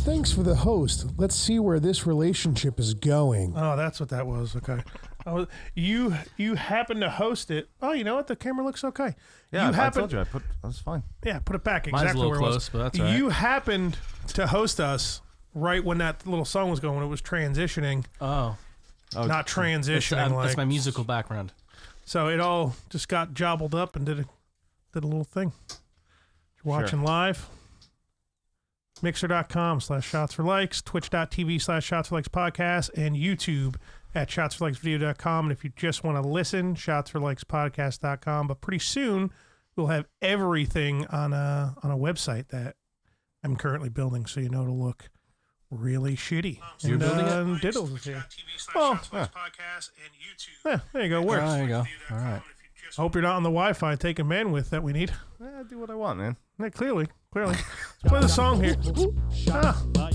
Thanks for the host. Let's see where this relationship is going. Oh, that's what that was. Okay. You happen to host it. Oh, you know what? The camera looks okay. Yeah, I told you. That's fine. Yeah, put it back Mine's exactly a little where it close, was. but that's all right. You happened to host us right when that little song was going. When it was transitioning. Oh. Not transitioning. That's my musical background. So it all just got jobbled up and did a little thing. You're watching live. Mixer.com/shotsforlikes, Twitch.tv/shotsforlikes podcast, and YouTube at shotsforlikesvideo.com. And if you just want to listen, shotsforlikespodcast.com. But pretty soon we'll have everything on a website that I'm currently building, so you know it'll look really shitty. You're building it? Diddles is here. Oh, yeah, there you go. Works. There you go. All right. Hope you're not on the Wi-Fi taking bandwidth that we need. I do what I want, man. Yeah, clearly. Let's play the song here.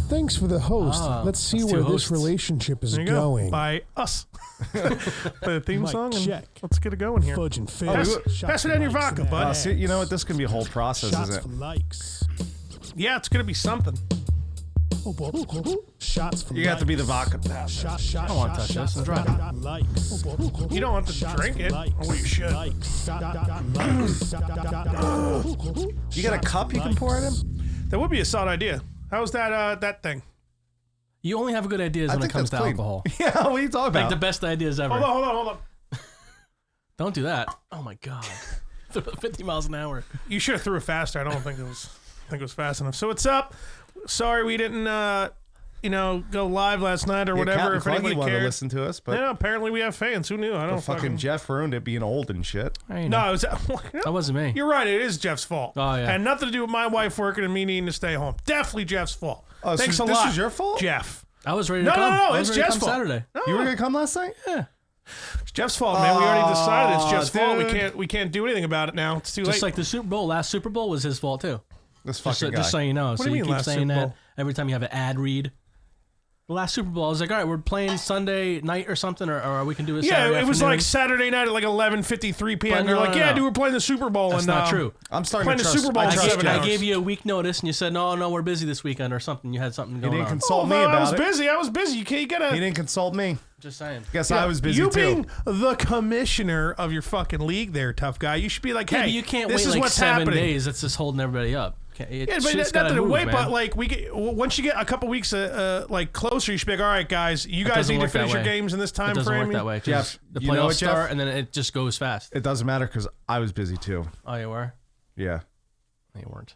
Thanks for the host. Let's see where this relationship is going. By us. Play the theme song and let's get it going here. Fudge and Pass it down your vodka, bud. See, you know what? This can be a whole process, isn't it? Yeah, it's going to be something. Shots for You have to be the vodka. I don't want to touch this. It's dry. You don't want to drink it. Oh, you should. You got a cup you can pour it in? That would be a solid idea. How's that thing? You only have good ideas when it comes to alcohol. Yeah, what are you talking about? Like the best ideas ever. Hold on. Don't do that. Oh my God. 50 miles an hour. You should have threw it faster. I don't think it was fast enough. So what's up? Sorry we didn't go live last night or whatever. If anybody wanted cared to listen to us, but yeah, apparently we have fans. Who knew? I don't fucking Jeff ruined it being old and shit. No, that wasn't me. You're right. It is Jeff's fault. Oh yeah. Had nothing to do with my wife working and me needing to stay home. Definitely Jeff's fault. Oh, Thanks so a lot. This is your fault, Jeff. I was ready to come. No, it's Jeff's fault. Saturday. No. You were gonna come last night? Yeah. It's Jeff's fault, man. We already decided it's Jeff's fault. We can't do anything about it now. It's too late. Just like the Super Bowl. Last Super Bowl was his fault too. This fucking guy. Just so you know. What so do you you mean keep last saying Super that Bowl? every time you have an ad read. The last Super Bowl, I was like, all right, we're playing Sunday night or something, or we can do it Saturday Yeah, it was afternoon. like Saturday night at like 11:53 p.m. But You're no, like, no, yeah, no. dude, we're playing the Super Bowl. That's and not true. I'm starting playing to the trust. Super Bowl. I gave you a week notice, and you said, no, we're busy this weekend or something. You had something going on. He didn't consult me I about was it. busy. I was busy. You gotta. He didn't consult me. Just saying. Guess I was busy you too. being the commissioner of your fucking league there, tough guy, you should be like, hey, but you can't this wait is like what's 7 happening. days. That's just holding everybody up. Yeah, but not that it wait, but like once you get a couple weeks like closer, you should be like, all right, guys, you guys need to finish your games in this time frame. It doesn't frame. work that way. Jeff, the you know playoffs what, Jeff? start, and then it just goes fast. It doesn't matter because I was busy too. Oh, you were? Yeah. No, you weren't.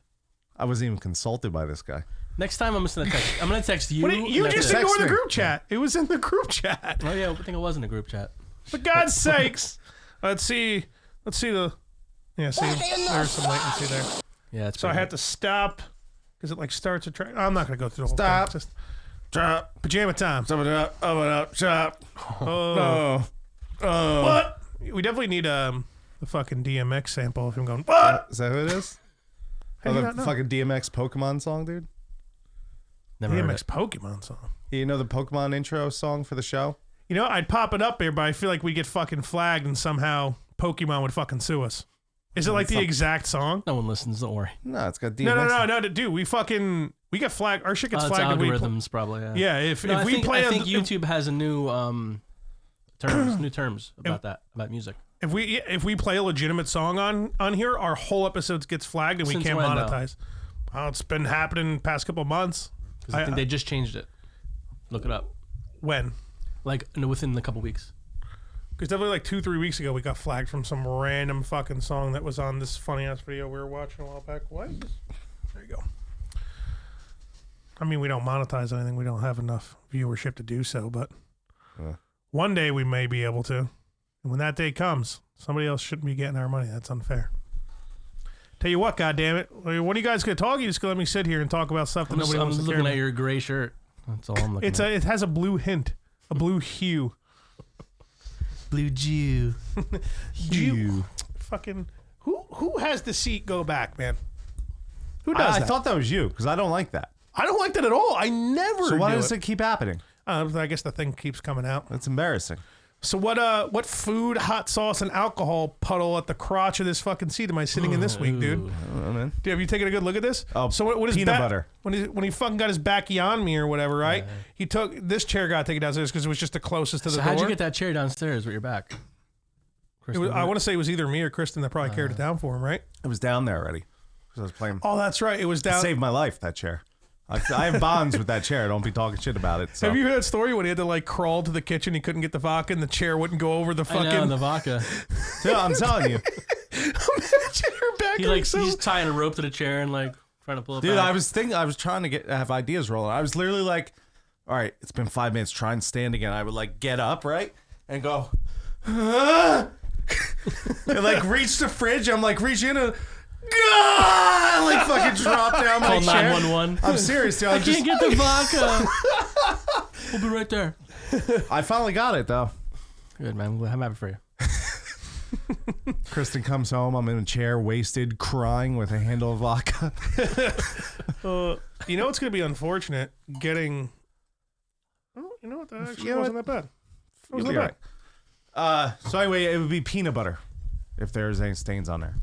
I wasn't even consulted by this guy. Next time I'm gonna text. I'm gonna text you. You just text ignored the me. group chat. It was in the group chat. Oh yeah, I think it was in the group chat. For God's sakes, let's see the. Yeah, see, there's some latency there. Yeah, it's. So I had to stop because it like starts a track. I'm not gonna go through the whole Stop. thing. Just Drop. pajama time. Open up, chop. Oh. Oh. What? We definitely need the fucking DMX sample of him going, what? Is that who it is? How do you the not know? fucking DMX Pokemon song, dude? Never heard DMX it. Pokemon song. You know the Pokemon intro song for the show? You know, I'd pop it up here, but I feel like we get fucking flagged and somehow Pokemon would fucking sue us. Is it like the exact song? No one listens. Don't worry. No, it's got DMX. No, dude. We get flagged. Our shit gets It's flagged. algorithms, probably. Yeah. Yeah, if I we think, play, I think YouTube has a new terms about music. If we play a legitimate song on here, our whole episodes gets flagged and we Since can't when, monetize. Oh, it's been happening the past couple months. Because I think they just changed it. Look it up. When? Like within a couple weeks. Because definitely like 2-3 weeks ago, we got flagged from some random fucking song that was on this funny ass video we were watching a while back. What? There you go. I mean, we don't monetize anything. We don't have enough viewership to do so, but one day we may be able to. And when that day comes, somebody else shouldn't be getting our money. That's unfair. Tell you what, goddammit. When are you guys going to talk? You just going to let me sit here and talk about stuff that nobody wants to care I'm looking about. at your gray shirt. That's all I'm looking at. It has a blue hint, a blue hue. Blue Jew. Jew. Fucking who has the seat go back, man? Who does I that? thought that was you because I don't like that. I don't like that at all. I never. So why do does it keep happening? I guess the thing keeps coming out. That's embarrassing. So what food, hot sauce, and alcohol puddle at the crotch of this fucking seat am I sitting in this week, dude? I don't know, man. Dude, have you taken a good look at this? Oh, so what is peanut butter. When he fucking got his backy on me or whatever, right? He took this chair, got taken downstairs because it was just the closest to the door. How'd you get that chair downstairs with your back? I want to say it was either me or Kristen that probably carried it down for him, right? It was down there already because I was playing. Oh, that's right. It was It down. saved my life, that chair. I have bonds with that chair. Don't be talking shit about it. So. Have you heard that story when he had to like crawl to the kitchen? He couldn't get the vodka and the chair wouldn't go over the fucking. I know, the vodka. Dude, I'm telling you. Imagine her back. He's tying a rope to the chair and like trying to pull it Dude, back. I was trying to have ideas rolling. I was literally like, all right, it's been 5 minutes. Try and stand again. I would like get up, right? And go, and like reach the fridge. I'm like reaching in and like fucking drop down my Call chair. 911. I'm serious, dude. I can't get the vodka. We'll be right there. I finally got it though. Good, man. I'm happy for you. Kristen comes home. I'm in a chair, wasted, crying with a handle of vodka. You know it's gonna be unfortunate getting. Oh, you know what? That actually wasn't that bad. It wasn't that bad. So anyway, it would be peanut butter if there's any stains on there.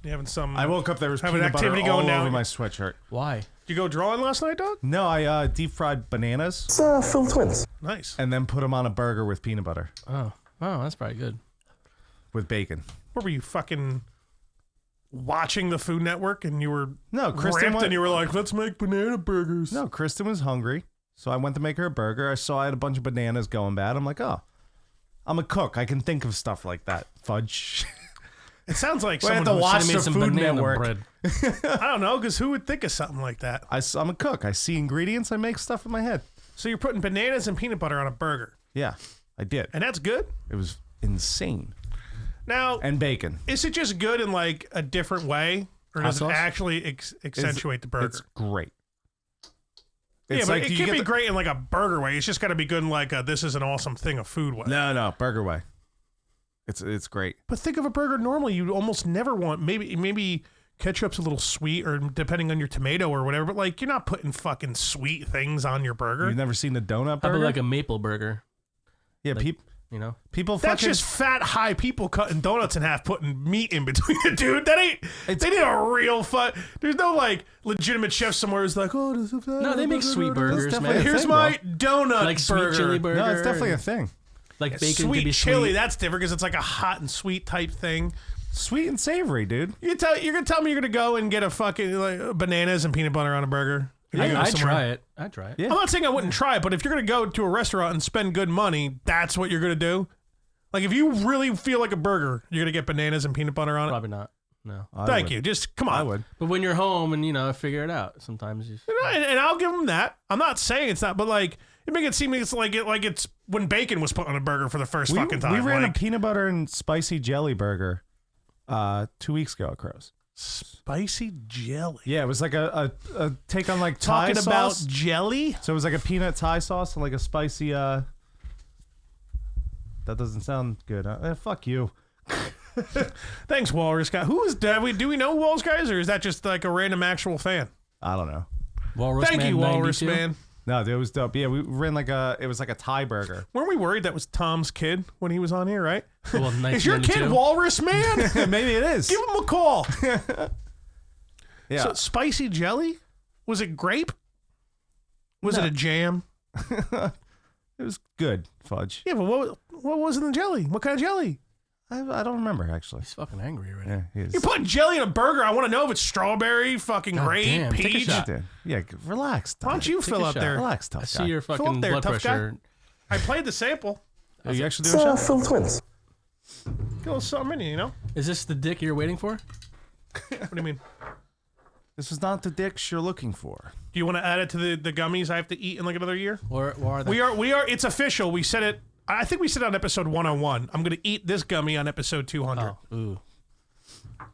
You having some? I woke up, there was Having peanut butter activity all going down. over my sweatshirt. Why? Did you go drawing last night, dog? No, I deep fried bananas Phil Twins. Nice. and then put them on a burger with peanut butter Oh, that's probably good. with bacon. What were you fucking watching the Food Network and you were No, Kristen ripped went, and you were like, let's make banana burgers. No, Kristen was hungry, so I went to make her a burger. I saw I had a bunch of bananas going bad. I'm like, oh, I'm a cook. I can think of stuff like that. Fudge. It sounds like We had someone to watch Should've made the some Food banana Network. bread. I don't know, because who would think of something like that? I'm a cook. I see ingredients. I make stuff in my head. So you're putting bananas and peanut butter on a burger, Yeah, I did. and that's good. It was insane. Now, And bacon. is it just good in like a different way, or Hot does it sauce? actually accentuate the burger? It's great. Yeah, It's but like it you can't get be the- great in like a burger way. It's just got to be good in like a, this is an awesome thing of food way. No, burger way. It's great. But think of a burger normally you almost never want. Maybe ketchup's a little sweet, or depending on your tomato or whatever. But like you're not putting fucking sweet things on your burger. You've never seen a donut How burger? about like a maple burger? yeah, like- You know? people That's fucking. just fat high people cutting donuts in half, putting meat in between it, dude. That ain't. It's- They need a real fun. There's no like legitimate chef somewhere who's like, oh, this is No, they make sweet burgers, definitely man. a Here's thing, my donut Like sweet burger. chili burger. No, it's definitely a thing. Like bacon Sweet could be chili, sweet. that's different because it's like a hot and sweet type thing. Sweet and savory, dude. You're gonna tell me you're gonna go and get a fucking like, bananas and peanut butter on a burger. If you go I'd somewhere. try it. I'd try it. Yeah. I'm not saying I wouldn't try it, but if you're gonna go to a restaurant and spend good money, that's what you're gonna do. Like if you really feel like a burger, you're gonna get bananas and peanut butter on it. Probably not. No. Thank you. Just come on. I would. But when you're home and figure it out, sometimes you. And I'll give them that. I'm not saying it's not, but like it make it seem like it's when bacon was put on a burger for the first fucking time. We ran like, a peanut butter and spicy jelly burger 2 weeks ago at Crow's. spicy jelly. Yeah, it was like a take on like Thai Talking about sauce. jelly. So it was like a peanut Thai sauce and like a spicy. That doesn't sound good. Fuck you. Thanks, Walrus guy. Who is that? Do we know Walrus guys, or is that just like a random actual fan? I don't know. Walrus Thank Man you, Walrus 92. man. No, dude, it was dope. Yeah, we ran it was like a Thai burger. Weren't we worried that was Tom's kid when he was on here, right? Well, Is your kid 1992. Walrus Man? Maybe it is. Give him a call. Yeah. So, spicy jelly? Was it grape? Was No. it a jam? It was good fudge. Yeah, but what was in the jelly? What kind of jelly? I don't remember actually. He's fucking angry already. Yeah, he is. You're putting jelly in a burger. I want to know if it's strawberry, fucking God grape, damn, take a peach. shot. Yeah, relax. Why don't you Take fill a up shot. there? Relax, tough I see guy. your Fill fucking up there, blood tough guy. pressure. I played the sample. Are you actually doing a shot? Phil Twins. Get a little something in you, you know? Is this the dick you're waiting for? What do you mean? This is not the dicks you're looking for. Do you want to add it to the gummies I have to eat in like another year? Or are they? We are. It's official. We said it. I think we said it on episode 101. I'm going to eat this gummy on episode 200. Oh, ooh.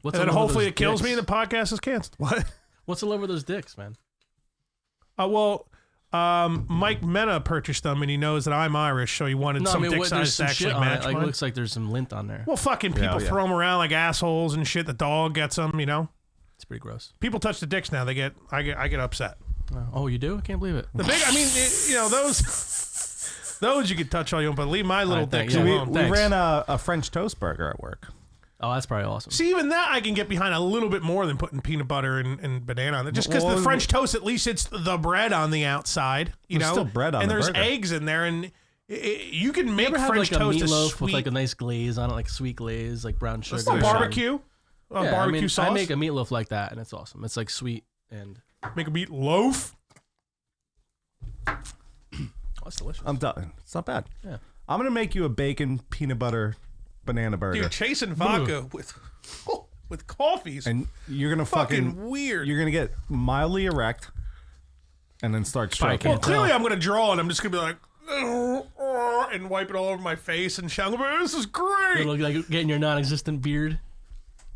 What's And then all over hopefully those it kills me dicks? and the podcast is canceled. What? What's all over those dicks, man? Mike Mena purchased them and he knows that I'm Irish, so he wanted No, I some mean, dick there's size to some actually shit on match it. Like, it mine. looks like there's some lint on there. Well, fucking people yeah. throw them around like assholes and shit. The dog gets them, you know? It's pretty gross. People touch the dicks now. I get upset. Oh, you do? I can't believe it. The big, I mean, those. Those you can touch all you want, but leave my little dicks yeah. alone. We ran a French toast burger at work. Oh, that's probably awesome. See, even that I can get behind a little bit more than putting peanut butter and banana on it. Just because the French toast, at least it's the bread on the outside, you know? Still bread on and the there's burger. eggs in there, and you can make You ever have French like a toast meatloaf sweet. with like a nice glaze on it, like sweet glaze, like brown sugar? It's barbecue. Yeah, Barbecue I mean, sauce. I make a meatloaf like that, and it's awesome. It's like sweet and Make a meatloaf. oh, it's delicious. I'm done. It's not bad. Yeah. I'm gonna make you a bacon peanut butter banana burger, Dude, chasing vodka with coffees. and you're gonna fucking weird. You're gonna get mildly erect, and then start stroking. Well, clearly I'm going to draw, and I'm just going to be like, and wipe it all over my face and shout, this is great. It'll like getting your non-existent beard.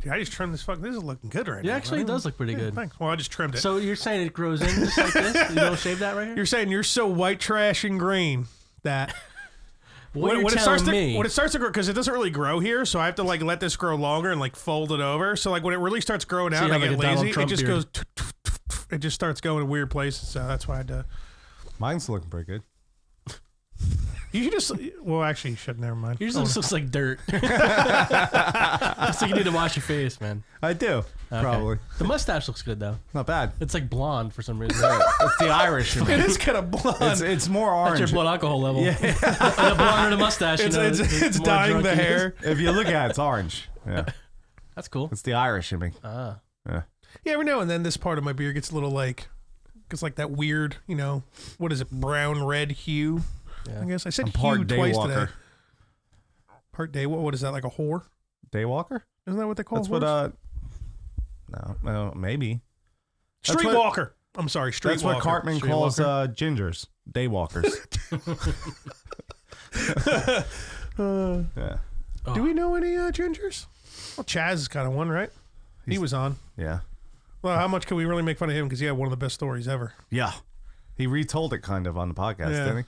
Dude, I just trimmed this fucking. This is looking good right It now. actually does look pretty good. Thanks. Well, I just trimmed it. So you're saying it grows in just like this? You don't shave that right here? You're saying you're so white trash and green that What you're when it telling starts me? to when it starts to grow, because it doesn't really grow here, so I have to like let this grow longer and like fold it over. So like when it really starts growing out, you and I have, get like, a Donald lazy. It Trump just beard. goes. It just starts going in weird places. So that's why I had to. Mine's looking pretty good. You should just. Well, actually, you should. Never mind. Yours looks like dirt. Looks like you need to wash your face, man. I do probably The mustache looks good though. not bad. It's like blonde for some reason. It's the Irish. in me. It is kind of blonde. It's more That's your orange. blood alcohol level. Yeah. The blonder the mustache. It's, you know, it's more dyeing drunk the he is. hair. If you look at it, it's orange. Yeah, That's cool. it's the Irish in me. Ah. Yeah. Yeah, every now and then this part of my beard gets a little like, it's like that weird, you know, what is it, brown red hue? Yeah. I guess I said I'm part hue twice daywalker. today. Part day. What is that? Like a whore? Daywalker? Isn't that what they call? That's what. No, maybe. that's Street what- walker. I'm sorry, street That's walker. what Cartman calls gingers, daywalkers. Yeah, Do we know any gingers? Well, Chaz is kind of one, right? He was on. yeah, Well, how much can we really make fun of him? Because he had one of the best stories ever. yeah. He retold it kind of on the podcast, Yeah. didn't he?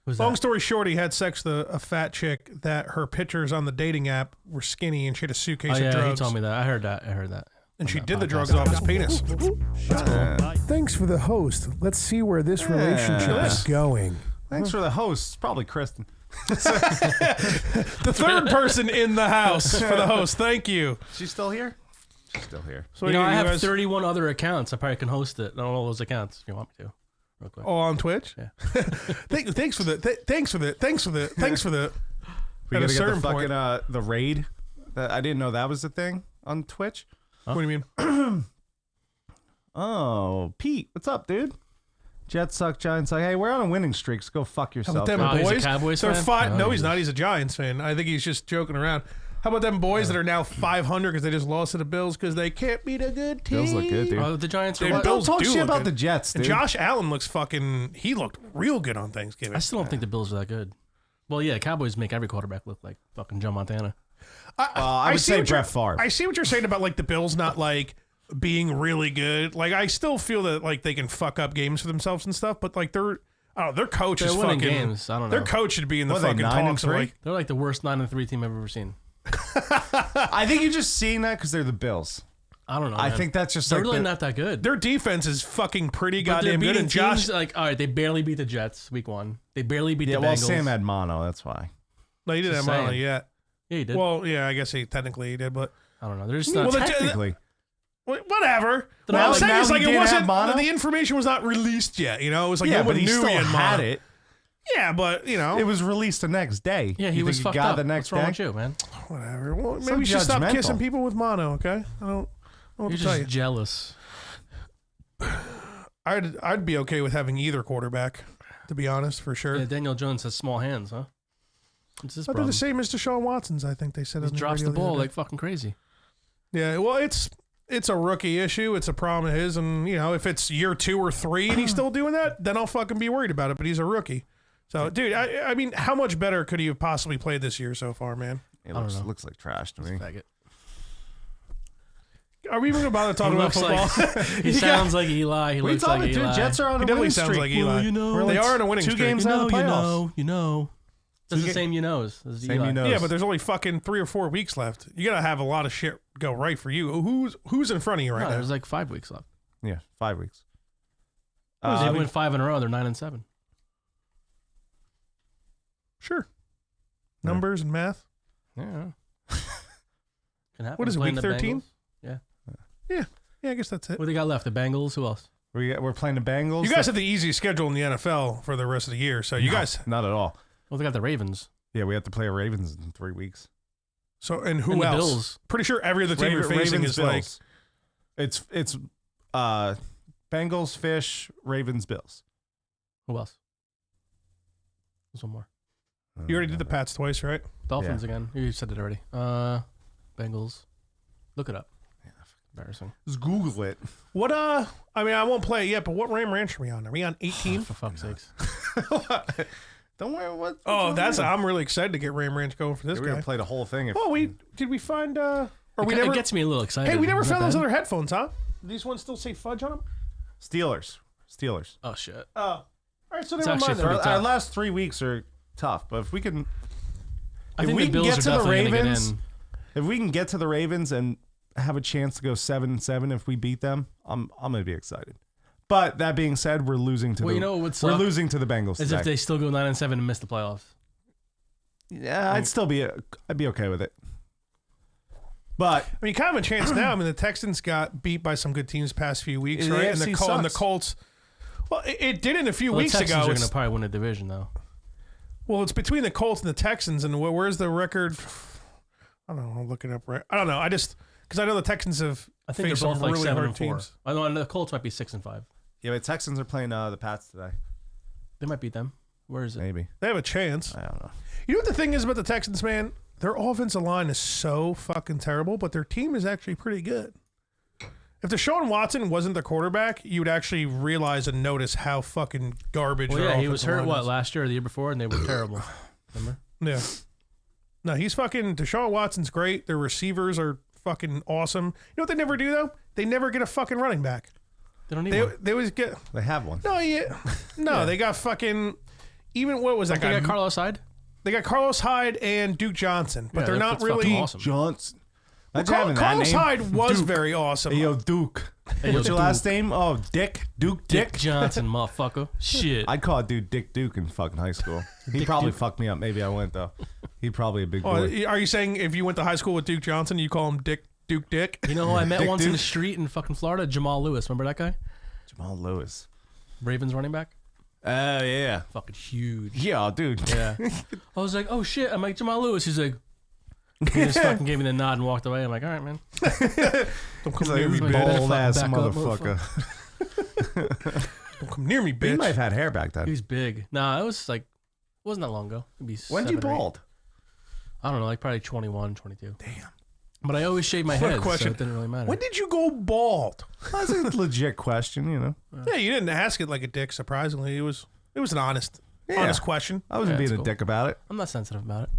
Who's Long that? story short, he had sex with a fat chick that her pictures on the dating app were skinny, and she had a suitcase Oh of yeah, drugs. he told me that. I heard that. And she on did that the podcast. drugs off his penis. Thanks for the host. Let's see where this relationship is going. Thanks for the host. It's probably Kristen. The third person in the house for the host. Thank you. She's still here. She's still here. So You know, I have guys- 31 other accounts. I probably can host it on all those accounts if you want me to. Real quick. Oh, on Twitch. Yeah. Thanks for the. Thanks for the. Thanks for the. Thanks for the. We At a gotta get the certain fucking point. the raid. I didn't know that was a thing on Twitch. What do you mean? Oh, Pete, what's up, dude? Jets suck, Giants suck. Hey, we're on a winning streak. So go fuck How about yourself. them Oh, he's a boys? Cowboys They're fan? five. Oh, No, he's he not. is. He's a Giants fan. I think he's just joking around. How about them boys that are now 500 because they just lost to the Bills because they can't beat a good team? Bills look good, dude. Oh, the Giants are Dude, what? Bills Don't talk do shit look about good. the Jets, And dude. Josh Allen looks fucking. He looked real good on Thanksgiving. I still don't think the Bills are that good. Well, yeah, Cowboys make every quarterback look like fucking Joe Montana. I would see say what you're- Brett Favre. I see what you're saying about like the Bills not like being really good. Like I still feel that like they can fuck up games for themselves and stuff, but like their coach They're is winning fucking games. I don't know. Their coach should be in the What are they, fucking 9 and talks. Of 3? like, They're like the worst 9-3 team I've ever seen. I think you're just seeing that because they're the Bills. I don't know. I man. think that's just they're like really the- not that good. their defense is fucking pretty But they're goddamn good. beating And Josh, teams like, all right, they barely beat the Jets week 1. They barely beat Yeah, the well, Bengals. Sam had mono. That's why. no, he didn't have Just Molly saying. yet. Yeah, he did. Well, yeah, I guess he technically did, but I don't know. They're just Well, not. the- Technically, whatever. Then What I'm now saying is he like it did have wasn't. mono? The information was not released yet. You know, it was like yeah, no but one he knew still he had had mono. it. Yeah, but you know, It was released the next day. yeah, he You was think fucked got up. the next What's wrong day. with you, man? whatever. Well, So maybe you should stop judgmental. kissing people with mono. Okay, I don't know what You're to tell just you. jealous. I'd be okay with having either quarterback, to be honest, for sure. Yeah, Daniel Jones has small hands, huh? What's his But they're problem? the same as Deshaun Watson's. I think they said He on drops radio the ball other day. like fucking crazy. Yeah, well, it's a rookie issue. It's a problem of his, and you know, if it's year 2 or 3 and he's still doing that, then I'll fucking be worried about it. But he's a rookie, so dude, I mean, how much better could he have possibly played this year so far, man? It don't looks, know. looks like trash to me. Faggot. Are we even about to talk He about looks football? He sounds like Eli. He What are you looks talking like about, Eli. dude? Jets are on He a definitely winning sounds streak. like Eli. Well, you know, they are in a winning two streak. games You out know, of the you playoffs. know, you know. That's the ga- same you knows. As Same Eli. you know. Yeah, but there's only fucking 3 or 4 weeks left. You gotta have a lot of shit go right for you. Who's in front of you right No, now? there's like 5 weeks left. Yeah, 5 weeks. They win 5 in a row. They're 9-7. numbers and math. Yeah. Can happen. What is it, Playing week the 13? Bengals. Yeah, I guess that's it. What do they got left? The Bengals. Who else? We're playing the Bengals. You guys have the easiest schedule in the NFL for the rest of the year, so you guys. Not at all. Well, they got the Ravens. Yeah, we have to play Ravens in 3 weeks. So and who And the else? Bills. Pretty sure every other team you're facing Ravens, is like. Bills. It's Bengals, Fish, Ravens, Bills. Who else? There's one more. You already did the Pats twice, right? Dolphins again. You said it already. Bengals. Look it up. Yeah. Embarrassing. Just Google it. What I mean, I won't play it yet, but what Ram Ranch are we on? Are we on 18? For fuck's sakes. Don't worry. What? Oh, I'm really excited to get Ram Ranch going for this We're guy. gonna play the whole thing. Oh, did we find or we It never gets me a little excited. Hey, we never Isn't found that those bad? other headphones, huh? These ones still say fudge on them? Steelers. Oh shit. Oh. All right, so It's never actually mind. pretty Then. tough. Our last 3 weeks are tough, but if we can, I if think we the can Bills get are to the definitely gonna Ravens, get in. if we can get to the Ravens and have a chance to go 7-7, if we beat them, I'm gonna be excited. But that being said, we're losing to Well, you know what would we're suck? losing to the Bengals As today. if they still go 9-7 and miss the playoffs. Yeah, I'd be okay with it. But I mean, kind of a chance now. I mean, the Texans got beat by some good teams past few weeks, The right? And the, AFC and the sucks. Colts. Well, it did it a few Well, weeks the Texans ago. are going It's- to probably win the division, though. Well, it's between the Colts and the Texans, and where's the record? I don't know. I'll look it up. Right. I don't know. Because I know the Texans have I think faced they're both some like really 7 hard and 4. teams. I know the Colts might be 6-5. yeah, the Texans are playing the Pats today. They might beat them. Where is it? Maybe. They have a chance. I don't know. You know what the thing is about the Texans, man? Their offensive line is so fucking terrible, but their team is actually pretty good. If Deshaun Watson wasn't the quarterback, you would actually realize and notice how fucking garbage. Well, their yeah, he was offensive hurt, line is. last year or the year before, and they were terrible. Remember? Yeah. No, he's fucking. Deshaun Watson's great. Their receivers are fucking awesome. You know what they never do though? They never get a fucking running back. They don't need one. They always get. They have one. No, yeah, no, they got fucking. Even what was that They guy? got Carlos Hyde. They got Carlos Hyde and Duke Johnson, but Yeah, they're not that's fucking really. awesome. Johnson. Well, Imagine having that Carlos name. Hyde was Duke. very awesome. Hey, yo, Duke. Hey, yo, What's your Duke. last name? Oh, Dick. Duke Dick Dick. Johnson, motherfucker. Shit. I'd call a dude Dick Duke in fucking high school. He Dick probably Duke. fucked me up. Maybe I went, though. He'd probably a big Oh, boy. are you saying if you went to high school with Duke Johnson, you call him Dick? You know who I met Dick once in Duke? the street in fucking Florida? Jamal Lewis. Remember that guy? Jamal Lewis. Ravens running back? Oh, yeah. Fucking huge. Yeah, dude. Yeah. I was like, oh shit. I'm like, Jamal Lewis. He's like, he just fucking gave me the nod and walked away. I'm like, all right, man. Don't He's come near like, me, this bitch. bald ass Back up, motherfucker. Don't come near me, He bitch. might have had hair back then. He's big. Nah, it was like, wasn't that long ago. It'd be When did you 7 or 8. bald? I don't know, like probably 21, 22. Damn. But I always shaved my What a head, question. so it didn't really matter. When did you go bald? That's a legit question, you know. Yeah, you didn't ask it like a dick. Surprisingly, it was an honest Yeah. honest question. I wasn't Yeah, being that's a cool. dick about it. I'm not sensitive about it.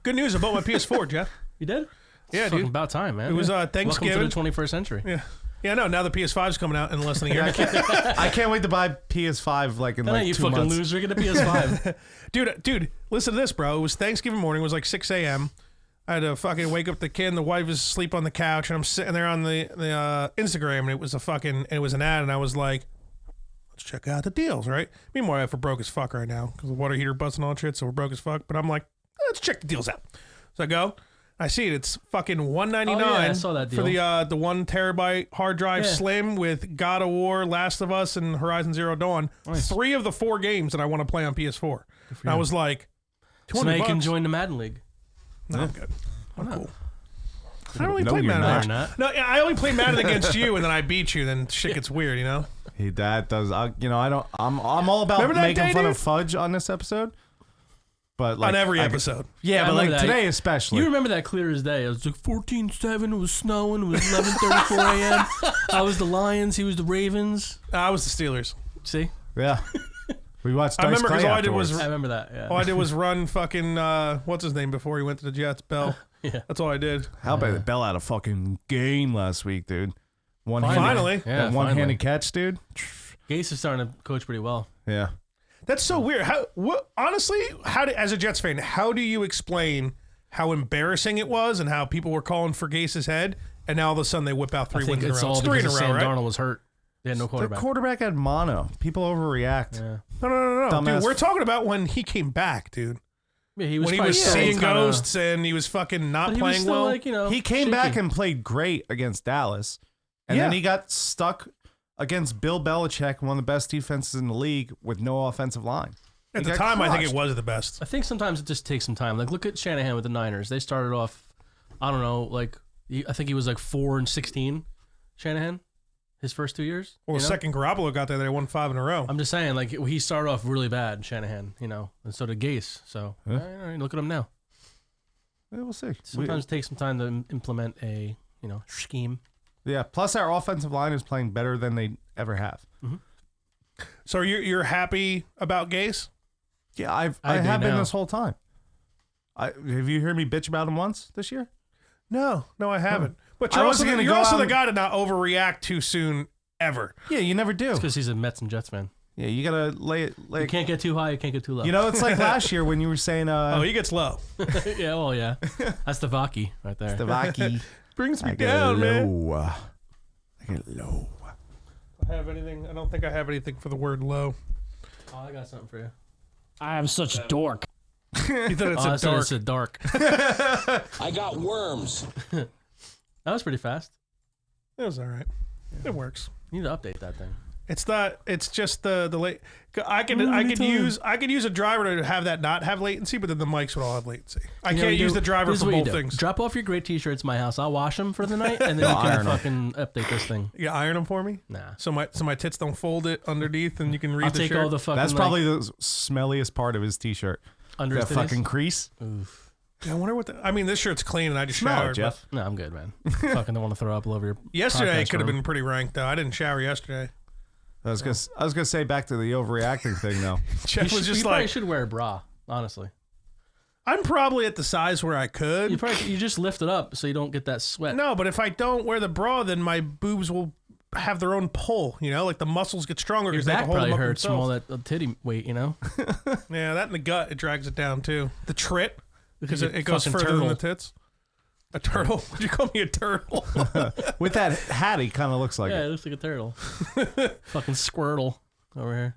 Good news about my PS4, Jeff. You did? Yeah, Fucking dude. about time, man. It was Welcome Thanksgiving. to the 21st century. Yeah, no. Now the PS5's coming out in less than a year. I can't wait to buy PS5 like in Hey, like you 2 fucking months. loser. Get a PS5. Dude, listen to this, bro. It was Thanksgiving morning. It was like 6 a.m. I had to fucking wake up the kid, and the wife was asleep on the couch, and I'm sitting there on the Instagram, and it was an ad, and I was like, let's check out the deals, right? Meanwhile, we're broke as fuck right now because the water heater busting all that shit, so we're broke as fuck. But I'm like, let's check the deals out. So I go, I see it. It's fucking $199 Oh, yeah, I saw that for deal. the 1 terabyte hard drive Yeah. slim with God of War, Last of Us, and Horizon Zero Dawn. Nice. 3 of the 4 games that I want to play on PS4. And I was like, so now $200. you can join the Madden League. No, I'm good. I'm cool. I don't No, really play you're Madden. not. much. You're not. No, yeah, I only play Madden against you, and then I beat you. Then shit gets weird, you know. That does. You know, I don't. I'm all about Remember that making day, fun dude? of Fudge on this episode. But like On every I- episode. Yeah, I but like remember that. today especially. You remember that clear as day. It was like 14-7. It was snowing. It was 11:34 a.m. I was the Lions. He was the Ravens. I was the Steelers. See? Yeah. We watched. I Dice remember 'cause Clay all I did was- afterwards. I remember that. Yeah. All I did was run fucking what's his name before he went to the Jets. Bell. Yeah. That's all I did. How about Bell had a fucking game last week, dude? Finally. Yeah, That one-handed catch, dude. Gase is starting to coach pretty well. Yeah. That's so weird. Honestly, as a Jets fan, how do you explain how embarrassing it was and how people were calling for Gase's head, and now all of a sudden they whip out 3 I think wins in a it's row? all It's 3 in a because row, Sam right? Darnold was hurt. They had no The quarterback. quarterback had mono. People overreact. Yeah. No. Dumbass Dude, we're talking about when he came back, dude. Yeah, he was when he fighting was still seeing kinda- ghosts and he was fucking not but he was playing still well. like, He came back shaky. and played great against Dallas. And then Yeah. he got stuck against Bill Belichick, one of the best defenses in the league, with no offensive line. At He the got time, I think crushed. it was the best. I think sometimes it just takes some time. Like, look at Shanahan with the Niners. They started off, I don't know, like, I think he was like 4-16, Shanahan, his first 2 years. Well, you know? second Garoppolo got there, they won 5 in a row. I'm just saying, like, he started off really bad, Shanahan, and so did Gase. So, Yeah. all right, look at him now. Yeah, we'll see. Sometimes it takes some time to implement a, scheme. Yeah, plus our offensive line is playing better than they ever have. So you're happy about Gase? Yeah, I agree have been now. this whole time. Have you heard me bitch about him once this year? No, I haven't. But I you're wasn't also, gonna you're go also out the and- guy to not overreact too soon, ever. Yeah, you never do. Because he's a Mets and Jets fan. Yeah, you gotta lay it. You can't get too high, you can't get too low. It's like last year when you were saying, Oh, he gets low. yeah, well, yeah. That's the Vaki right there. Stavaki. Brings me down, man. I get low. I don't think I have anything for the word low. Oh, I got something for you. I am such a dork. You thought I it's said a dark. it's a dark. I got worms. That was pretty fast. It was all right. It works. You need to update that thing. It's not. It's just the late. I could use a driver to have that not have latency, but then the mics would all have latency. I You know can't what you use do? the driver This is for what you both do. things. Drop off your great t-shirts at my house. I'll wash them for the night, and then you can iron 'em. fucking update this thing. You iron them for me, Nah. so my tits don't fold it underneath, and you can read I'll the take shirt. all the fucking. That's like, probably the smelliest part of his t-shirt. under his That titties. fucking crease. Oof. Yeah, I wonder what. I mean, this shirt's clean, and I just Smell it, showered. Jeff. No, I'm good, man. Fucking don't want to throw up all over your. but Yesterday it podcast could have room. been pretty ranked though. I didn't shower yesterday. I was gonna say back to the overreacting thing though. Jeff was You just probably like, should wear a bra. Honestly, I'm probably at the size where I could. you just lift it up so you don't get that sweat. No, but if I don't wear the bra, then my boobs will have their own pull. Like the muscles get stronger Your because they have back to hold probably them up hurts from all themselves. that titty weight. Yeah, that in the gut it drags it down too. The trit because You it goes fucking further than the turtle. tits. A turtle? Would you call me a turtle? With that hat, he kind of looks like Yeah, it. it looks like a turtle. Fucking Squirtle over here.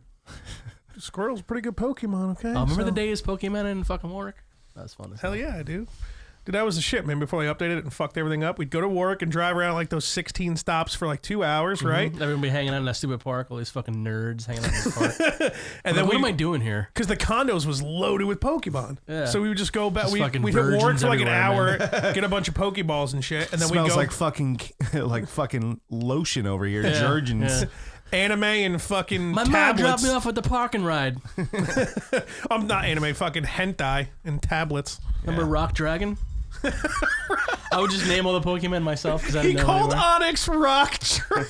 Squirtle's a pretty good Pokemon. Okay. Oh, remember so- the days Pokemon in fucking Warwick? That was fun. As Hell hell. yeah, I do. Dude, that was the shit, man. Before they updated it and fucked everything up, we'd go to work and drive around like those 16 stops for like 2 hours, right? Everybody hanging out in that stupid park. All these fucking nerds hanging out in this park. And Like, what we am I doing here? because the condos was loaded with Pokemon. Yeah. So we would just go back. Just We'd fucking hit work virgins for like an everywhere, hour, get a bunch of Pokeballs and shit, and then we Smells go like fucking lotion over here. Yeah, Jergens. yeah. anime and fucking My mom tablets. dropped me off at the parking ride. I'm not anime, fucking hentai and tablets. Remember Rock Dragon? I would just name all the Pokemon myself because I He didn't know called anywhere. Onyx Rock Dragon.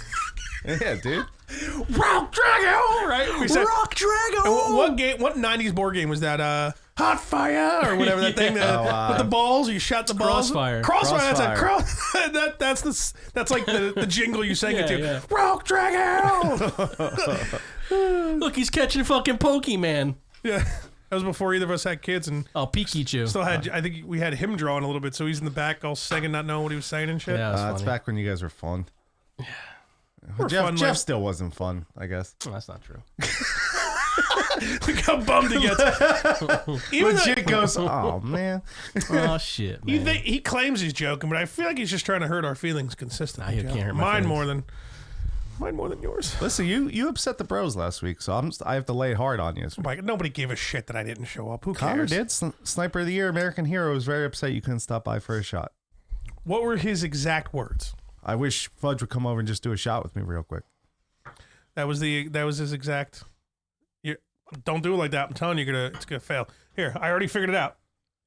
Yeah, dude. Rock Dragon, right? We said, Rock Dragon. and what game? What '90s board game was that? Hot Fire or whatever that thing with the balls. You shot the balls. Crossfire. Crossfire. That's a Crossfire. that's like the jingle you sang it Yeah, to. yeah. Rock Dragon. Look, he's catching fucking Pokemon. Yeah, that was before either of us had kids, and Oh, Pikachu. still had. I think we had him drawing a little bit, so he's in the back all singing, not knowing what he was saying and shit. Yeah, that's That's funny. back when you guys were fun. We're Jeff, fun, Jeff like- still wasn't fun, I guess. Oh, that's not true. Look how bummed he gets. Even though, Legit goes, oh man. Oh shit, man. you think he claims he's joking, but I feel like he's just trying to hurt our feelings consistently. Nah, he Jeff. can't hurt my mine feelings. more than yours. Listen, you upset the bros last week, so I have to lay it hard on you. Like, nobody gave a shit that I didn't show up. Who Connor cares? did. Sniper of the Year, American Hero was very upset you couldn't stop by for a shot. What were his exact words? I wish Fudge would come over and just do a shot with me real quick. That was his exact. You don't do it like that. I'm telling you, it's gonna fail. Here, I already figured it out.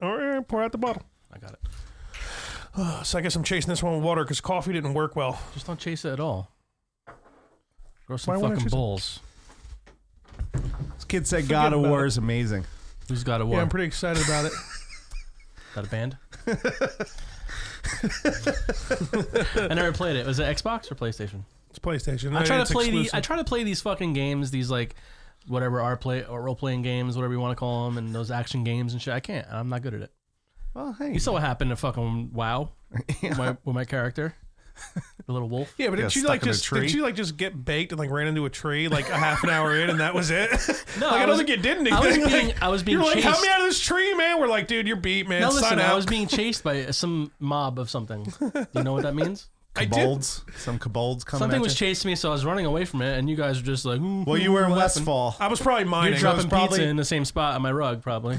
All right, pour out the bottle. I got it. So I guess I'm chasing this one with water because coffee didn't work well. Just don't chase it at all. Grow some Why wouldn't I fucking chase it? bulls. This kid said Forget God of about War it. is amazing. Who's got a Yeah, war? I'm pretty excited about it. Got a band? I never played it. Was it Xbox or PlayStation? It's PlayStation. I try It's to play exclusive. I try to play these fucking games, these like whatever or role playing games, whatever you want to call them, and those action games and shit. I can't. I'm not good at it. Well, hey. You saw what happened to fucking WoW with my character. The little wolf. Yeah, but Got did she stuck like in a just tree? did she like just get baked and like ran into a tree like a half an hour in and that was it? No, like I don't think you did anything. I was being you're like, chased. help me out of this tree, man. We're like, dude, you're beat, man. No, Sign listen, out. I was being chased by some mob of something. Do you know what that means? Kobolds. Some kobolds coming Something at was you. chasing me, so I was running away from it, and you guys were just like, Well, you were in Westfall. I was probably mining. You're dropping probably- pizza in the same spot on my rug, probably.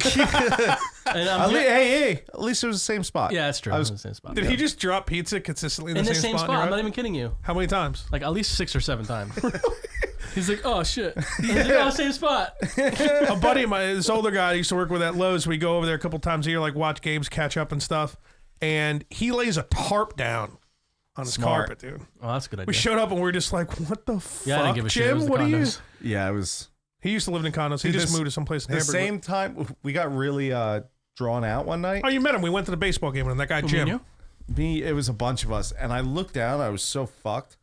And Hey, at least it was the same spot. yeah, that's true. I I was- was in the same spot. Did he just drop pizza consistently in the same spot? I'm on not your even kidding you. How many times? Like at least 6 or 7 times. He's like, oh shit. He's like, oh, same spot. A buddy of mine, this older guy, used to work with at Lowe's. We go over there a couple times a year, like watch games, catch up and stuff. And he lays a tarp down on his Smart. carpet, dude. Oh, that's a good idea. We showed up and we were just like, what the fuck, Yeah, I didn't give a shit. It Jim? was the What are you? condos. Yeah, it was He used to live in condos. He Dude, just this- moved to someplace in the Hamburg. same time. We got really drawn out one night. Oh, you met him. We went to the baseball game with him. That guy, Who, me Jim. and you? Me, it was a bunch of us, and I looked down. I was so fucked.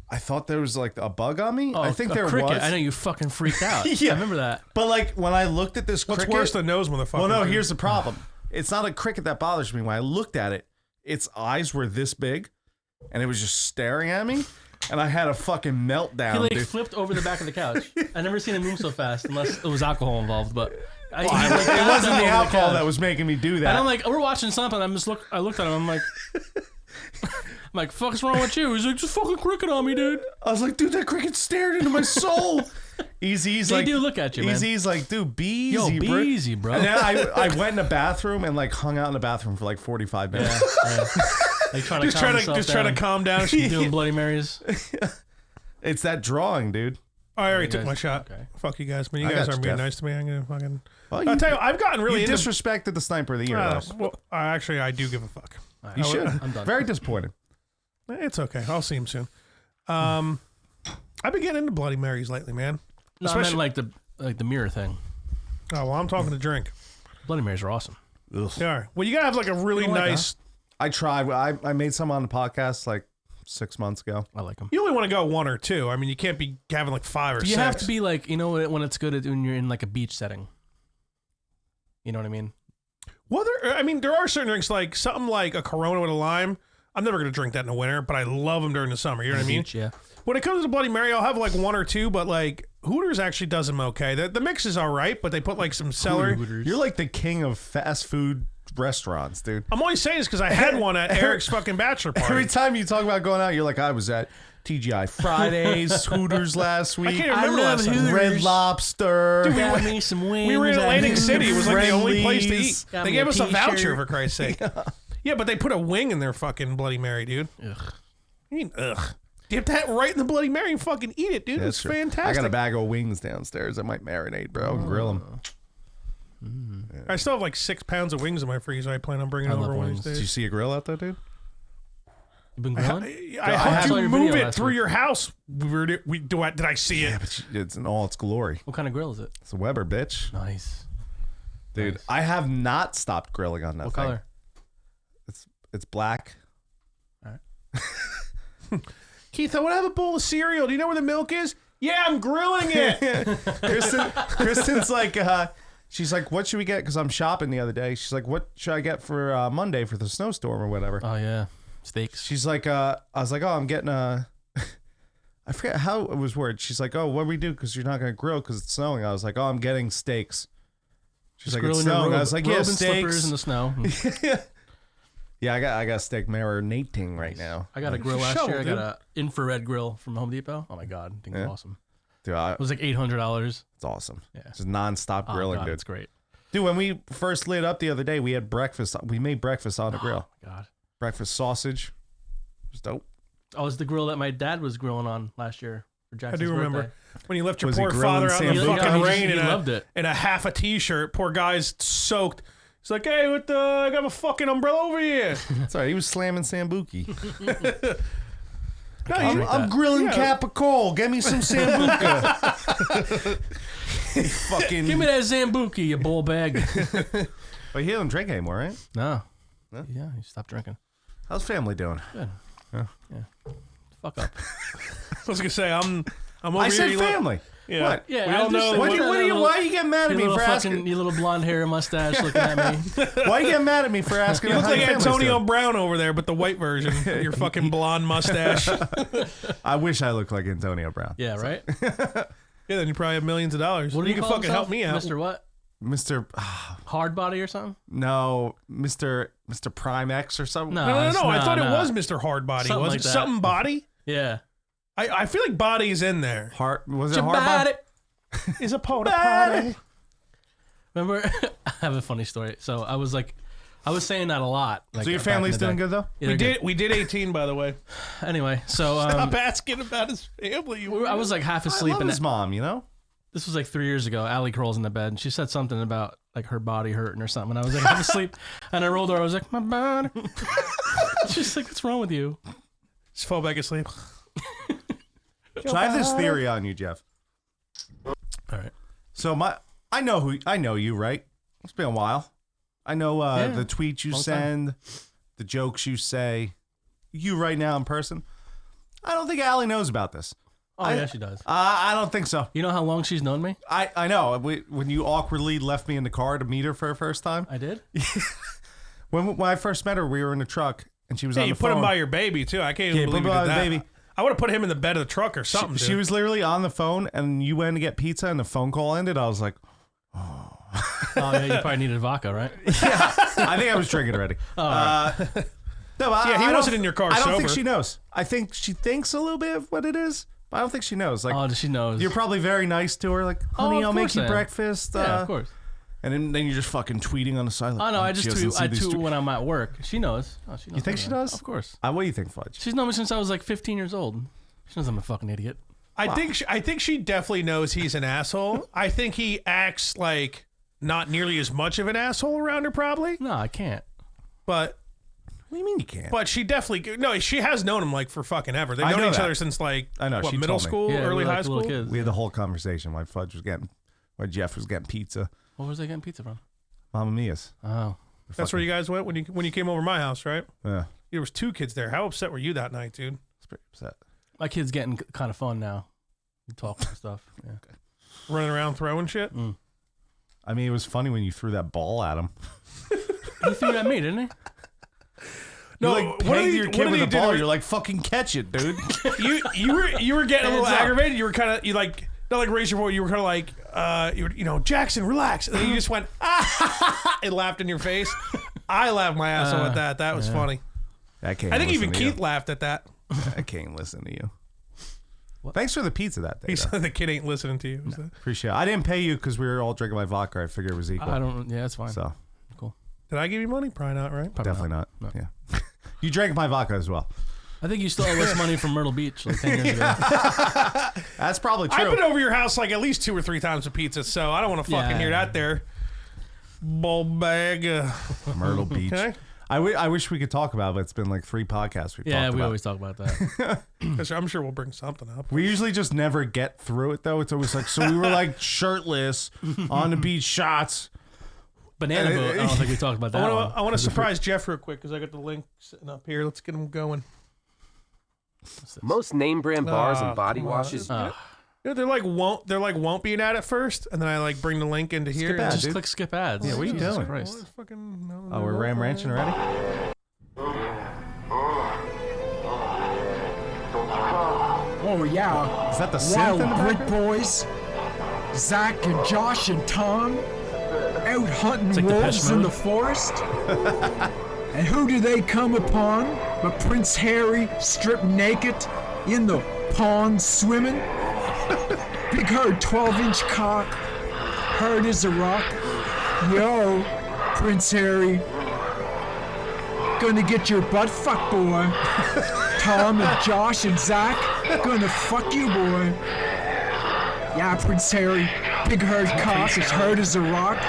I thought there was like a bug on me. Oh, I think a there cricket. was. I know you fucking freaked out. Yeah. I remember that. But like when I looked at this What's cricket, worse than nose motherfucker? well, no. Here's the problem. It's not a cricket that bothers me. When I looked at it, its eyes were this big, and it was just staring at me, and I had a fucking meltdown. He like dude. flipped over the back of the couch. I never seen him move so fast, unless it was alcohol involved. But It wasn't the alcohol that was making me do that. And I'm like, we're watching something. I looked at him. I'm like, fuck's wrong with you? He's like, just fucking cricket on me, dude. I was like, dude, that cricket stared into my soul. Easy's They like, do look at you, man. Easy's like, dude, be Yo, easy, be bro. easy, bro. And then I went in the bathroom and like hung out in the bathroom for like 45 minutes. Yeah. Like trying to just trying to calm down. doing Bloody Marys. It's that drawing, dude. I already You took guys- my shot. okay. Fuck you guys, man. You I guys got aren't you, being Jeff. nice to me. I'm gonna fucking. Well, I'll tell you, I've gotten really you into. disrespected the sniper of the year. though. Well, actually, I do give a fuck. You should. I'm done. Very disappointed. It's okay. I'll see him soon. I've been getting into Bloody Marys lately, man. No, I meant Especially- like the mirror thing. Oh well, I'm talking to drink. Bloody Marys are awesome. Ugh. They are. Well, you gotta have like a really You don't like nice. I tried. I made some on the podcast like 6 months ago. I like them. You only want to go 1 or 2. I mean, you can't be having like 5 or 6. You have to be like, you know, when it's good when you're in like a beach setting. You know what I mean? Well, there are certain drinks like something like a Corona with a lime. I'm never gonna drink that in the winter, but I love them during the summer. You know what I mean? Beach, yeah. When it comes to Bloody Mary, I'll have like 1 or 2, but like Hooters actually does them okay. The mix is all right, but they put like some celery. You're like the king of fast food restaurants, dude. I'm only saying this because I had one at Eric's fucking bachelor party. Every time you talk about going out, you're like, I was at TGI Fridays, Hooters last week. I can't remember love last time. Hooters. Red Lobster. Got me some wings. We were in Atlantic I- City. It was like the only place to eat. Got They me gave a us a voucher, t-shirt. for Christ's sake. Yeah, but they put a wing in their fucking Bloody Mary, dude. Ugh. I mean, ugh. Dip that right in the Bloody Mary and fucking eat it, dude. That's It's true. fantastic. I got a bag of wings downstairs. I might marinate, bro, and grill them. I still have like 6 pounds of wings in my freezer. I plan on bringing I over love one of wings. these Did you days. see a grill out there, dude? You been grilling? I saw helped you your move video it last through week. your house. Did I see it? Yeah, but it's in all its glory. What kind of grill is it? It's a Weber, bitch. Nice. Dude, Nice. I have not stopped grilling on that What thing. color? It's black. Keith, I want to have a bowl of cereal. Do you know where the milk is? Yeah, I'm grilling it. Kristen's like, she's like, what should we get? Because I'm shopping the other day. She's like, what should I get for Monday for the snowstorm or whatever? Oh yeah, steaks. She's like, I was like, oh, I'm getting a. I forget how it was worded. She's like, oh, what do we do? Because you're not gonna grill because it's snowing. I was like, oh, I'm getting steaks. She's like, it's Grilling your snowing. robe, I was like, yeah, robe and slippers steaks. in the snow. Yeah, I got steak marinating right now. I got a grill last shovel, year. I dude. got an infrared grill from Home Depot. Oh my god, I think it's Yeah. awesome. Dude, It was like $800. it's awesome. Yeah. Just nonstop Oh grilling, god, dude. it's great. Dude, when we first lit up the other day, we had breakfast. We made breakfast on the grill. Oh my god. Breakfast sausage. It was dope. Oh, it's the grill that my dad was grilling on last year for I Jackson's do remember birthday. when you left your Was he poor grilling father out in the Sambuca? fucking He rain just- he loved it. in a half a t-shirt. Poor guy's soaked. He's like, hey, I got a fucking umbrella over here. Sorry, he was slamming Sambuki. No, I'm grilling Yeah. Capicola. Get me some Sambuca. Fucking. Give me that Zambuki, you bull bag. But he don't drink anymore, right? No. No? Yeah, you stopped drinking. How's family doing? Fuck up. I was gonna say I'm over I here. said you look- family. Yeah. What? Yeah, We all know. Why are you getting mad at me for asking? You little blonde hair mustache looking at me. Why are you getting mad at me for asking? You look how like your family's Antonio doing? Brown over there, but the white version. Your fucking blonde mustache. I wish I looked like Antonio Brown. Yeah, right? Yeah, then you probably have millions of dollars. What do you you can call fucking himself? help me out. Mr. what? Mr. Hard body or something? No, Mr. Prime X or something. No. No. I thought it no. was Mr. Hardbody. Something Was like it that. something body? Yeah. I feel like body is in there. Was it hard body? Is a porta potty. Remember, I have a funny story. So I was saying that a lot. Like, So your back in family's the doing day. good though? Yeah, We did 18, by the way. Anyway, so Stop asking about his family. I was like half I asleep, love and his mom. You know. this was like 3 years ago. Allie crawls in the bed, and she said something about like her body hurting or something. And I was like half asleep, and I rolled her. I was like, my body. She's like, what's wrong with you? Just fall back asleep. So I have this theory on you, Jeff. All right. So I know you, right? It's been a while. I know the tweets you Long send, the jokes you say. You right now in person. I don't think Allie knows about this. Oh yeah, she does. I don't think so. You know how long she's known me? I know. When you awkwardly left me in the car to meet her for her first time. I did. When I first met her, we were in the truck and she was on Hey, the you phone. put him by your baby too. I can't even Yeah, believe put you him did by that. the baby. I would have put him in the bed of the truck or something. She dude. was literally on the phone and you went to get pizza and the phone call ended. I was like, Oh yeah, you probably needed vodka, right? I think I was drinking already. No, Yeah, he wasn't in your car I don't think sober. she knows. I think she thinks a little bit of what it is, but I don't think she knows. Like, Oh, she knows. you're probably very nice to her. Like, Oh, honey, of I'll make course you I am. breakfast. Yeah, of course. And then you're just fucking tweeting on the side. Like, Oh no, I she just doesn't tweet. see I these tweet when I'm at work. She knows. Oh, she knows. You think I'm she there. does? Of course. What do you think, Fudge? She's known me since I was like 15 years old. She knows I'm a fucking idiot. I think she definitely knows he's an asshole. I think he acts like not nearly as much of an asshole around her, probably. No, I can't. But What do you mean you can't? But she definitely she has known him like for fucking ever. They've I known know each that. other since like I know, what, she middle told me. school, Yeah, early we were high like school. little kids. We had the whole conversation why Jeff was getting pizza. What was they getting pizza from? Mamma Mia's. Oh, That's where you guys went when you came over my house, right? Yeah. There was 2 kids there. How upset were you that night, dude? I was pretty upset. my kid's getting kind of fun now. We talk and stuff. Yeah. Running around throwing shit. I mean, it was funny when you threw that ball at him. He threw it at me, didn't he? No, You like what did pegged he- your what kid did with he a do? ball. You're like, fucking catch it, dude. you were getting a little Hands up. aggravated. You were kind of not like raise your voice. You were kind of like Jackson, relax. And then you just went and laughed in your face. I laughed my ass off at that. That was funny. I can't. I think listen even to Keith you. laughed at that. I can't listen to you. Thanks for the pizza that day. He though. said the kid ain't listening to you. Appreciate it. I didn't pay you because we were all drinking my vodka. I figured it was equal. I don't. Yeah, that's fine. So Cool. Did I give you money? Probably not, right? Probably definitely not. No. Yeah. You drank my vodka as well. I think you still owe us money from Myrtle Beach like 10 years ago. That's probably true. I've been over your house like at least 2 or 3 times with pizza, so I don't want to fucking Yeah. hear that there. Bull bag. Myrtle Beach. Okay. I wish we could talk about it, but it's been like 3 podcasts we've Yeah, talked we about. always talk about that. I'm sure we'll bring something up. We usually just never get through it though. It's always like, so we were like shirtless on the beach shots. Banana boat. I don't think we talked about that one. I want to surprise Jeff real quick because I got the link sitting up here. Let's get him going. Most name brand bars Oh, and body come on. washes. Yeah, they're like won't be an ad at first, and then I like bring the link into here. Skip ad, Just dude. click skip ads. Yeah, what are you Jesus doing? Christ. Oh, we're ram ranching already? Oh yeah, Is that the synth Wild in the Brick background? Boys, Zach and Josh and Tom, out hunting like Depeche wolves in Mode. the forest. And who do they come upon but Prince Harry stripped naked in the pond swimming? Big hard 12-inch cock, hard as a rock. Yo, Prince Harry, gonna get your butt fucked, boy. Tom and Josh and Zach, gonna fuck you, boy. Yeah, Prince Harry, big hard cock as hard as a rock.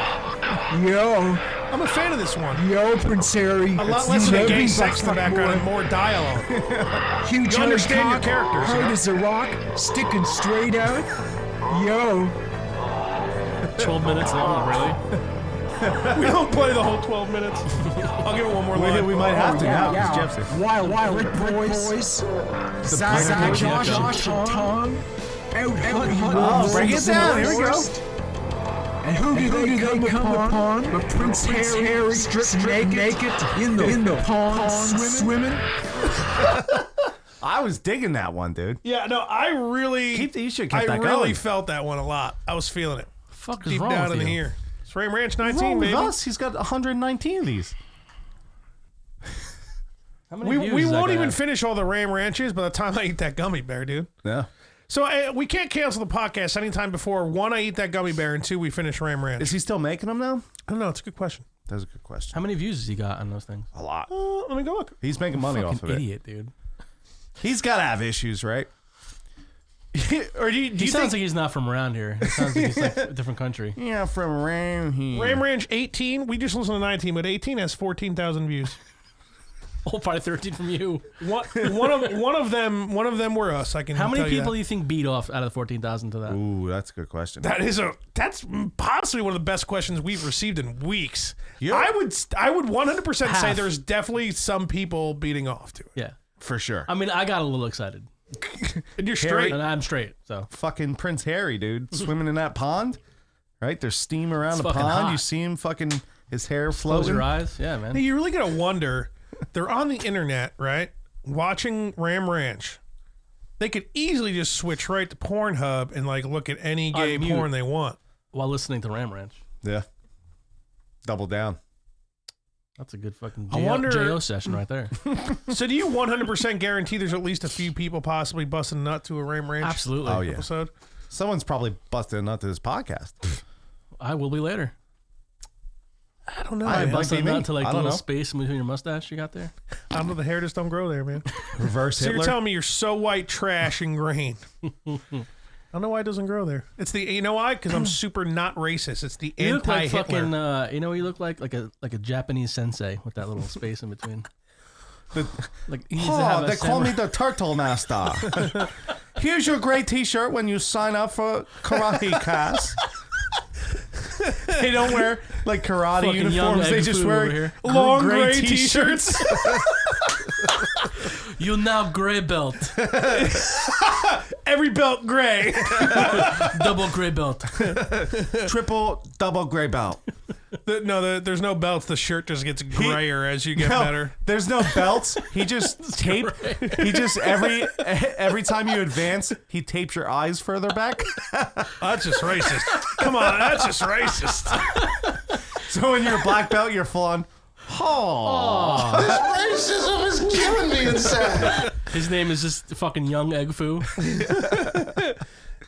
Yo, I'm a fan of this one. yo, Prince Harry. A lot less of you the let gay me sex in the butt fuck, background and boy. more dialogue. Huge You hard understand your cock, characters, you hard know? as a rock, sticking straight out. Yo, 12 minutes long, really? We don't play the whole 12 minutes. I'll give it one more line. We might have to now yeah, because Jeff's here. Wild Brick Boys, Zach, Pineapple Josh, Yucca. and Tom, out hunting. Break it down. Here we go. And who do they come upon but Prince Harry stripped naked in the pond swimming? I was digging that one, dude. Yeah, no, I really... You should keep that I going. really felt that one a lot. I was feeling it. Fuck is Deep wrong down with in you? here. It's Ram Ranch What's 19, wrong with baby. us? He's got 119 of these. How many We views won't is that even gonna have? finish all the Ram Ranches by the time I eat that gummy bear, dude. Yeah. So we can't cancel the podcast anytime before, 1, I eat that gummy bear, and 2, we finish Ram Ranch. Is he still making them now? I don't know. It's a good question. That's a good question. How many views has he got on those things? A lot. Let me go look. He's making money Fucking off of idiot, dude. it. He's got to have issues, right? Or do you He sounds like he's not from around here. It sounds like he's like a different country. Yeah, from around here. Ram Ranch 18, we just listened to 19, but 18 has 14,000 views. Oh, probably 13 from you. One of them were us. I can. How many tell you people that. do you think beat off out of the 14,000 to that? Ooh, that's a good question. That's possibly one of the best questions we've received in weeks. Yeah. I would 100% say Half. there's definitely some people beating off to it. Yeah. For sure. I mean, I got a little excited. And you're straight. And I'm straight, so. Fucking Prince Harry, dude, swimming in that pond. Right? There's steam around It's the fucking pond. hot. You see him fucking, his hair Close floating. your eyes. Yeah, man. Now, you really gotta wonder. They're on the internet, right? Watching Ram Ranch. They could easily just switch right to Pornhub and like look at any gay Unmute. porn they want. While listening to Ram Ranch. Yeah. Double down. That's a good fucking I wonder- JO session right there. So do you 100% guarantee there's at least a few people possibly busting a nut to a Ram Ranch Absolutely. Oh, yeah. episode? Someone's probably busted a nut to this podcast. I will be later. I don't know. I man. might Busting be me. out to like I the don't little know. space in between your mustache you got there. I don't know. The hair just don't grow there, man. Reverse So Hitler. you're telling me you're so white trash and green. I don't know why it doesn't grow there. It's the, you know why? Because I'm super not racist. It's the You look like anti-Hitler. fucking, you know what you look like? Like a Japanese sensei with that little space in between. Like he needs to have Oh, a they call me samurai- the Turtle Master. Here's your gray T-shirt when you sign up for karate class. They don't wear like karate Fucking young uniforms. They egg just food wear over here. long gray gray t-shirts. You now gray belt. Every belt gray. Double gray belt. triple double gray belt. There's no belts. The shirt just gets grayer as you get No, better. there's no belts. He just tape. He just every time you advance, he tapes your eyes further back. That's just racist. Come on, that's just racist. So when you're a black belt, you're full on. Oh, Racism is killing me inside. His name is just fucking Young Egg Foo.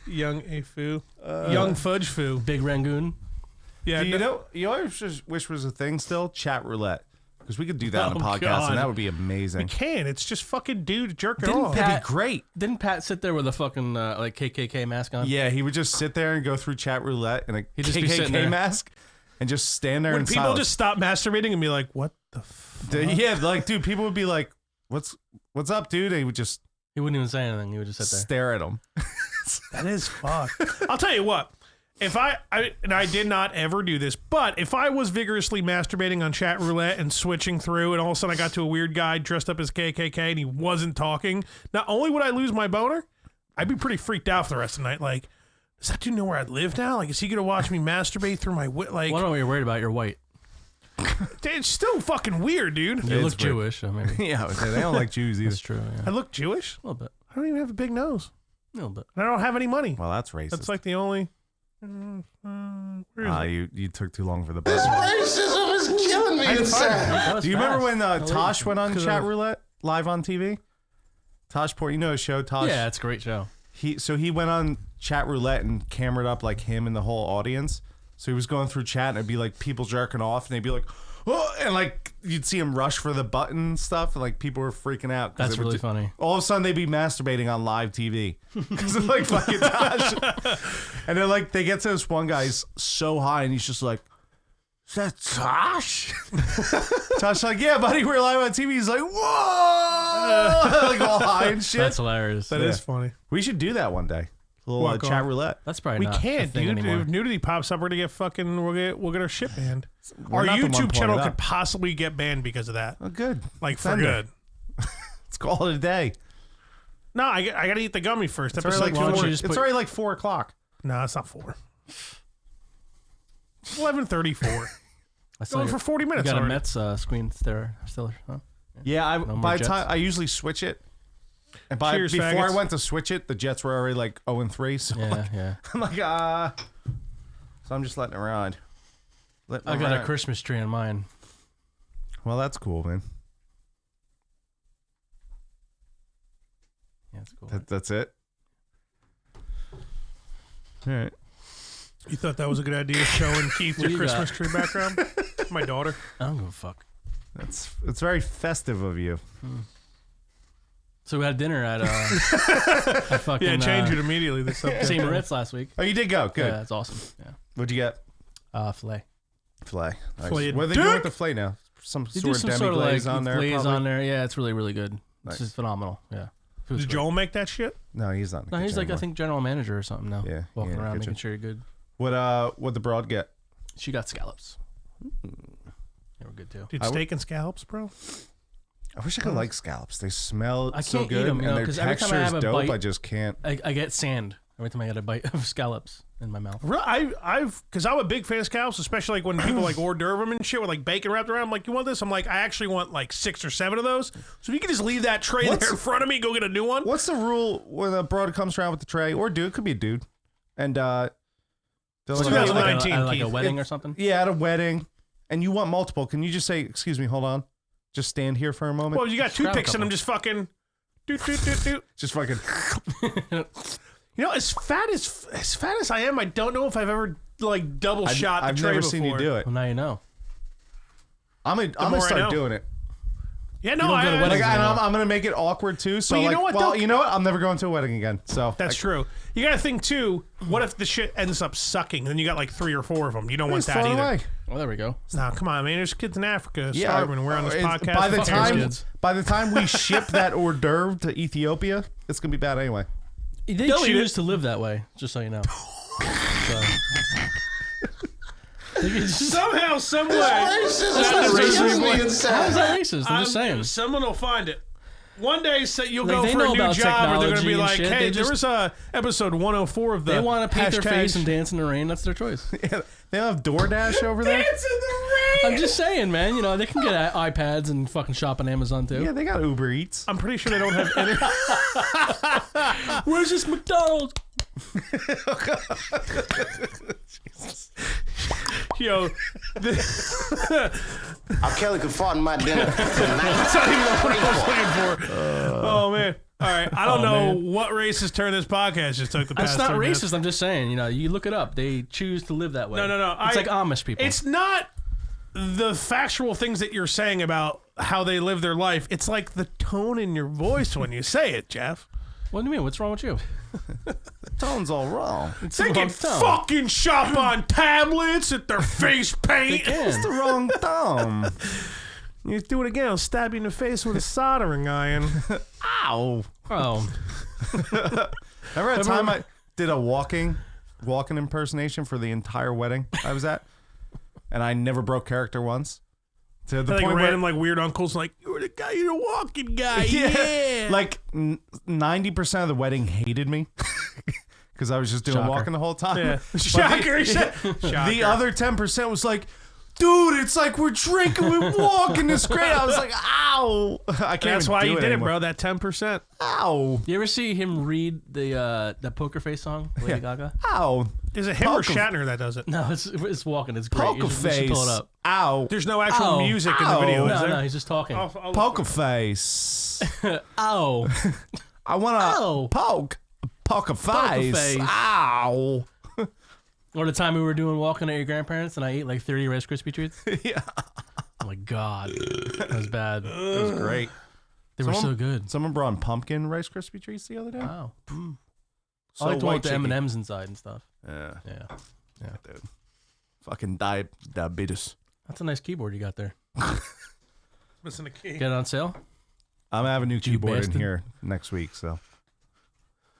Young Afu. Young Fudge Foo. Big Rangoon. Yeah, do you know? You always just wish was a thing still. Chat roulette, because we could do that on a Oh, podcast, God. and that would be we amazing. can. It's just fucking dudes jerking Didn't off. Pat- That'd be great. Didn't Pat sit there with a fucking like KKK mask on? Yeah, he would just sit there and go through chat roulette in a He'd just be sitting KKK there. mask, and just stand there When in people silence. just stop masturbating and be like, "What the fuck?" Yeah, like dude, people would be like, "What's up, dude?" And he would just He wouldn't even say anything. He would just sit there. stare at him. That is fucked. I'll tell you what. If I did not ever do this, but if I was vigorously masturbating on chat roulette and switching through, and all of a sudden I got to a weird guy dressed up as KKK and he wasn't talking, not only would I lose my boner, I'd be pretty freaked out for the rest of the night. Like, does that dude know where I live now? Like, is he gonna watch me masturbate through my like? Well, I don't know what you're worried about. You're white. It's still fucking weird, dude. You look It's weird. Jewish, so maybe. Yeah, they don't like Jews either. That's true. Yeah. I look Jewish. A little bit. I don't even have a big nose. A little bit. And I don't have any money. Well, that's racist. That's like the only. Where is it? you took too long for the bus. Racism is killing me inside. Do you remember when Oh, Tosh went on chat roulette live on TV? Tosh Port, you know his show, Tosh. Yeah, it's a great show. He went on chat roulette and cameraed up like him and the whole audience. So he was going through chat and it'd be like people jerking off and they'd be like, oh, and like you'd see him rush for the button and stuff, and like people were freaking out. 'Cause That's it would really funny. All of a sudden they'd be masturbating on live TV because of like fucking Tosh. And then like they get to this one guy's so high and he's just like, is that Tosh? Tosh like, yeah, buddy, we're live on TV. He's like, whoa, like all high and shit. That's hilarious. That is funny. We should do that one day. A little What, go chat on? roulette. That's probably We not a can't, thing dude. anymore. If nudity pops up, we're gonna get fucking. We'll get our shit banned. We're Our not the one YouTube pulling channel it could up. possibly get banned because of that. Oh, good. Like for Send good. Let's call it a day. No, I gotta eat the gummy first. It's already Episode like 4. it's already like 4 o'clock. No, it's not 4. 11:34. Going for 40 minutes. You got already. a Mets screen still, huh? Yeah, No more by the Jets? time I usually switch it, and Cheers, before faggots. I went to switch it, the Jets were already like 0-3. So Yeah. I'm like, so I'm just letting it ride. I got a Christmas tree on mine. Well, that's cool, man. Yeah, it's cool. That's it. All right. You thought that was a good idea, showing Keith your you Christmas tree background? My daughter. I don't give a fuck. It's very festive of you. So we had dinner at a fucking Yeah, change it immediately. This St. Moritz last week. Oh, you did go. Good. Yeah, that's awesome. Yeah. What'd you get? Filet. Filet. Nice. Filet What are they dick? doing with the filet now? Some You do sort of some demi sort of glaze like on there. glaze probably? on there. Yeah, it's really, really good. Nice. It's just phenomenal. Yeah. Food's Did great. Joel make that shit? No, he's not. In the No, he's kitchen like I anymore. think general manager or something now. Yeah, walking in the around kitchen. making sure you're good. What'd the broad get? She got scallops. They were good too. Dude, steak and scallops, bro. I wish I could like scallops. They smell I so can't eat good, them, you know, and their 'cause every time I texture is have a dope. bite- I just can't. I get sand every time I get a bite of scallops in my mouth. Because I'm a big fan of scallops, especially like when people like hors d'oeuvre them and shit with like bacon wrapped around. I'm like, you want this? I'm like, I actually want like 6 or 7 of those. So if you can just leave that tray there in front of me, go get a new one. What's the rule when a broad comes around with the tray, or dude? Could be a dude, and they're It's like, 2019, at like a Keith. wedding or something. yeah, at a wedding, and you want multiple. Can you just say, "Excuse me, hold on, just stand here for a moment"? Well, you got grab a toothpicks and couple. I'm just fucking. Doot. Just fucking. You know, as fat as I am, I don't know if I've ever like double shot the I've tray never before. seen you do it. Well, now you know. I'm more gonna I start know. doing it. Yeah, no, don't go to I, weddings Like, and anymore. I'm gonna make it awkward too. So Well, you like, know what, well, though? you know what? I'm never going to a wedding again. So that's true. You got to think too. What if the shit ends up sucking? Then you got like 3 or 4 of them. You don't want Just that throw it either. away. Well, there we go. Nah, come on, man. There's kids in Africa starving. We're on this it's- podcast. By the Fuck those time, kids. by the time we ship that hors d'oeuvre to Ethiopia, it's gonna be bad anyway. They They'll eat choose it. to live that way, just so you know. So. They can just- somehow, some way, Racism That's is killing me How is inside. that racist? I'm just saying. someone will find it. One day, you'll Like, go they for a know new about job, or they're going to technology be and like, shit. "Hey, They there just- was episode 104 of the." They want to paint their hashtag face and dance in the rain. That's their choice. Yeah, they don't have DoorDash over there. Dance in the rain. I'm just saying, man. You know, they can get iPads and fucking shop on Amazon too. Yeah, they got Uber Eats. I'm pretty sure they don't have any. Where's this McDonald's? Yo, R. Kelly could fart in my dinner tonight. that's not even what I was looking for. Oh man. All right, I don't know man. what racist turn this podcast just took the past. That's not 3 minutes. racist. I'm just saying. You know, you look it up. They choose to live that way. No. It's like Amish people. It's not the factual things that you're saying about how they live their life. It's like the tone in your voice when you say it, Jeff. What do you mean? What's wrong with you? Tone's all wrong. It's They the can wrong tone. fucking shop on tablets at their face paint. It's the wrong thumb. You do it again, I'll stab you in the face with a soldering iron. Ow. Oh, Remember that time I did a walking impersonation for the entire wedding I was at, and I never broke character once. To the Like point random, where, like weird uncles, like you're the walking guy. Yeah, like 90% of the wedding hated me because I was just doing Shocker. walking the whole time. yeah. But Shocker. The Shocker. other 10% was like, dude, it's like we're drinking, we're walking. It's great. I was like, ow. I can't. That's even why do you did anymore. it, bro. That 10%. Ow. you ever see him read the Poker Face song, Lady Gaga? Ow. Is it him or Poker- Shatner that does it? No, it's walking. It's great. Poker You should face. pull it up. Ow. There's no actual Ow. music in the Ow. video, is No, there? no, he's just talking. I'll look Poker for face. Oh, I want to Ow. poker face. face. Ow. or the time we were doing walking at your grandparents and I ate like 30 Rice Krispie treats. Yeah. Oh my god, that was bad. It was great. They were so good. Someone brought pumpkin Rice Krispie treats the other day. Wow. So I like the one white with the chicky. M&Ms inside and stuff. Yeah. Yeah, Dude. Fucking diabetes. that's a nice keyboard you got there. Missing a key. Get it on sale. I'm gonna have a new keyboard in bastard. here next week, so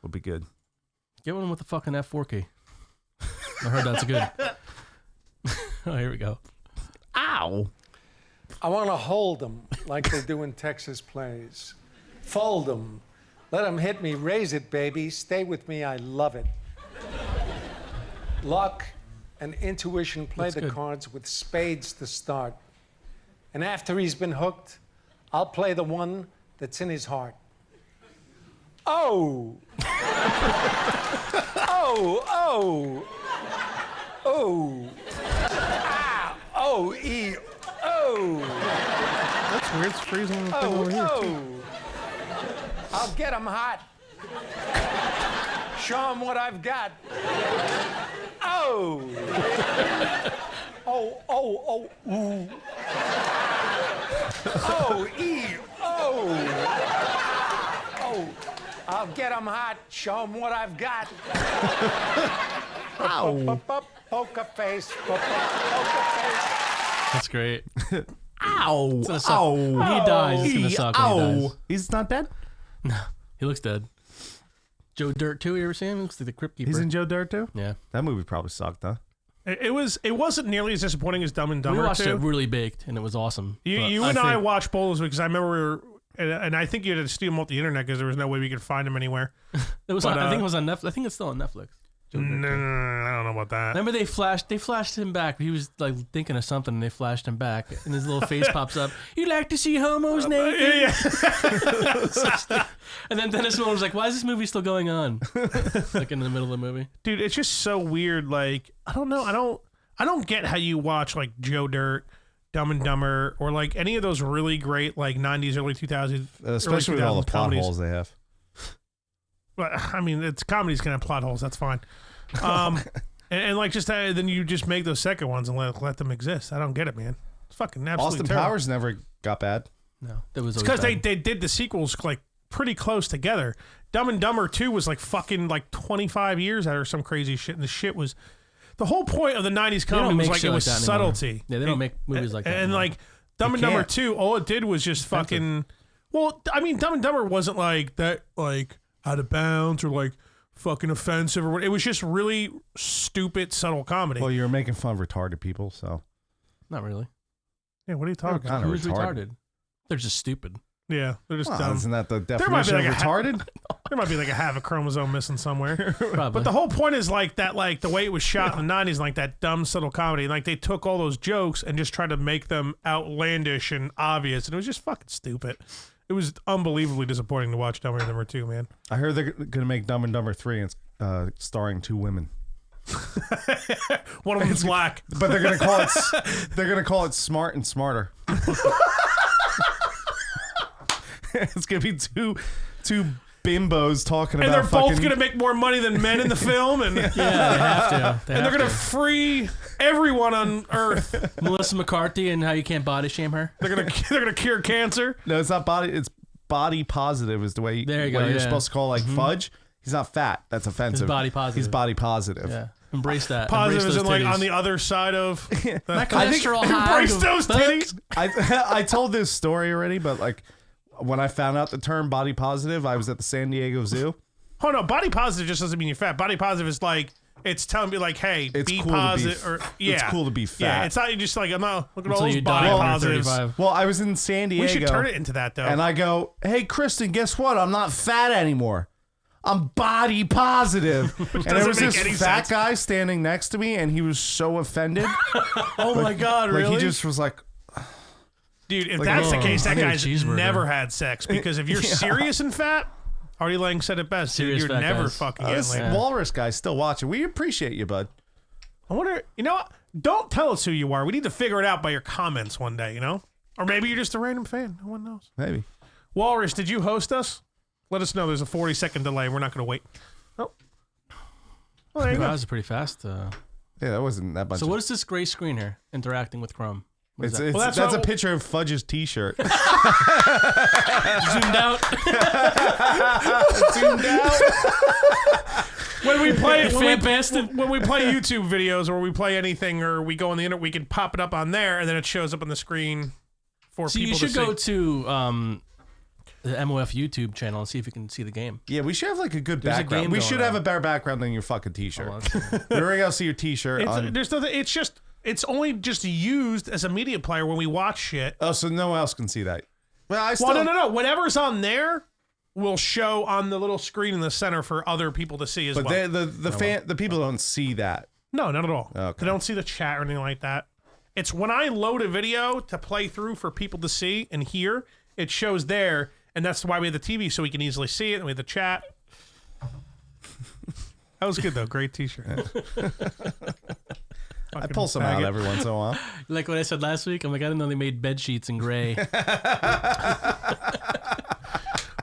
we'll be good. Get one with the fucking F4 key. I heard that's good. Oh, here we go. Ow. I want to hold them like they do in Texas plays. Fold them. Let him hit me. Raise it, baby. Stay with me. I love it. Luck and intuition play the cards with spades to start. And after he's been hooked, I'll play the one that's in his heart. Oh! Oh, oh! Oh! Ah! Oh, E! Oh! That's weird. It's freezing the thing Oh, over here. oh! I'll get him hot. Show him what I've got. Oh! Oh, oh, oh, ooh. Oh, E! Oh! Oh! I'll get him hot. Show him what I've got. Ow. Poker face. Poker face. That's great. Ow! It's gonna suck. Ow! When he dies, it's gonna suck when he Ow! dies. He's not dead? No, he looks dead. Joe Dirt too. You ever see him? He looks like the Crypt Keeper. He's in Joe Dirt too? Yeah. That movie probably sucked, huh? It wasn't nearly as disappointing as Dumb and Dumber. We watched 2. it really baked, and it was awesome. You But and I think- watched both of those because I remember we were, and I think you had to steal them off the internet because there was no way we could find them anywhere. It was. But, I think it was on Netflix. I think it's still on Netflix. Joe Dirt No, too. I don't know about that. Remember they flashed him back. He was like thinking of something, and they flashed him back, and his little face pops up. You like to see homos naked? Yeah. And then Dennis Miller was like, "Why is this movie still going on?" Like in the middle of the movie. Dude, it's just so weird. Like, I don't know. I don't get how you watch like Joe Dirt, Dumb and Dumber, or like any of those really great like 90s, early 2000s, Especially early with all the 2000s plot comedies. holes they have. But I mean, it's comedies can have plot holes. That's fine. And like just then you just make those second ones and let them exist. I don't get it, man. It's fucking absolutely Austin terrible. Powers never got bad. No, that was It's because they did the sequels like pretty close together. Dumb and Dumber 2 was like fucking like 25 years out or some crazy shit, and the shit was the whole point of the 90s comedy was like it was that subtlety. anymore. Yeah, they don't make movies like that. And anymore. like Dumb and Dumber 2, all it did was just fucking. Well, I mean, Dumb and Dumber wasn't like that, like out of bounds or like fucking offensive or what. It was just really stupid, subtle comedy. Well, you're making fun of retarded people, so. Not really. Yeah, what are you talking about? Kinda Who's retarded. retarded? They're just stupid. Yeah, they're just Well, dumb. isn't that the might be definition of like a retarded? There might be like a half a chromosome missing somewhere. Probably. But the whole point is like that, like the way it was shot in the 90s, like that dumb, subtle comedy. Like they took all those jokes and just tried to make them outlandish and obvious. And it was just fucking stupid. It was unbelievably disappointing to watch Dumb and Dumber 2, man. I heard they're going to make Dumb and Dumber 3 and it's starring 2 women. One of them's black. But they're going to call it Smart and Smarter. It's going to be two bimbos talking And about they're both fucking- going to make more money than men in the film. And, yeah, they have to. and they're going to free everyone on Earth. Melissa McCarthy and how you can't body shame her. They're gonna cure cancer. No, it's not body. It's body positive is the way, There you go, you're yeah. supposed to call like fudge. He's not fat. That's offensive. He's body positive. He's body positive. Yeah, embrace that. Positive Embrace is those in like titties. on the other side of the, My cholesterol high. embrace those titties. I told this story already, but like when I found out the term body positive, I was at the San Diego Zoo. Oh no, body positive just doesn't mean you're fat. Body positive is like it's telling me like, hey, It's be cool to be positive. f- Or it's yeah, cool to be Yeah, fat. it's not just like I'm not look at all Until those you body die when you're positives. 35. Well, I was in San Diego. We should turn it into that though. And I go, hey, Kristen, guess what? I'm not fat anymore. I'm body positive. And there doesn't was make this any fat sense. guy standing next to me, and he was so offended. oh my god, Like really? he just was like, Dude, if like, that's the oh, case, I that need a guy's cheeseburger. never had sex because if you're serious and fat, Artie Lang said it best. Dude, Serious you're fat never guys. fucking oh, getting this laid. walrus guy's still watching. We appreciate you, bud. I wonder, you know what? Don't tell us who you are. We need to figure it out by your comments one day, you know? Or maybe you're just a random fan. No one knows. Maybe. Walrus, did you host us? Let us know. There's a 40-second delay. We're not going to wait. Oh. Well, there you Wow, go. that was pretty fast. Yeah, that wasn't that bunch. So of, what is this gray screen here interacting with Chrome? What is It's, that? it's, Well, that's that's a what- picture of Fudge's T-shirt. Zoomed out. Zoomed out. When we play Fan-basted. when we play YouTube videos or we play anything or we go on the internet, we can pop it up on there and then it shows up on the screen for So people you should to go see. to the MOF YouTube channel and see if you can see the game. Yeah, we should have like a good There's a background. game We going should have on. a better background than your fucking T-shirt. Oh, that's- We're gonna see your T-shirt. on... There's nothing. It's just. It's only just used as a media player when we watch shit. Oh, so no one else can see that. Well, I still. Well, no. Whatever's on there will show on the little screen in the center for other people to see as well. But the people don't see that. No, not at all. Okay. They don't see the chat or anything like that. It's when I load a video to play through for people to see and hear, it shows there, and that's why we have the TV, so we can easily see it, and we have the chat. That was good, though. Great T-shirt. I pull some out every once in a while. Like what I said last week, I'm like, I didn't know they made bed sheets in gray.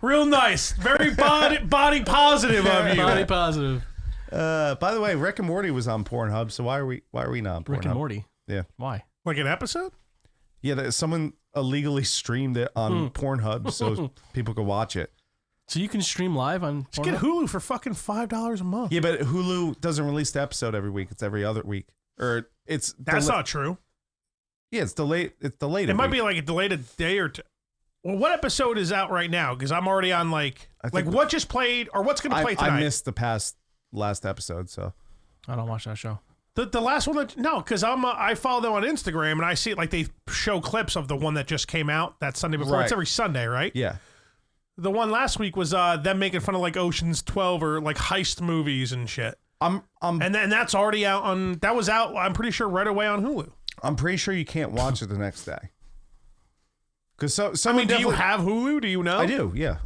Real nice. Very body positive of you. Body positive. By the way, Rick and Morty was on Pornhub, so why are we not on Pornhub? Rick and Morty. Yeah. Why? Like an episode? Yeah, someone illegally streamed it on Pornhub so people could watch it. So you can stream live on Just get Hulu for fucking $5 a month. Yeah, but Hulu doesn't release the episode every week. It's every other week. Or it's That's not true. Yeah, it's delayed. It's delayed. It might be like a delayed a day or two. Well, what episode is out right now? Because I'm already on like what just played or what's going to play tonight? I missed the last episode, so I don't watch that show. The last one because I follow them on Instagram and I see it like they show clips of the one that just came out that Sunday before. Right. It's every Sunday, right? yeah. The one last week was them making fun of like Ocean's 12 or like heist movies and shit. And that's already out on. That was out. I'm pretty sure right away on Hulu. I'm pretty sure you can't watch it the next day. Because do you have Hulu? Do you know? I do. Yeah.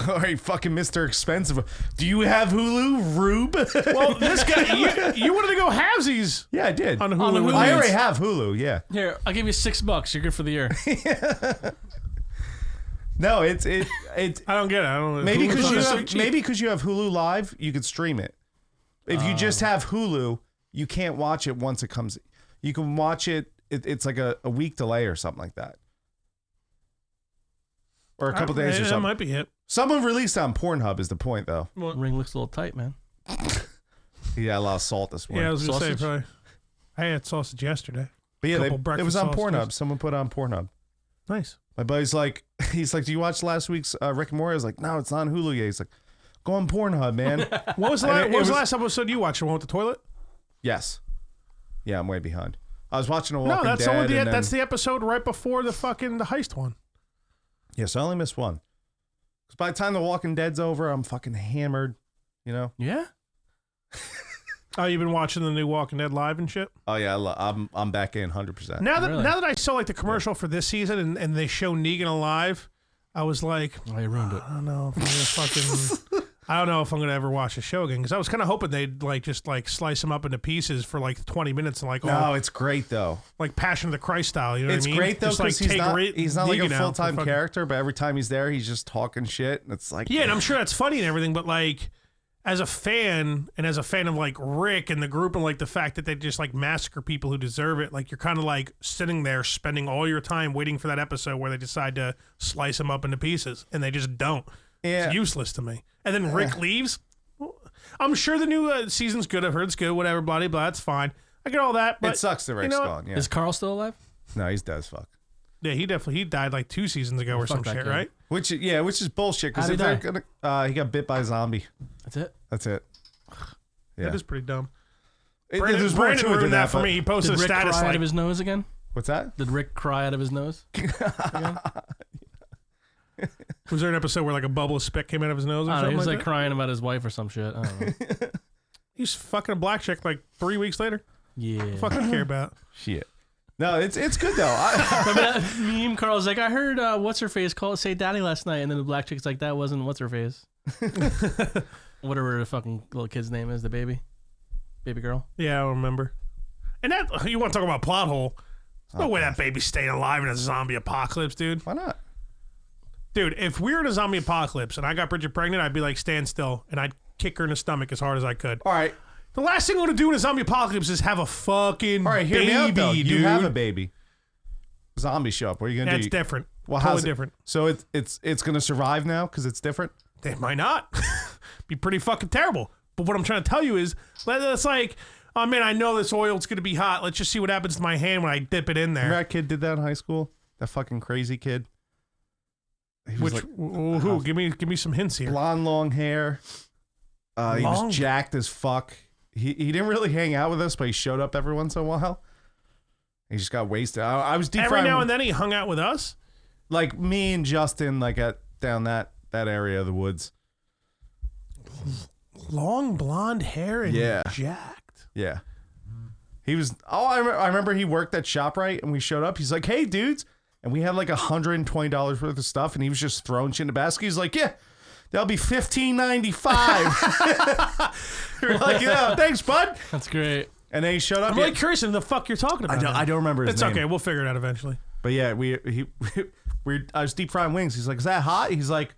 All right, fucking Mr. Expensive. Do you have Hulu, Rube? Well, this guy, you wanted to go halvesies. Yeah, I did. On Hulu. I already have Hulu. Yeah. Here, I'll give you $6. You're good for the year. No, it's. I don't get it. I don't. Maybe because you have Hulu Live, you could stream it. If you just have Hulu, you can't watch it once it comes. You can watch it. It's like a week delay or something like that, or a couple days or something. That might be it. Someone released on Pornhub is the point, though. Ring looks a little tight, man. He had a lot of salt this morning. Yeah, I was gonna say Sausage? probably. I had sausage yesterday. But yeah, couple it breakfast was on sausages. Pornhub. Someone put it on Pornhub. Nice. My buddy's like, he's like, do you watch last week's Rick and Morty? I was like, no, it's not on Hulu yet. He's like, go on Pornhub, man. What was the last episode you watched? The one with the toilet? Yes. Yeah, I'm way behind. I was watching a Walking No, that's Dead. that's the episode right before the heist one. Yes, I only missed one. Because by the time the Walking Dead's over, I'm fucking hammered. You know? Yeah? Oh, you've been watching the new Walking Dead live and shit? Oh yeah, I'm back in 100%. Now Really? that I saw like the commercial for this season and they show Negan alive, I was like, Oh, you ruined it. I don't know if I'm gonna ever watch the show again because I was kind of hoping they'd like just like slice him up into pieces for like 20 minutes and like No, it's great though. like Passion of the Christ style. You know It's what I mean? great though Just, like, because he's not like a Negan out full-time for fucking- character, but every time he's there, he's just talking shit, and it's like Yeah, and I'm sure that's funny and everything, but like as a fan and as a fan of like Rick and the group and like the fact that they just like massacre people who deserve it, like you're kind of like sitting there spending all your time waiting for that episode where they decide to slice him up into pieces and they just don't. Yeah. It's useless to me. And then Rick leaves. Well, I'm sure the new season's good. I've heard it's good. Whatever, blah, blah, blah. It's fine. I get all that. But it sucks that Rick's you know gone. Yeah. Is Carl still alive? No, he's dead as fuck. Yeah, he died like 2 seasons ago or Fuck some that shit, kid. right? Which is bullshit because How'd he they're die? gonna. He got bit by a zombie. That's it? That's it. Yeah. That is pretty dumb. There's more Brandon to it than ruined that for but- me. He posted Did a Rick status cry out like, of his nose again? What's that? Did Rick cry out of his nose? was there an episode where like a bubble of spit came out of his nose or I don't know. something He was like like that? crying about his wife or some shit. I don't know. He's fucking a black chick like 3 weeks later. Yeah. Fucking care about. Shit. No, it's good though. Remember that meme? Carl's like, I heard what's her face say daddy last night, and then the black chick's like, that wasn't what's her face. Whatever the fucking little kid's name is, the baby girl. Yeah, I don't remember. And that you want to talk about plot hole? There's no way that baby's staying alive in a zombie apocalypse, dude. Why not? Dude, if we were in a zombie apocalypse and I got Bridget pregnant, I'd be like, stand still, and I'd kick her in the stomach as hard as I could. All right. The last thing I want to do in a zombie apocalypse is have a fucking All right, hear baby, me out though. dude. You have a baby. Zombies show up. What are you gonna That's do? different. Well, totally how's it- different. So it's gonna survive now because it's different. They might not. Be pretty fucking terrible. But what I'm trying to tell you is, it's like, oh man, I know this oil's gonna be hot. Let's just see what happens to my hand when I dip it in there. Remember that kid did that in high school? That fucking crazy kid. He was Which like who? Give me some hints here. blonde, long hair. He Long- was jacked as fuck. He didn't really hang out with us, but he showed up every once in a while. He just got wasted. I was deep Every frying- now and then he hung out with us. like me and Justin, like at down that that area of the woods. Long blonde hair and jacked. Yeah. He was. Oh, I remember he worked at ShopRite, and we showed up. He's like, "Hey, dudes," and we had like $120 worth of stuff, and he was just throwing shit in the basket. He's like, "Yeah, that'll be $15.95." We're like, "Yeah, thanks, bud." That's great. And then he showed up. I'm like curious in the fuck you're talking about. I don't remember his name. It's okay. We'll figure it out eventually. But yeah, I was deep frying wings. He's like, "Is that hot?" He's like,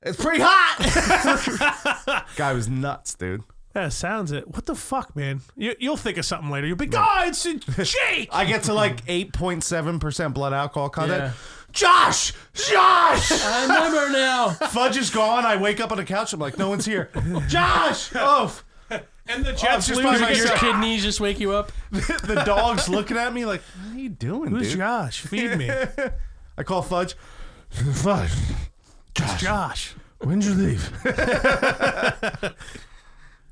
"It's pretty hot." Guy was nuts, dude. Yeah, sounds it. What the fuck, man? You'll think of something later. You'll be, God, it's Jake. I get to like 8.7% blood alcohol content. Yeah. Josh! I remember now. Fudge is gone. I wake up on the couch. I'm like, no one's here. Josh! Oh. And the Jets just lose. by Your myself. kidneys just wake you up. The dog's looking at me like, what are you doing, Who's dude? Josh? Feed me. I call Fudge. Fudge. Josh. When'd you leave?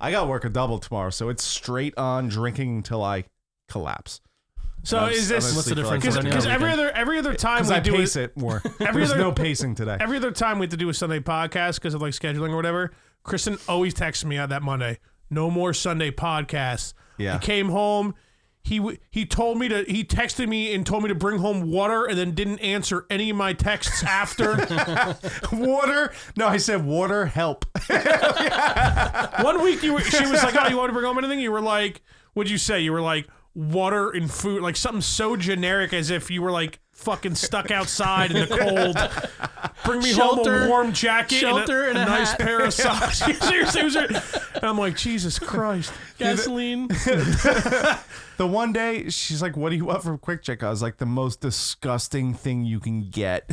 I got to work a double tomorrow, so it's straight on drinking until I collapse. So is this What's the difference? because every other time we I do pace it more. There's no pacing today. Every other time we have to do a Sunday podcast because of like scheduling or whatever, Kristen always texts me out that Monday. No more Sunday podcasts. Yeah. I came home. He texted me and told me to bring home water and then didn't answer any of my texts after. Water? No, I said water help. 1 week she was like, "Oh, you want to bring home anything?" You were like, "What'd you say?" You were like, "Water and food," like something so generic as if you were like fucking stuck outside in the cold. Bring me home a warm jacket and a nice pair of socks. Seriously, and I'm like, Jesus Christ. Gasoline. The one day, she's like, "What do you want from Quick Check?" I was like, "The most disgusting thing you can get."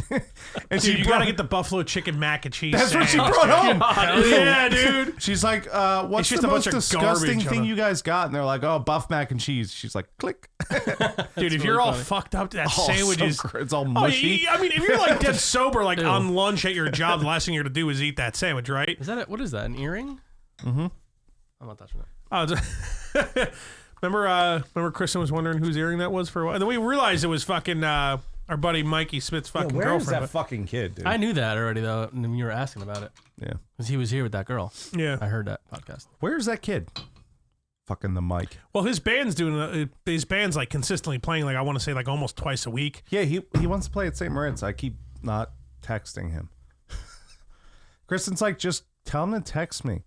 And Dude, you gotta get the buffalo chicken mac and cheese. That's what she sandwich. brought home. Yeah, dude. She's like, "What's just the a bunch most of garbage disgusting on thing a- you guys got?" And they're like, "Oh, buff mac and cheese." She's like, "Click." Dude, if you're all fucked up, that sandwich is. It's all Oh, mushy. I mean, if you're like dead sober, like on lunch at your job, the last thing you're gonna do is eat that sandwich, right? Is that it? What is that? An earring? Mm-hmm. I'm not touching it. Oh, remember Kristen was wondering whose earring that was for a while. And then we realized it was fucking our buddy Mikey Smith's fucking Where is girlfriend. that fucking kid, dude? I knew that already though, and you were asking about it Yeah. because he was here with that girl. Yeah. I heard that podcast. Where's that kid? Fucking the mic. Well, his band's like consistently playing, like I want to say like almost twice a week. Yeah, he wants to play at St. Moritz. I keep not texting him. Kristen's like, just tell him to text me. I'm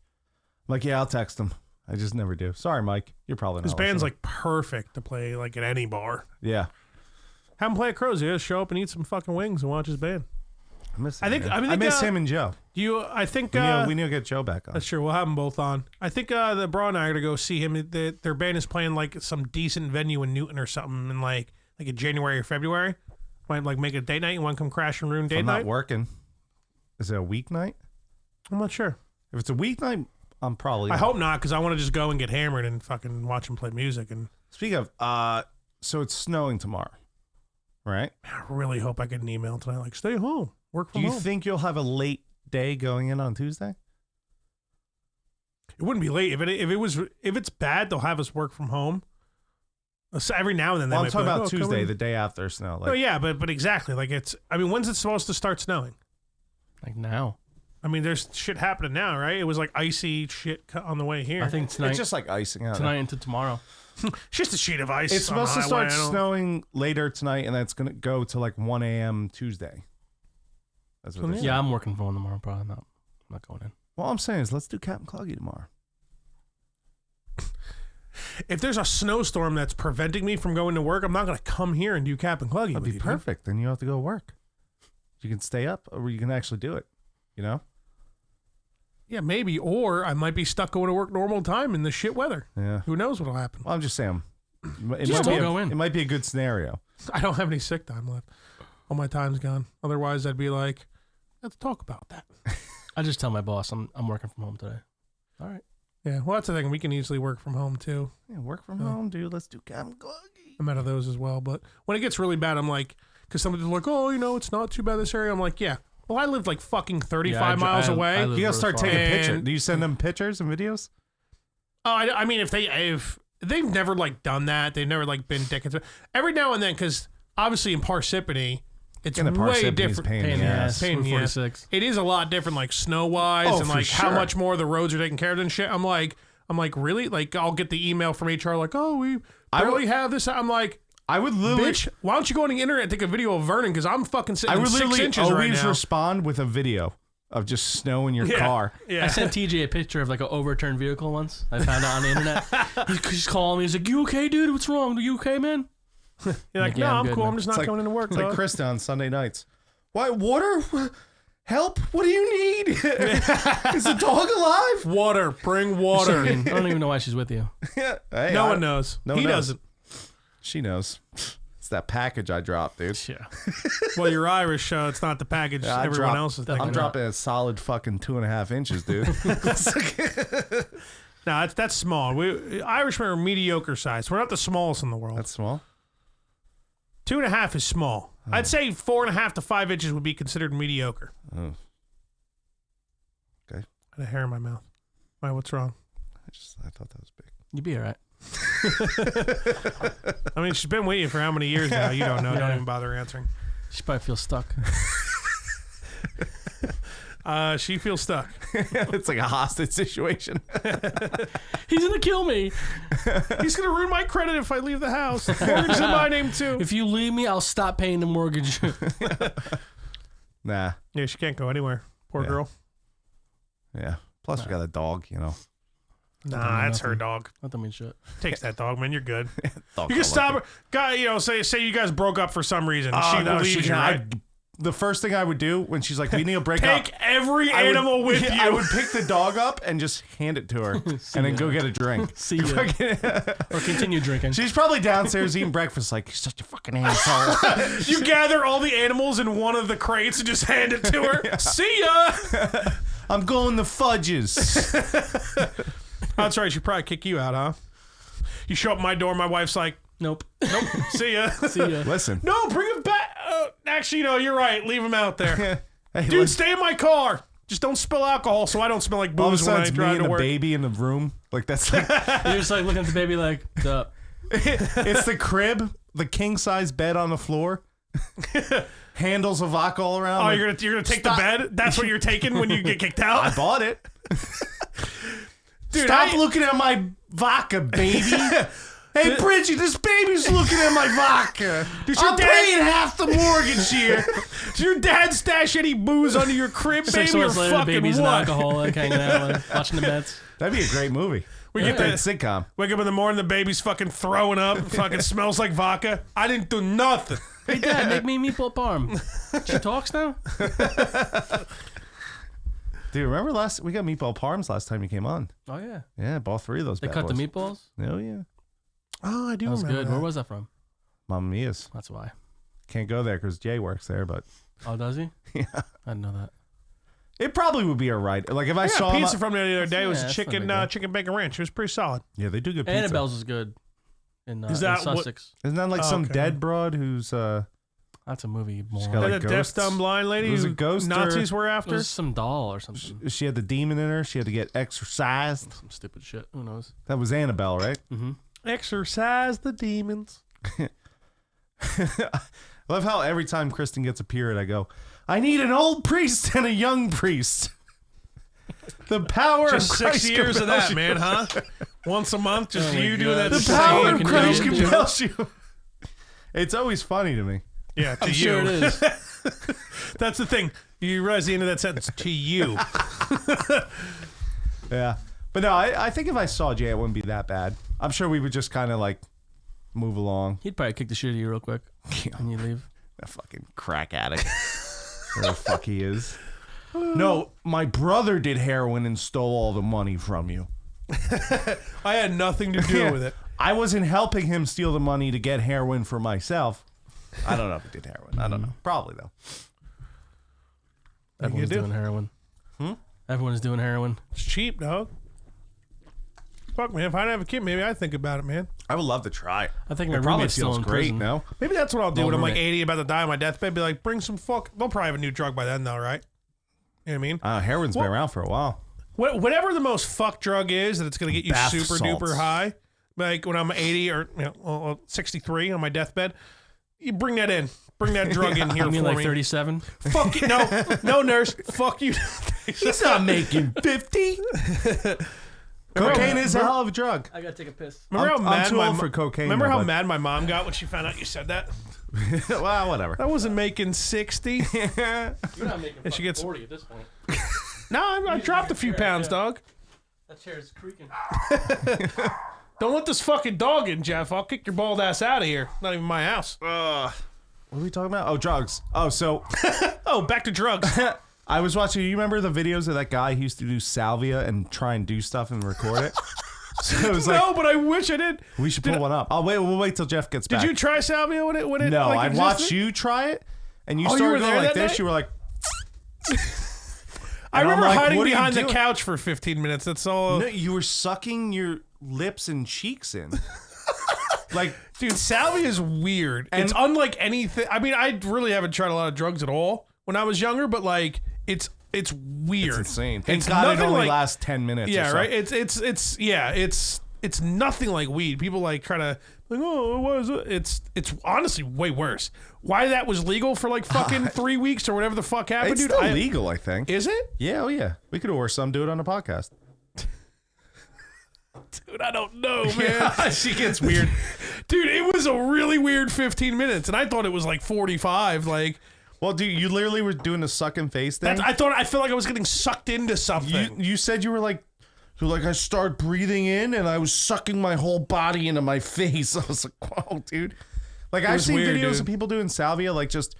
like, yeah, I'll text him. I just never do. Sorry, Mike. You're probably not. His band's listening. like perfect to play like at any bar. Yeah. Have him play at Crow's. Yeah, show up and eat some fucking wings and watch his band. I miss him. I think- man. I mean, I miss think, him and Joe. I think We need to get Joe back on. that's true. We'll have them both on. I think the bra and I are gonna go see him. Their band is playing like some decent venue in Newton or something in like in January or February. Might like make it a date night. You want to come crash and ruin date I'm night? not working. Is it a weeknight? I'm not sure. If it's a weeknight, I'm probably. I hope not, because I want to just go and get hammered and fucking watch him play music. And Speaking of, so it's snowing tomorrow, right? I really hope I get an email tonight like, stay home, work Do from you home. think you'll have a late day going in on Tuesday? It wouldn't be late if it's bad. They'll have us work from home. So every now and then. Well, they I'm might talking be like, about "Oh, come Tuesday, in." the day after snow. Oh yeah, but exactly like it's. I mean, when's it supposed to start snowing? Like now. I mean, there's shit happening now, right? It was like icy shit on the way here. I think tonight. It's just like icing out. tonight into tomorrow. it's just a sheet of ice. It's on the supposed to highway. start I don't- snowing later tonight, and then it's gonna go to like 1 a.m. Tuesday. That's what. they're saying. Yeah, I'm working from home tomorrow. Probably not. I'm not going in. Well, I'm saying is let's do Captain Cloggy tomorrow. If there's a snowstorm that's preventing me from going to work, I'm not going to come here and do Cap and Cluggy. That'd with be you, perfect. Then you don't have to go to work. You can stay up, or you can actually do it. You know? Yeah, maybe. Or I might be stuck going to work normal time in the shit weather. Yeah. Who knows what'll happen? Well, I'm just saying. It Just might be don't go in. It might be a good scenario. I don't have any sick time left. All my time's gone. Otherwise, I'd be like, let's talk about that. I just tell my boss I'm working from home today. All right. Yeah, well, that's the thing. We can easily work from home, too. Yeah, work from home, dude. Let's do Captain Cloggy. I'm out of those as well. But when it gets really bad, I'm like, because somebody's like, oh, it's not too bad this area. I'm like, yeah. Well, I lived like fucking 35 miles away. You gotta start taking pictures. And- Do you send them pictures and videos? Oh, I mean, if they've never like done that, they've never like been dickens. Every now and then, because obviously in Parsippany, It's Getting a way Parsippany's different. pain in Pain the in the ass. ass. Pain in the ass. 46. It is a lot different, like snow-wise, Oh, and for like how sure. much more the roads are taken care of and shit. I'm like, really? Like, I'll get the email from HR, like, oh, we barely have this. I'm like, I would literally, bitch, why don't you go on the internet and take a video of Vernon? Because I'm fucking sitting I would 6 literally inches right always now. respond with a video of just snow in your Yeah. car. Yeah. I sent TJ a picture of like an overturned vehicle once. I found it on the internet. He's calling me. He's like, "You okay, dude? What's wrong? Are you okay, man?" You're like, Yeah, no, I'm I'm good, cool. man. I'm just not It's like- coming into work. It's like dog." Krista on Sunday nights. Why, water? Help? What do you need? Is the dog alive? Water, bring water. I don't even know why she's with you. Yeah. Hey, No one knows. no He one knows. doesn't. She knows. It's that package I dropped, dude. Yeah. Well, you're Irish, so it's not the package Yeah, everyone else is thinking. I'm about. dropping a solid fucking 2.5 inches, dude. No, that's small. We Irishmen are mediocre size. We're not the smallest in the world. That's small. 2.5 is small. Oh. I'd say 4.5 to 5 inches would be considered mediocre. Oh. Okay. I had a hair in my mouth. Why? What's wrong? I thought that was big. You'd be all right. I mean, she's been with you for how many years now? You don't know. Don't even bother answering. She probably feels stuck. She feels stuck. It's like a hostage situation. He's gonna kill me. He's gonna ruin my credit if I leave the house. Mortgage is in my name too. If you leave me, I'll stop paying the mortgage. Nah. Yeah, she can't go anywhere. Poor Yeah. girl. Yeah. Plus, we got a dog, you know. Nah, that's her dog. That don't mean shit. Takes that dog, man. You're good. Dog You can stop her. Guy, say you guys broke up for some reason. Oh, she no, leaves you, right? The first thing I would do when she's like, we need to break up. Take every I would- animal with yeah, you. I would pick the dog up and just hand it to her and then go get a drink. See ya. Or continue drinking. She's probably downstairs eating breakfast like, you're such a fucking asshole. You gather all the animals in one of the crates and just hand it to her. See ya. I'm going to Fudges. That's right. She'd probably kick you out, huh? You show up at my door. My wife's like, Nope. nope. See ya. See ya. Listen. No, bring him back. Actually, no, you're right. Leave him out there. Hey, Dude, listen. stay in my car. Just don't spill alcohol so I don't smell like All of a booze when sudden, I it's me drive and to the work. baby in the room. Like, that's like, You're just like looking at the baby like, duh. it's the crib, the king-size bed on the floor, handles of vodka all around. Oh, like, you're gonna take Stop. the bed? That's what you're taking when you get kicked out? I bought it. Dude, Stop looking at my vodka, baby. Hey, Bridget, this baby's looking at my vodka. your I'm dad- paying half the mortgage here. Does your dad stash any booze under your crib, 6 baby, or months later, the fucking baby's an what? alcoholic, hanging out, with, watching the Mets. That'd be a great movie. We get Great that sitcom. wake up in the morning, the baby's fucking throwing up, fucking smells like vodka. I didn't do nothing. Hey, Dad, make me meatball parm. She talks now? Dude, remember we got meatball parms last time you came on? Oh, yeah. Yeah, bought 3 of those. They bad cut boys. the meatballs? Oh yeah, Oh, I do That was remember good. that. Where was that from? Mamma Mia's. That's why. Can't go there because Jay works there, but Oh, does he? yeah, I didn't know that. it probably would be alright. Like if I I saw got him, pizza from the other day. It was Yeah, a that's not chicken, big deal. chicken bacon ranch. It was pretty solid. yeah, they do good pizza. Annabelle's is good. In, Is in that what- Sussex. Isn't that like Oh, some okay. dead broad who's That's a movie. got, More. like, That deaf, ghosts? dumb, blind lady Was who it ghost or- Nazis were It after. was some doll or something. she had the demon in her. She had to get exorcised. Some stupid shit. Who knows? That was Annabelle, right? Mm-hmm. Exorcise the demons. I love how every time Kristen gets a period, I go, I need an old priest and a young priest. The power Just of 6 Christ years of compels that, you. man, huh? Once a month, just Oh my you doing God. that. The Same power of condom. Christ Yeah. compels you. It's always funny to me. Yeah, to I'm you. sure it is. That's the thing. You realize the end of that sentence. To you. Yeah. But no, I think if I saw Jay, it wouldn't be that bad. I'm sure we would just kind of like move along. He'd probably kick the shit out of you real quick. And you leave. That fucking crack addict. Where the fuck he is. No, my brother did heroin and stole all the money from you. I had nothing to do with it. I wasn't helping him steal the money to get heroin for myself. I don't know if he did heroin. I don't know. Probably, though. Everyone's do? doing heroin. Everyone's doing heroin. It's cheap, dog. Fuck, man. If I didn't have a kid, maybe I'd think about it, man. I would love to try. I think my It probably roommate's still feels in great, prison. no? Maybe that's what I'll do when I'm like Roommate. 80, about to die on my deathbed. Be like, bring some fuck. They'll probably have a new drug by then, though, right? You know what I mean? Heroin's been around for a while. Whatever the most fuck drug is that it's going to get you Bath super salts. duper high, like when I'm 80 or 63 on my deathbed, You bring that in. Bring that drug in here You mean for like me. 37? Fuck you. No, nurse. Fuck you. He's not making 50. Cocaine is a hell of a drug. I gotta take a piss. Remember how mad too old for cocaine. Remember though, how but- mad my mom got when she found out you said that? Well, whatever. I wasn't making 60. You're not making And she gets 40 at this point. No, I dropped a few pounds, dog. That chair's creaking. Don't let this fucking dog in, Jeff. I'll kick your bald ass out of here. Not even my house. What are we talking about? Oh, drugs. Oh, so Oh, back to drugs. I was watching. You remember the videos of that guy who used to do salvia and try and do stuff and record it? So it was like, No, but I wish I did. we should pull one up. Oh, wait. We'll wait till Jeff gets back. Did you try salvia when it No, like, I existed? watched you try it, and you Oh, you started were going there like that this. night? You were like, I And I'm remember like, hiding what are you behind the doing? couch for 15 minutes. That's all. no, you were sucking your lips and cheeks in. Like, Dude, salvia is weird. And- It's unlike anything. I mean, I really haven't tried a lot of drugs at all when I was younger, but like, it's weird. it's insane. Thank It's God it nothing only like- lasts 10 minutes. Yeah, or so. right. It's nothing like weed. People like try to like, oh, what is it? It's honestly way worse. Why that was legal for like fucking 3 weeks or whatever the fuck happened, It's dude? still legal, I think. Is it? Yeah, oh yeah. We could order some, do it on the podcast. Dude, I don't know, man. She gets weird. Dude, it was a really weird 15 minutes, and I thought it was like 45. Like, Well, dude, you literally were doing the suck and face thing. I felt like I was getting sucked into something. You said you're like, I started breathing in and I was sucking my whole body into my face. I was like, whoa, dude. Like, I've was seen weird, videos dude. of people doing salvia, like just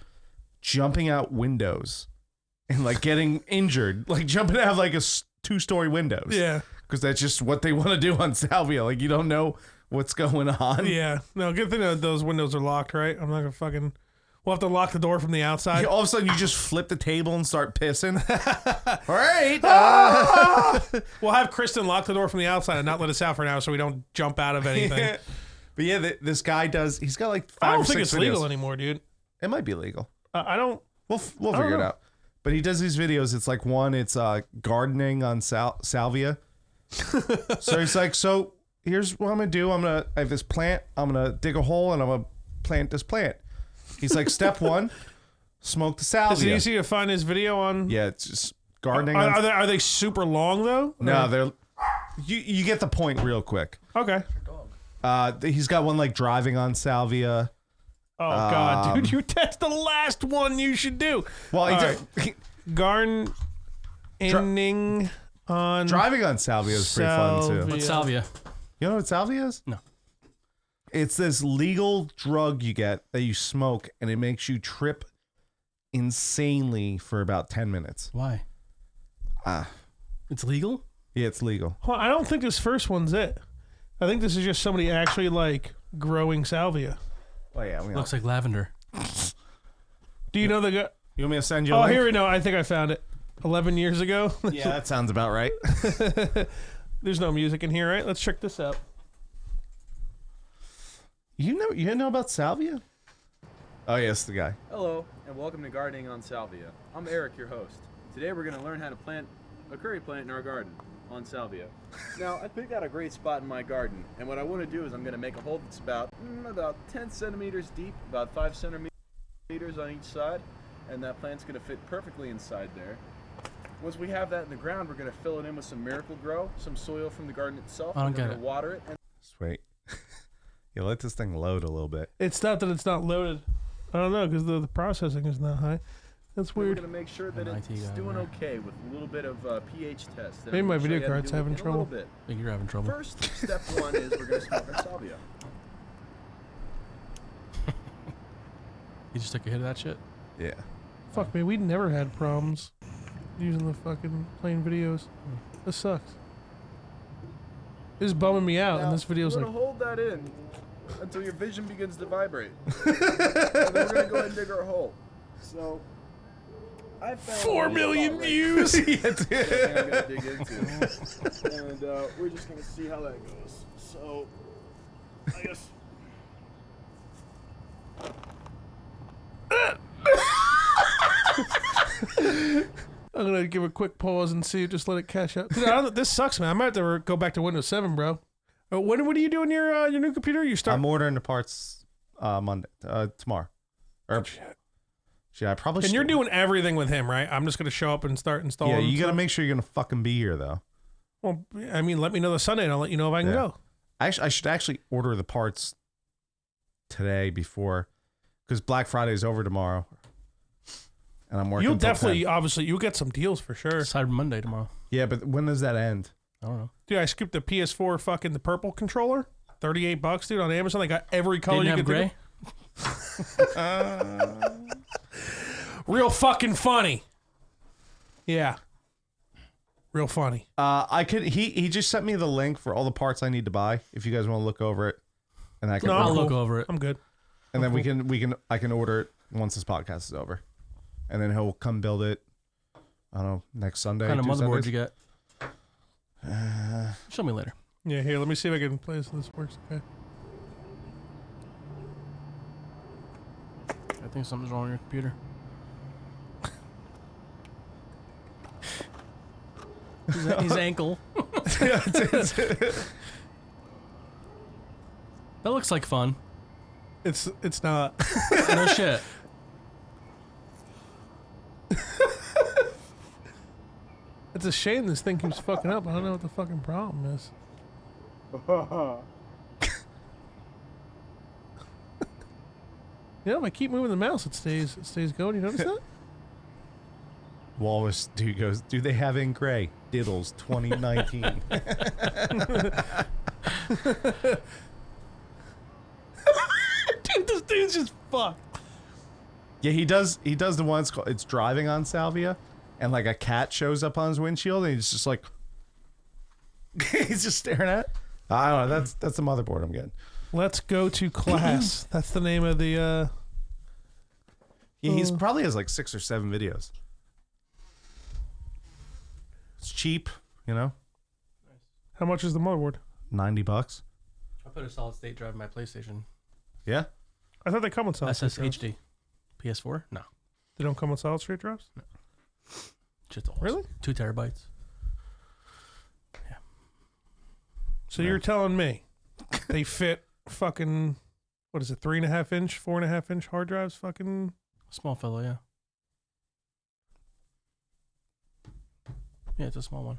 jumping out windows and like getting injured, like jumping out of like a 2-story windows. Yeah. Because that's just what they want to do on salvia. Like, you don't know what's going on. Yeah. No, good thing that those windows are locked, right? I'm not gonna fucking. We'll have to lock the door from the outside. All of a sudden, you just flip the table and start pissing. All right. We'll have Kristen lock the door from the outside and not let us out for now, so we don't jump out of anything. But yeah, this guy does. He's got like 5 I or don't 6 think it's videos. legal anymore, dude. It might be legal. I don't. We'll don't figure it know. out. But he does these videos. It's like it's gardening on salvia. So he's like, so here's what I'm gonna do. I have this plant. I'm gonna dig a hole and I'm gonna plant this plant. He's like, step 1, smoke the Is it salvia. easy to find his video on? Yeah, it's just gardening. Are they super long though? No, Or- they're. You get the point real quick. Okay. He's got one like driving on salvia. Oh god, dude, that's the last one you should do. Well, he All did- right. Gardening on driving on salvia is pretty fun too. Salvia. What's salvia? You know what salvia is? No. It's this legal drug you get that you smoke, and it makes you trip insanely for about 10 minutes. Why? It's legal? Yeah, it's legal. Well, I don't think this first one's it. I think this is just somebody actually like growing salvia. Oh yeah, Looks like lavender. Do you know the guy? You want me to send you? Oh, a link? here we go. I think I found it. 11 years ago. Yeah, that sounds about right. There's no music in here, right? Let's check this out. You know about salvia? Oh yes, the guy. Hello, and welcome to Gardening on Salvia. I'm Eric, your host. Today we're going to learn how to plant a curry plant in our garden on salvia. Now, I picked out a great spot in my garden, and what I want to do is I'm going to make a hole that's about 10 centimeters deep, about 5 centimeters on each side, and that plant's going to fit perfectly inside there. Once we have that in the ground, we're going to fill it in with some Miracle Grow, some soil from the garden itself. I don't we're get going it. to water it, and Sweet. Yeah, let this thing load a little bit. It's not that it's not loaded. I don't know because the processing is not high. That's we're weird. going to make sure that An it's IT guy doing there. okay with a little bit of pH test. that Maybe I'm my gonna show video you how to card's do having in a trouble. little bit. I think you're having trouble. First, step 1 is we're going to smoke our salvia. You just took a hit of that shit? Yeah. Fuck me, we never had problems using the fucking playing videos. This sucks. This is bumming me out, and this video's we're like, going to hold that in until your vision begins to vibrate. And then we're going to go ahead and dig our hole. So, I found 4 million spot right views. here that I'm going to dig into. And we're just going to see how that goes. So, I guess... I'm gonna give a quick pause and see, just let it catch up. Dude, this sucks, man. I might have to go back to Windows 7, bro. What are you doing your new computer? You start. I'm ordering the parts Monday, tomorrow. Or, yeah, I probably. And you're doing everything with him, right? I'm just gonna show up and start installing. Yeah, you gotta stuff? make sure you're gonna fucking be here though. Well, I mean, let me know the Sunday, and I'll let you know if I can go. I should actually order the parts today before, because Black Friday is over tomorrow, and I'm working. You'll till definitely, 10. obviously, you'll get some deals for sure. Cyber Monday tomorrow. Yeah, but when does that end? I don't know. Dude, I scooped the PS4 fucking the purple controller, $38, dude, on Amazon. They got every color Didn't you have could gray. Real fucking funny. Yeah. Real funny. I could. He just sent me the link for all the parts I need to buy. If you guys want to look over it, and I can. No, I'll I'm look cool. over it. I'm good. And then I can order it once this podcast is over, and then he'll come build it. I don't know, next Sunday. What kind of 2 motherboard Sundays. you get? Show me later. Yeah, here, let me see if I can play this. This works. Okay. I think something's wrong with your computer. His ankle. That looks like fun. It's not. No shit. It's a shame this thing keeps fucking up. I don't know what the fucking problem is. Yeah, if I keep moving the mouse, it stays going. You notice that? Walrus dude goes, do they have in gray? Diddles 2019. Dude, this dude's just fucked. Yeah, he does the one it's driving on Salvia, and like a cat shows up on his windshield, and he's just like, he's just staring at it. I don't know. That's the motherboard I'm getting. Let's go to class. That's the name of the. Yeah, he's probably has like 6 or 7 videos. It's cheap, you know. How much is the motherboard? $90. I put a solid state drive in my PlayStation. Yeah. I thought they come with solid state drives. SSHD. PS4? No. They don't come with solid state drives? No. Just awesome. Really? 2 terabytes. Yeah. So you're telling me they fit fucking, what is it, 3.5 inch, 4.5 inch hard drives? Fucking Small fellow, yeah. Yeah, it's a small one.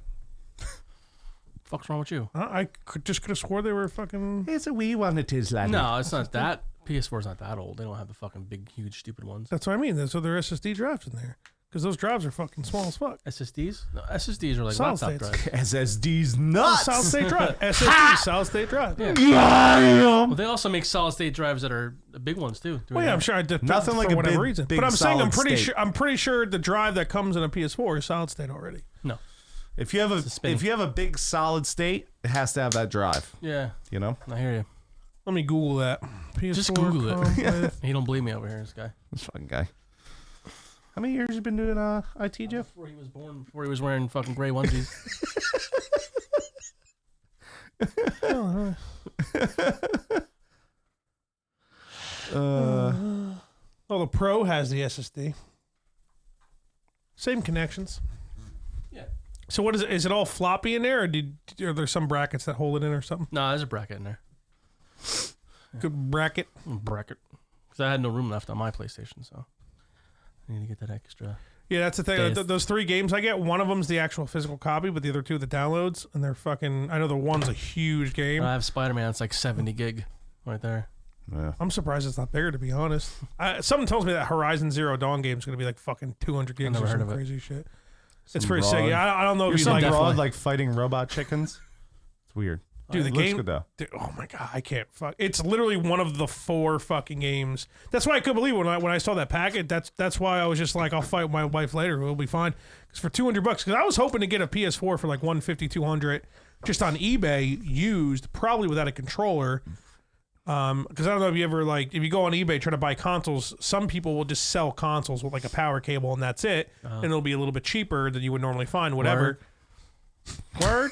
Fuck's wrong with you? I just could have swore they were fucking. It's a wee one, it is, lad. No, it's not that. PS4's not that old. They don't have the fucking big, huge, stupid ones. That's what I mean. So there are SSD drives in there because those drives are fucking small as fuck. SSDs? No, SSDs are like Solid laptop states. drives. SSD's nuts. Solid state drive. SSD, solid state drive. Yeah. Damn. Well, they also make solid state drives that are the big ones too. Well, yeah, I'm sure I did Nothing for like a whatever big- reason. big But I'm saying I'm solid pretty state. sure the drive that comes in a PS4 is solid state already. No. If you have a big solid state, it has to have that drive. Yeah. You know. I hear you. Let me Google that. PS4 Just Google it. come with- He don't believe me over here, this guy. This fucking guy. How many years you been doing IT, Jeff? Before he was born, before he was wearing fucking gray onesies. Oh, the Pro has the SSD. Same connections. Yeah. So what is it? Is it all floppy in there, or are there some brackets that hold it in or something? No, there's a bracket in there. Good bracket. Bracket. Because I had no room left on my PlayStation, so I need to get that extra. Yeah, that's the thing. Space. Those 3 games I get, one of them's the actual physical copy, but the other 2 are the downloads, and they're fucking. I know the one's a huge game. I have Spider-Man. It's like 70 gig right there. Yeah. I'm surprised it's not bigger, to be honest. Something tells me that Horizon Zero Dawn game is going to be like fucking 200 gigs never or heard some of it. crazy shit. It's Some pretty broad- sick. Yeah, I don't know You're if you some like. broad definitely. like fighting robot chickens. It's weird. Dude, the It looks game. good though. Dude, oh my god, I can't fuck. It's literally one of the 4 fucking games. That's why I couldn't believe when I saw that packet. That's why I was just like, I'll fight with my wife later. It'll be fine. Because for $200, because I was hoping to get a PS4 for like $150, $200, just on eBay used, probably without a controller. Because I don't know if you ever if you go on eBay try to buy consoles, some people will just sell consoles with like a power cable and that's it, and it'll be a little bit cheaper than you would normally find. Whatever. Word.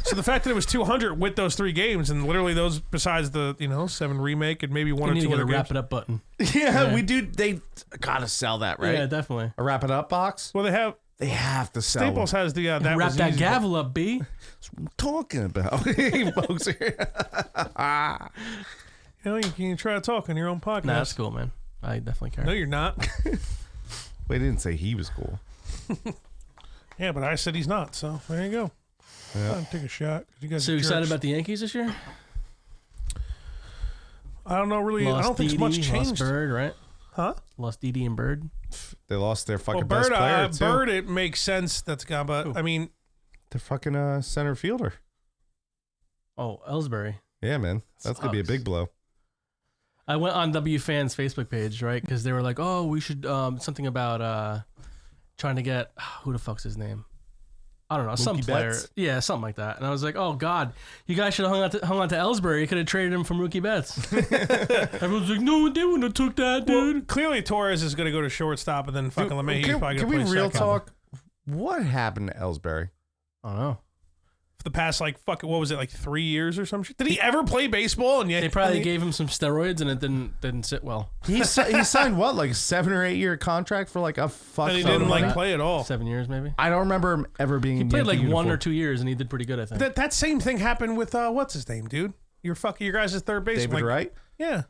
So the fact that it was $200 with those 3 games, and literally those besides the 7 remake and maybe 1 You or need 2 to get other a games. wrap it up button. Yeah, we do. They gotta sell that, right? Yeah, definitely. A wrap it up box. Well, They have to sell. Staples has the that Wrap was that easy. gavel up, B. That's what I'm talking about. Folks here. You know, you can try to talk on your own podcast. Nah, that's cool, man. I definitely care. No, you're not. They didn't say he was cool. Yeah, but I said he's not. So there you go. Yeah. Take a shot. You guys So are you excited jerks. about the Yankees this year? I don't know really. Lost I don't think Didi, much changed. Lost Bird, right? Huh? Lost Didi and Bird. They lost their fucking Well, best Bird, player too. Bird, it makes sense that's gone, but Who? I mean, They're fucking center fielder. Oh, Ellsbury. Yeah, man. That's gonna be a Sucks. big blow. I went on WFans Facebook page, right? Because they were like, "Oh, we should something about trying to get who the fuck's his name? I don't know, some Mookie player, Betts? yeah, something like that." And I was like, "Oh God, you guys should have hung on to Ellsbury. You could have traded him from Mookie Betts." Everyone's like, "No, they wouldn't have took that, dude." well, clearly Torres is going to go to shortstop, and then fucking LeMahieu's probably Can going we to play real second. talk? What happened to Ellsbury? I don't know. For the past like fucking what was it, like 3 years or some shit? Did he ever play baseball? And yet They probably gave him some steroids and it didn't sit well. He signed what, like a 7 or 8 year contract for like a fuck. and he ton didn't of like money? play at all. 7 years maybe. I don't remember him ever being. He in played like Yankee 1 or uniform. 2 years and he did pretty good, I think. That same thing happened with what's his name, dude? Your guys' third baseman. David Wright. Yeah.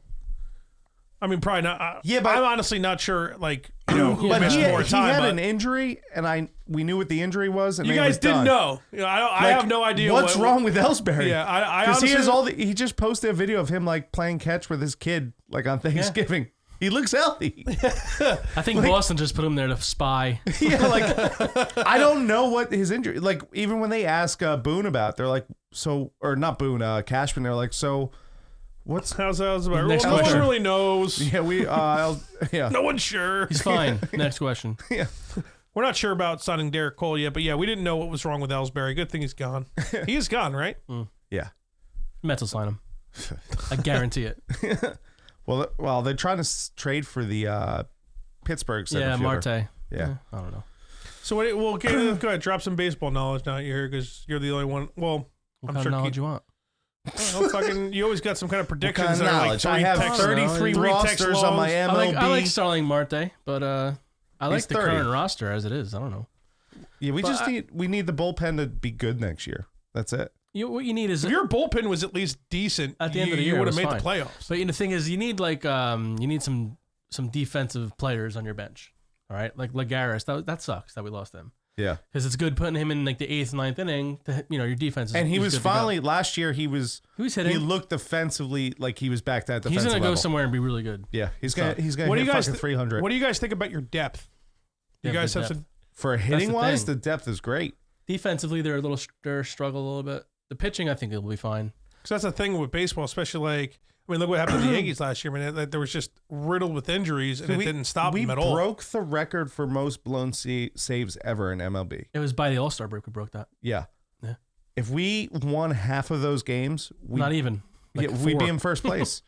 I mean, probably not. Yeah, but- I'm honestly not sure. Like, you know, who But missed he more time. had but an injury, and we knew what the injury was, and you it guys was didn't done. know. You know, I Like, have no idea what's wrong with Ellsbury. Yeah, I because he honestly- has he just posted a video of him like playing catch with his kid like on Thanksgiving. He looks healthy. I think Boston just put him there to spy. Yeah, like I don't know what his injury. Like even when they ask Boone about, it, they're like, so or not Boone, Cashman. They're like, so what's How's about? Well, Next no one question. really knows. yeah yeah No one's sure. He's fine. Next question. yeah. We're not sure about signing Derek Cole yet, but yeah, we didn't know what was wrong with Ellsbury. Good thing he's gone. He is gone, right? Yeah. Mets will sign him. I guarantee it. Well, they're trying to trade for the Pittsburgh center Yeah, fielder. Marte. Yeah. I don't know. So we'll go ahead, drop some baseball knowledge now here because you're the only one. Well, What I'm kind sure of knowledge Keith- you want? Well, fucking, you always got some kind of predictions What kind of that are like knowledge? three I have text, 33 three text rosters on my longs. MLB. I like Starling Marte, but I like He's the 30. current roster as it is. I don't know. Yeah, we But just need the bullpen to be good next year. That's it. What you need is If your bullpen was at least decent, at the end of the you year would have it made was the fine. playoffs. But the thing is, you need like you need some defensive players on your bench. All right, like Lagares. That sucks that we lost him Yeah. because it's good putting him in like the 8th, 9th inning. To, your defense. And he was good to go. finally last year. He was hitting. He looked defensively like he was back to that He's defensive gonna go level. somewhere and be really good. Yeah, he's gonna What hit do you guys fucking 300. What do you guys think about your depth? You Yeah, guys good have depth. some. For hitting wise, thing. the depth is great. Defensively, they're struggle a little bit. The pitching, I think, it'll be fine. Because that's the thing with baseball, especially like look what happened to the Yankees last year. I mean, there was just riddled with injuries, and it didn't stop them at all. We broke the record for most blown saves ever in MLB. It was by the All-Star break we broke that. Yeah. Yeah. If we won half of those games, Not even. Like we'd be 4. in first place.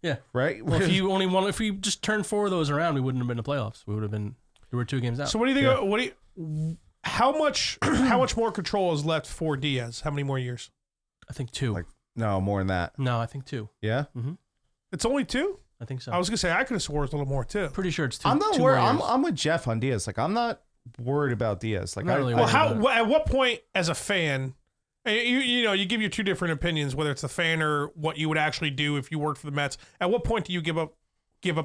Yeah. Right? Well, if you just turned 4 of those around, we wouldn't have been in the playoffs. We would have been. We were 2 games out. So what do you think? How much more control is left for Diaz? How many more years? I think 2. No, more than that. No, I think 2. Yeah? It's only 2. I think so. I was gonna say I could have swore it's a little more too. pretty sure it's 2. I'm not 2 worried. more years. I'm with Jeff on Diaz. Like, I'm not worried about Diaz. Like, Not really Well, worried. at what point as a fan, and you give your 2 different opinions, whether it's the fan or what you would actually do if you worked for the Mets. At what point do you give up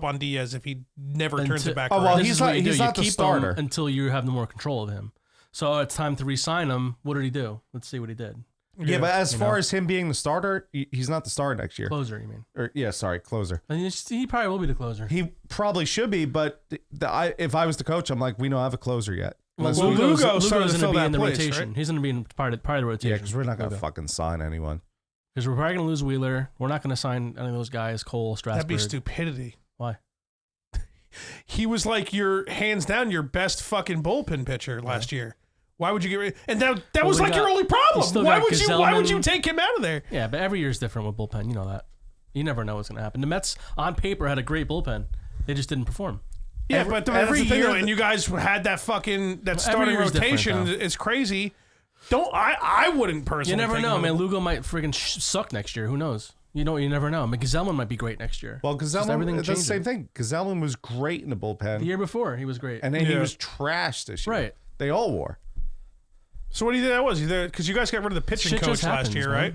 on Diaz if he never turns it back Oh, around? well, This he's is what not- you do. he's You not the keep him starter. until you have more control of him. So it's time to re-sign him. What did he do? Let's see what he did. Yeah, but as You far know? as him being the starter, he's not the starter next year. Closer, you mean? Or closer. And he probably will be the closer. He probably should be, but if I was the coach, I'm like, we don't have a closer yet. Well, Unless Lugo's Lugo's starting to going fill to be that in the place, rotation. right? He's going to be in part of the rotation. yeah, because we're not going to fucking sign anyone. Because we're probably going to lose Wheeler. We're not going to sign any of those guys, Cole, Strasburg. That'd be stupidity. Why? He was like hands down your best fucking bullpen pitcher last year. Why would you get rid? And that was we like your only you problem. still Why got would you Gazelman. take him out of there? Yeah, but every year is different with bullpen. You know that. You never know what's going to happen. The Mets, on paper, had a great bullpen. They just didn't perform. Yeah, Every- but that's every the thing, year though, and you guys had that fucking every starting year is different, rotation though. is crazy. I wouldn't personally. You never take know, him. man. Lugo might freaking suck next year. Who knows? You never know. Gazelman might be great next year. Well, Just Gazelman, everything that's the changing. same thing. Gazelman was great in the bullpen, The year before, he was great. and then he Yeah. was trashed this year. Right. They all were. So what do you think that was? Because you guys got rid of the pitching Shit coach just last happens, year, man. right?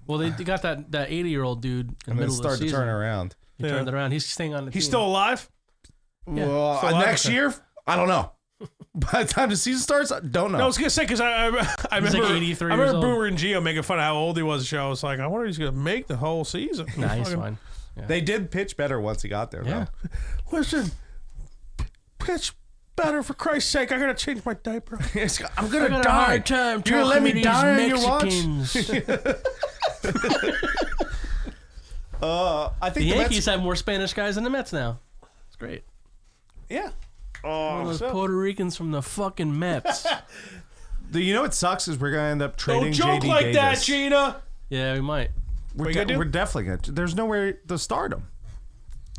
Well, they got that 80-year-old dude in the And then middle of the start to season. turn around. He turned it around. He's staying on the He's team. still alive? Yeah. Well, Still alive? next Okay. year, I don't know. By the time the season starts, I don't know. No, I was gonna say because I remember like 83 I years remember old. Boomer and Gio making fun of how old he was. So I was like, I wonder if he's gonna make the whole season. Nah, he's Fucking- fine. Yeah. They did pitch better once he got there, Yeah. though. Listen, pitch better for Christ's sake. I gotta change my diaper. I'm I gonna got a die. hard time You're gonna let talking me to these die on your watch? Mexicans. I think The the Yankees Mets, have more Spanish guys than the Mets now. It's great. Yeah. One of those so- Puerto Ricans from the fucking Mets. you know what sucks is we're gonna end up trading Don't joke JD like Davis. that, Gina. Yeah, we might. We're, you gonna do? we're definitely gonna. There's nowhere to start him.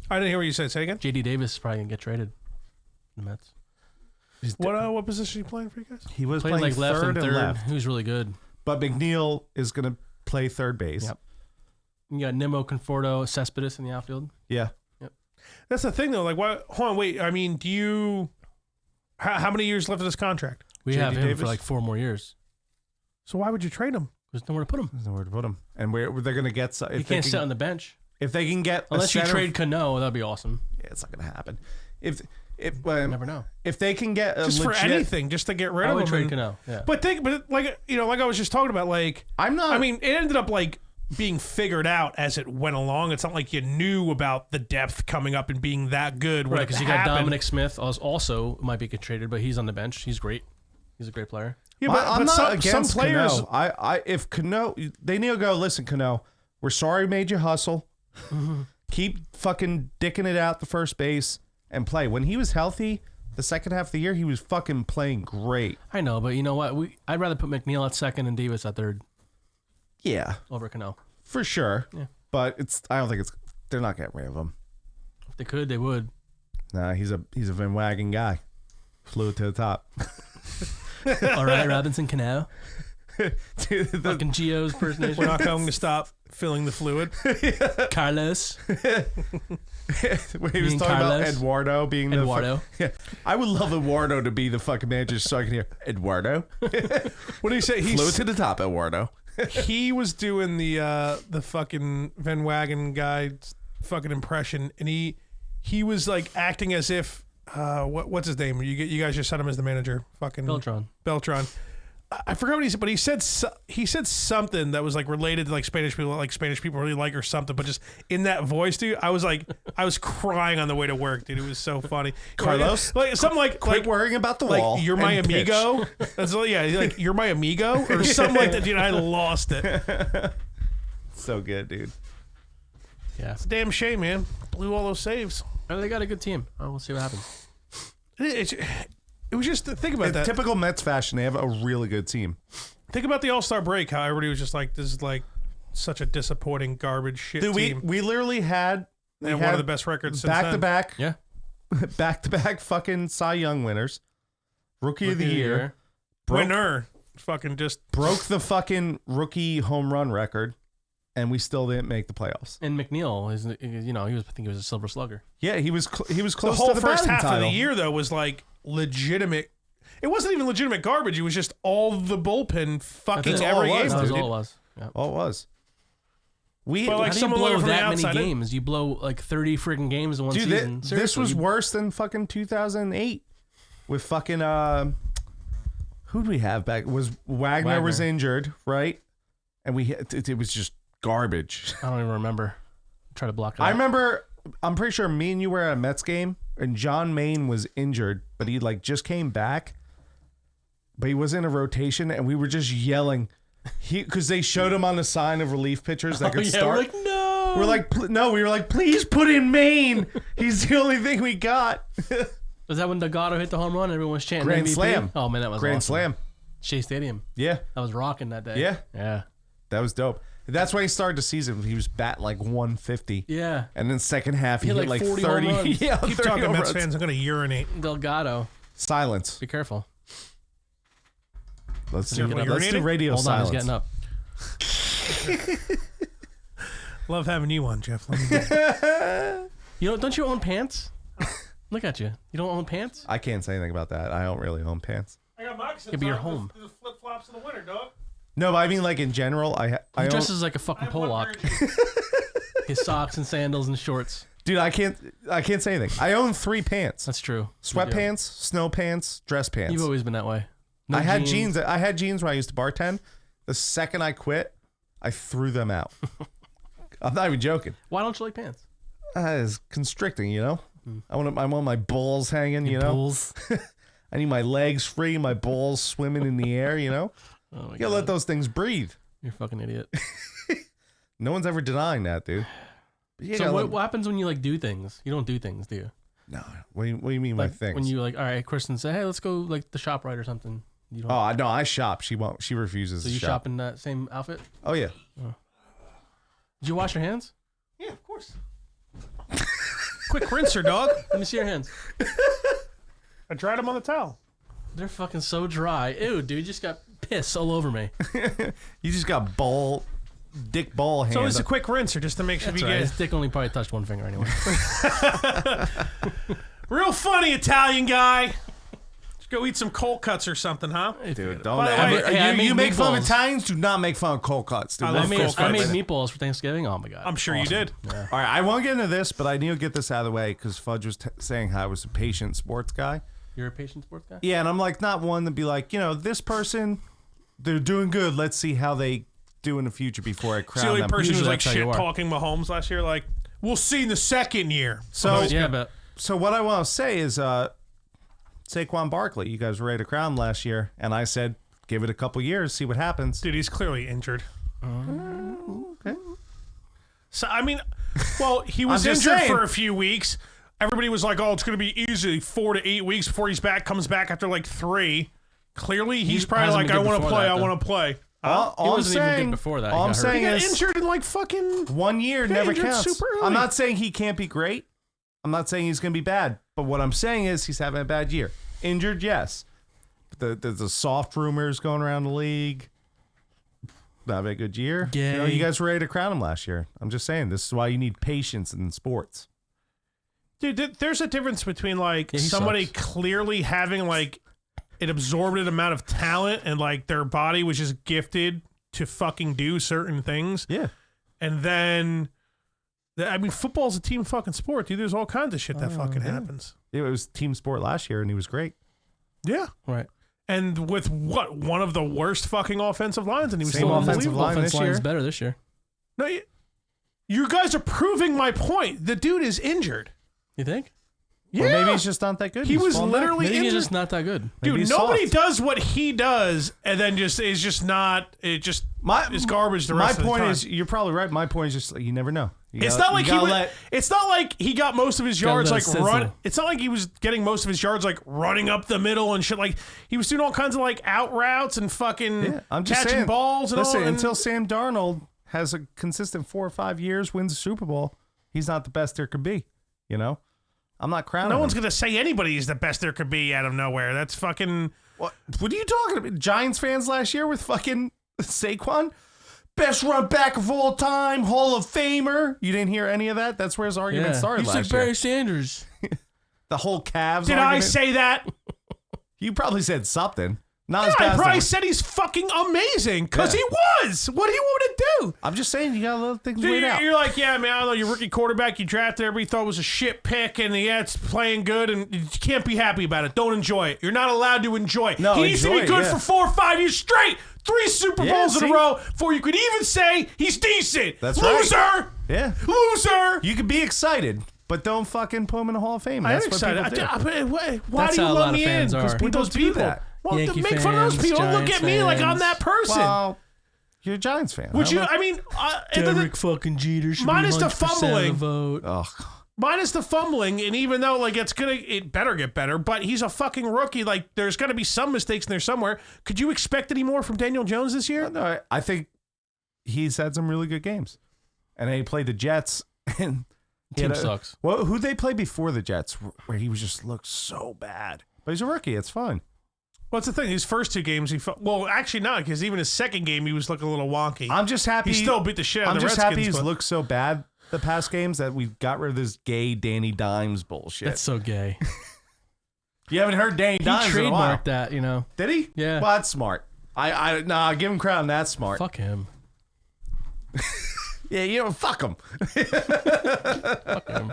I didn't hear what you said. Say again. JD Davis is probably gonna get traded. The Mets. What position are you playing for you guys? He was Played playing like left third and and third. left, He was really good. but McNeil is gonna play third base. Yep. You got Nimmo, Conforto, Cespedes in the outfield. Yeah. That's the thing though. Like, why? Hold on, wait. I mean, do you? How many years left of this contract? We JD have him Davis? for like 4 more years. So why would you trade him? There's nowhere to put him. There's nowhere to put him, and they're gonna get. If He they can't can, sit on the bench if they can get a unless you center- trade Cano. That'd be awesome. Yeah, it's not gonna happen. If You never know. if they can get a Just legit, for anything, just to get rid I of would him. trade and- Cano. Yeah. But like like I was just talking about, like I'm not. I mean, it ended up like being figured out as it went along. It's not like you knew about the depth coming up and being that good. when Right, it because you got happened. Dominic Smith also might be get traded, but he's on the bench. He's great. He's a great player. Yeah, I'm not some against players. Cano. If Cano, they need to go. Listen, Cano, we're sorry we made you hustle. Keep fucking dicking it out the first base and play. When he was healthy, the second half of the year, he was fucking playing great. I know, but you know what? I'd rather put McNeil at second and Davis at third Yeah, over Cano. for sure. Yeah. But I don't think they're not getting rid of him. If they could, they would. Nah, he's a Van Wagen guy. Flew to the top. All right, Robinson Cano. Dude, Fucking Gio's We're impersonation. not going to stop filling the fluid. Carlos. when he was mean talking Carlos? about Eduardo being the Eduardo. yeah, I would love Eduardo to be the fucking manager so I can hear Eduardo. What do you say? Flew to the top, Eduardo. He was doing the fucking Van Wagen guy fucking impression, and he was like acting as if what's his name? You guys just said him as the manager. Fucking Beltran. I forgot what he said, but he said something that was like related to like Spanish people really like or something. But just in that voice, dude, I was crying on the way to work, dude. It was so funny. Carlos, like something like quit worrying about the wall. You're my and pitch. amigo. That's like you're my amigo or something like that, dude. I lost it. So good, dude. Yeah. It's a damn shame, man. Blew all those saves. Oh, they got a good team. Oh, we'll see what happens. It was just think about In that. typical Mets fashion, they have a really good team. Think about the All-Star break. How everybody was just like, "This is like such a disappointing garbage shit Dude, team." we literally had And one of the best records since back then. to back. Yeah. Back to back fucking Cy Young winners. Rookie of the year. Winner. Fucking just Broke the fucking rookie home run record, and we still didn't make the playoffs. And McNeil is, I think he was a Silver Slugger. Yeah, he was close the whole to the first batting half title. of the year though was like legitimate. It wasn't even legitimate garbage. It was just all the bullpen fucking That's all every it game. was, That was dude. all it was. Yeah. All it was. We But, like, How do you someone blow looking from the that many outside in. games? You blow like 30 freaking games in one dude, season. this Seriously, was you- worse than fucking 2008 with fucking who'd we have back? Was Wagner was Wagner. injured, right? And it was just garbage. I don't even remember. Try to block it out. I remember. I'm pretty sure me and you were at a Mets game, and John Maine was injured, but he like just came back, but he was in a rotation, and we were just yelling, because they showed him on the sign of relief pitchers that could start. We're like, no. We're like, no, we were like, please put in Maine. He's the only thing we got. Was that when Delgado hit the home run? Everyone was chanting Grand MVP? slam. Oh man, that was Grand awesome. slam. Shea Stadium. Yeah, That was rocking that day. Yeah. Yeah. that was dope. That's when he started the season. He was batting like 150. Yeah. And then second half, he He hit had like like 40 home 30. runs. Yeah, Keep 30 talking, home Mets runs. fans. I'm gonna urinate. Delgado. Silence. Be careful. Let's Is he do urinating? radio Hold on, silence. he's getting up. Love having you on, Jeff. Let me Don't you own pants? Look at you. You don't own pants? I can't say anything about that. I don't really own pants. I got moccasins. Yeah, but you're home. Flip flops in the winter, dog. No, but I mean like in general. He dresses like a fucking Pollock. His socks and sandals and shorts. Dude, I can't say anything. I own 3 pants. That's true. Sweatpants, snow pants, dress pants. You've always been that way. No I had jeans. I had jeans when I used to bartend. The second I quit, I threw them out. I'm not even joking. Why don't you like pants? It's constricting, you know. I want my balls hanging, you know. Balls. I need my legs free, my balls swimming in the air, you know. Oh my You gotta let those things breathe. You're a fucking idiot. No one's ever denying that, dude. So what happens when you like do things? You don't do things, do you? No. What do you mean Like by things? when you like, all right, Kristen say, hey, let's go like the shop right or something. You don't. Oh no, I shop. She won't. She refuses. So to you shop. shop in that same outfit? Oh yeah. Did you wash your hands? Yeah, of course. Quick rinser, dog. Let me see your hands. I dried them on the towel. They're fucking so dry. Ew, dude, you just got piss all over me. You just got dick ball hands. So it's a quick rinser just to make sure That's you right. get His dick only probably touched one finger anyway. real funny Italian guy. Let's go eat some cold cuts or something, huh? Dude, don't By the ever. way, I made you make fun of meatballs. Italians. Do not make fun of cold cuts. Dude. I I love made, cold I cuts. made meatballs for Thanksgiving. Oh my god. I'm sure you did. All right, I won't get into this, but I need to get this out of the way because Fudge was saying how I was a patient sports guy. You're a patient sports guy? Yeah, and I'm like not one to be like, you know, this person, they're doing good. Let's see how they do in the future before I It's the crown only them. person who's Usually like that's how you shit are. talking Mahomes last year. Like, we'll see in the second year. So Yeah, but So what I want to say is Saquon Barkley, you guys were ready to crown him last year, and I said give it a couple years, see what happens. Dude, he's clearly injured. Okay. So, I mean, well, he was I'm just injured saying. for a few weeks. Everybody was like, oh, it's going to be easy 4 to 8 weeks before comes back after like 3. Clearly, he's probably hasn't like, been I good want to before play, that, I though. want to play. All He I'm wasn't even good saying, before that. He all I'm got hurt. He saying got is injured in like fucking... 1 year Yeah, never injured counts. super early. I'm not saying he can't be great. I'm not saying he's going to be bad. But what I'm saying is he's having a bad year. Injured, yes. But there's the soft rumors going around the league. Not having a good year. You know, Gay. you guys were ready to crown him last year. I'm just saying this is why you need patience in sports. Dude, there's a difference between like Yeah, he somebody sucks. clearly having like an absorbent amount of talent and like their body was just gifted to fucking do certain things. Yeah. And then, I mean, football's a team fucking sport, dude. There's all kinds of shit that fucking happens. It was team sport last year, and he was great. Yeah. right. And with what? One of the worst fucking offensive lines, and he was Same still offensive unbelievable. line Offense this line's year. better this year. No, you guys are proving my point. The dude is injured. You think? Yeah. Or maybe he's just not that good. He He's was falling back. literally Maybe he's injured. just not that good. Maybe Dude, he's nobody soft. does what he does, and then just is just not. It just is garbage. The rest My of point the time. is, you're probably right. My point is just like, you never know. It's not like it's not like he got most of his yards let like it sizzle. run. It's not like he was getting most of his yards like running up the middle and shit. Like he was doing all kinds of like out routes and fucking Yeah, I'm just catching saying, balls and listen, all. And until Sam Darnold has a consistent 4 or 5 years, wins a Super Bowl, he's not the best there could be. You know, I'm not crowning no him. one's gonna say anybody is the best there could be out of nowhere. That's fucking. What are you talking about? Giants fans last year with fucking Saquon? Best run back of all time, Hall of Famer. You didn't hear any of that? That's where his argument started He's last like year. Barry Sanders. The whole Cavs Did I argument. say that? You probably said something. Not as Yeah, bad I as probably the- said he's fucking amazing because Yeah. he was. What do you want to do? I'm just saying you got to let things Dude, wait out. you're like, yeah, man, I don't know, your rookie quarterback you drafted, everybody thought was a shit pick, and yeah, it's playing good, and you can't be happy about it. Don't enjoy it. You're not allowed to enjoy it. No, he needs to enjoy be it, good yeah. for 4 or 5 years straight. 3 Super Yeah, Bowls in see? a row before you could even say he's decent. That's right. Loser! Yeah. Loser! You can be excited, but don't fucking put him in the Hall of Fame. I am That's what excited. people do. Why That's do you how a love lot of me in? fans are. Because People do that. Well, Yankee make fun of those fans, people. Don't look Giants at me like I'm fans. that person. Well, you're a Giants fan. Would I you? don't know. I mean, and then Derek fucking Jeter should minus be the 100% of the fumbling. vote. Ugh. minus the fumbling, and even though like it better get better, but he's a fucking rookie. Like there's gonna be some mistakes in there somewhere. Could you expect any more from Daniel Jones this year? No, I think he's had some really good games, and then he played the Jets. And Team sucks. Well, who they play before the Jets, where he was just looked so bad. But he's a rookie. It's fine. What's the thing? His first 2 games, well, actually not, because even his second game, he was looking a little wonky. I'm just happy. He still beat the shit out I'm of the just Redskins. happy he's but- looked so bad the past games that we got rid of this gay Danny Dimes bullshit. That's so gay. You haven't heard Danny He Dimes in a while. trademarked that, you know. Did he? Yeah. Well, that's smart. Nah, give him crown. That's smart. Fuck him. Yeah, fuck him. Fuck him.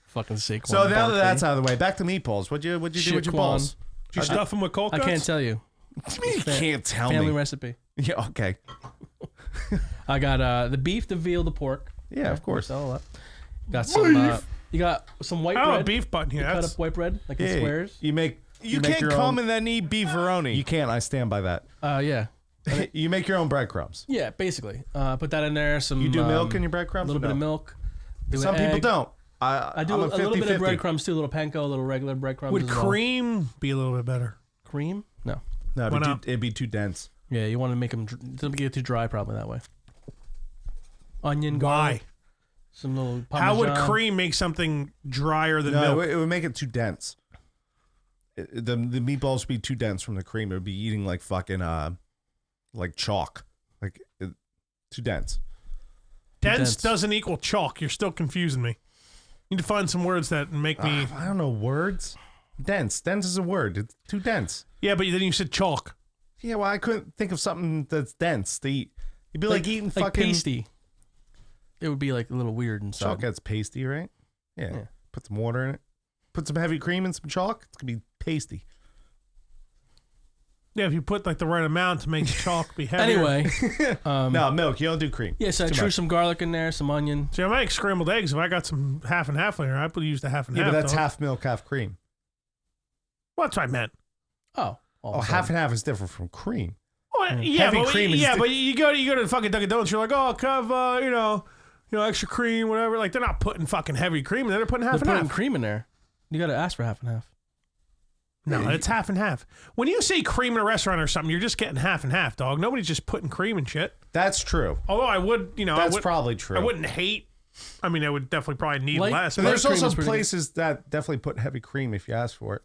Fucking Saquon. So now that Barkley. that's out of the way, back to meatballs. What'd you do with your Shaquan. balls? Did you stuff them with cold I cuts? can't tell you. You can't tell Family me. recipe. Yeah, okay. I got the beef, the veal, the pork. Yeah, of course. All that. Got some. You got some white I have bread. a beef button here. Cut That's- up white bread like in Yeah, squares. You make can't your come own. and then eat beefaroni. You can't. I stand by that. Yeah. You make your own breadcrumbs. Yeah, basically. Put that in there. Some. You do milk in your breadcrumbs? A little or bit no? of milk. Do Some an people egg. don't. I do I'm a little bit 50-50. of breadcrumbs too. A little panko, a little regular breadcrumbs. Would as well. cream be a little bit better? Cream? No. No, Why not? it'd be too dense. Yeah, you want to make them. Don't get too dry, probably that way. Onion, Why? garlic, some little. How would Parmesan. cream make something drier than No, milk? it would make it too dense. The meatballs would be too dense from the cream. It would be eating like fucking like chalk, too dense. Dense doesn't equal chalk. You're still confusing me. You need to find some words that make me. I don't know words. Dense is a word. It's too dense. Yeah, but then you said chalk. Yeah, well, I couldn't think of something that's dense to eat. It'd be like eating like fucking pasty. It would be like a little weird inside. chalk. That's pasty, right? Yeah. Yeah. Put some water in it. Put some heavy cream and some chalk. It's gonna be pasty. Yeah, if you put like the right amount to make the chalk be heavier. Anyway, No, milk. You don't do cream. yes, I Too threw much. some garlic in there, some onion. See, I make scrambled eggs. If I got some half and half later, I would use the half and Yeah, half. but that's though. half milk, half cream. Well, that's what I meant. Oh, Oh, half and half is different from cream. Well, yeah, Heavy but cream is yeah, the- but you go to fucking Dunkin' Donuts. You're like, oh, have you know, extra cream, whatever. Like they're not putting fucking heavy cream in there. They're putting half They're and putting half. cream in there. You got to ask for half and half. No, it's half and half. When you say cream in a restaurant or something, you're just getting half and half, dog. Nobody's just putting cream and shit. That's true. Although I would, That's probably true. I wouldn't hate. I mean, I would definitely probably need Light- less. But But there's cream also is pretty good. places that definitely put heavy cream if you ask for it.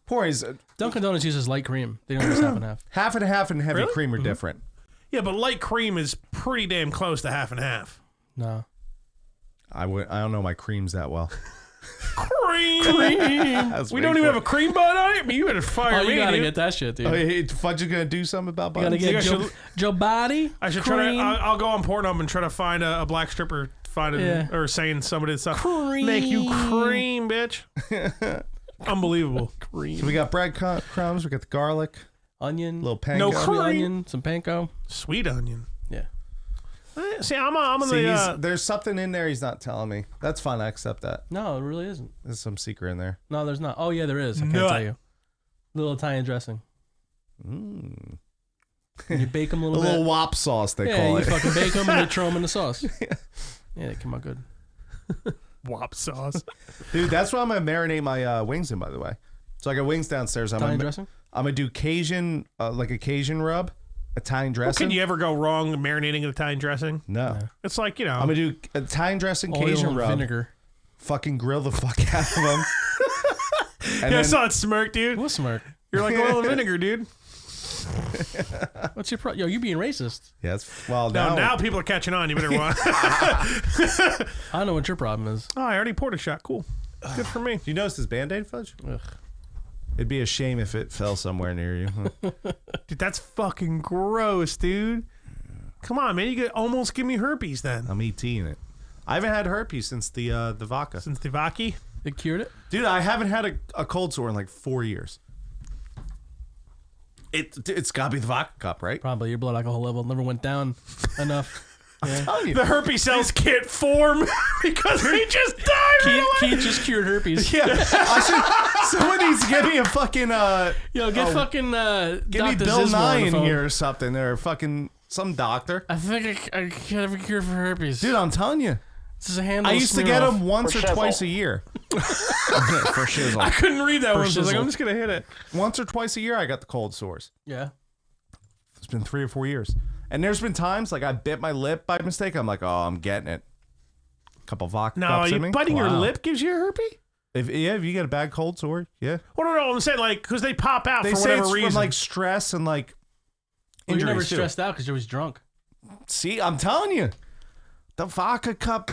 Poise, Dunkin' Donuts uses light cream. They don't use half and half. half and heavy Really? cream are different. yeah, but light cream is pretty damn close to half and half. No. I don't know my creams that well. Cream. That's We way don't even for- have a cream bun on it. I mean, you better fire Oh, you me, gotta dude. get that shit, dude. Oh, hey, Fudge is gonna do something about You gotta buttons. think I get Joe, should- Joe Body. I should cream. try to. I'll go on Pornhub and try to find a black stripper finding Yeah. or saying somebody that's Cream. make you cream, bitch. Unbelievable. cream. So we got bread crumbs. We got the garlic, Onion. little panko. No Some cream. onion. Some panko. Sweet onion. Yeah. See, I'm on See, the. there's something in there he's not telling me. That's fine. I accept that. No, it really isn't. There's some secret in there. No, there's not. Oh, yeah, there is. I can't Nut. tell you. Little Italian dressing. Mm. You bake them a A little little bit. wop sauce they Yeah, call you it. fucking bake them and you throw them in the sauce. Yeah, they come out good. Wop sauce. Dude, that's what I'm gonna marinate my wings in. By the way, so I got wings downstairs. Italian dressing? I'm gonna do Cajun, like a Cajun rub, Italian dressing. Can you ever go wrong marinating in Italian dressing? No. It's like, I'm gonna do Italian dressing, Oil Cajun and rub. vinegar. Fucking grill the fuck out of them. And Yeah, I then- saw it smirk, dude. What smirk? You're like oil and vinegar, dude. What's your Yo, you being racist. yeah, well Now people are catching on. You better watch. I know what your problem is. Oh, I already poured a shot. Cool. Good for me. Do you notice this Band-Aid, Fudge? Ugh. It'd be a shame if it fell somewhere near you. Dude, that's fucking gross, dude. Come on, man. You could almost give me herpes then. I'm eating it. I haven't had herpes since the vodka. Since the Vaki. It cured it? Dude, I haven't had a cold sore in like 4 years. It's got to be the vodka cup, right? Probably your blood alcohol level never went down enough. Yeah. Telling you. The herpes cells can't form because they just died. Keith, Keith just cured herpes. Yeah, someone needs to give me a fucking Yo, get fucking give me Dr. Bill Zismo Nye on the in phone. here or something, or fucking some doctor. I think I have a cure for herpes. Dude, I'm telling you, This is a handle. I used to get them once or twice a year. For I shizzle. couldn't read that one, so I was like, shizzle. I'm just gonna hit it. Once or twice a year, I got the cold sores. Yeah. It's been 3 or 4 years, and there's been times like I bit my lip by mistake. I'm like, oh, I'm getting it. Couple vodka No, cups you in me. biting your Wow. lip gives you a herpes? If you get a bad cold sore, yeah. Well, no, I'm saying like because they pop out They for say whatever it's reason. from like stress and like Well, you're never injuries too. stressed out because you're always drunk. See, I'm telling you, the vodka cup.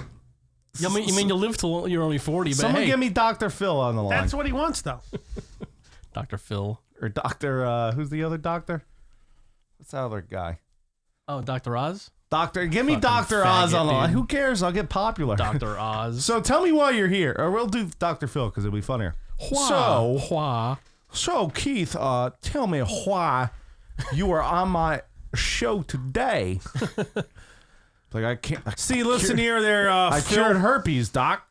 You mean you live till you're only 40, but Someone hey, give me Dr. Phil on the line. That's what he wants, though. Dr. Phil. Or Dr. Who's the other doctor? What's that other guy? Oh, Dr. Oz? Give me Fucking Dr. Oz on the faggot, line. dude. Who cares? I'll get popular. Dr. Oz. So tell me why you're here. Or we'll do Dr. Phil because it'll be funnier. So Keith, tell me why you are on my show today. Like I can't See, listen here, there. I Phil. cured herpes, Doc.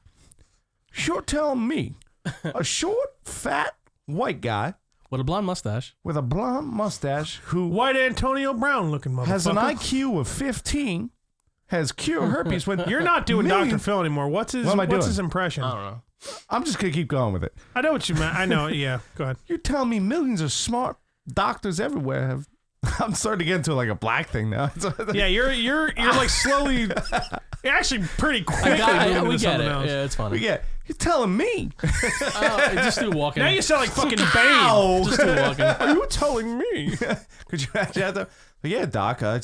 Sure, tell me, a short, fat, white guy With a blonde mustache. with a blonde mustache who White Antonio Brown looking motherfucker. has an IQ of 15 has cured herpes when You're not doing million- Dr. Phil anymore. What's his? What am I what's doing? his impression? I don't know. I'm just gonna keep going with it. I know what you meant. I know. Yeah, go ahead. You're telling me millions of smart doctors everywhere have. I'm starting to get into like a black thing now. Yeah, you're like slowly, you're actually pretty quickly moving we to get something it. else. Yeah, it's funny. Yeah, you're telling me. Just do walking. Now you sound like fucking Bane. Ow. Just do walking. Are you telling me? Could you imagine that? But yeah, Doc, I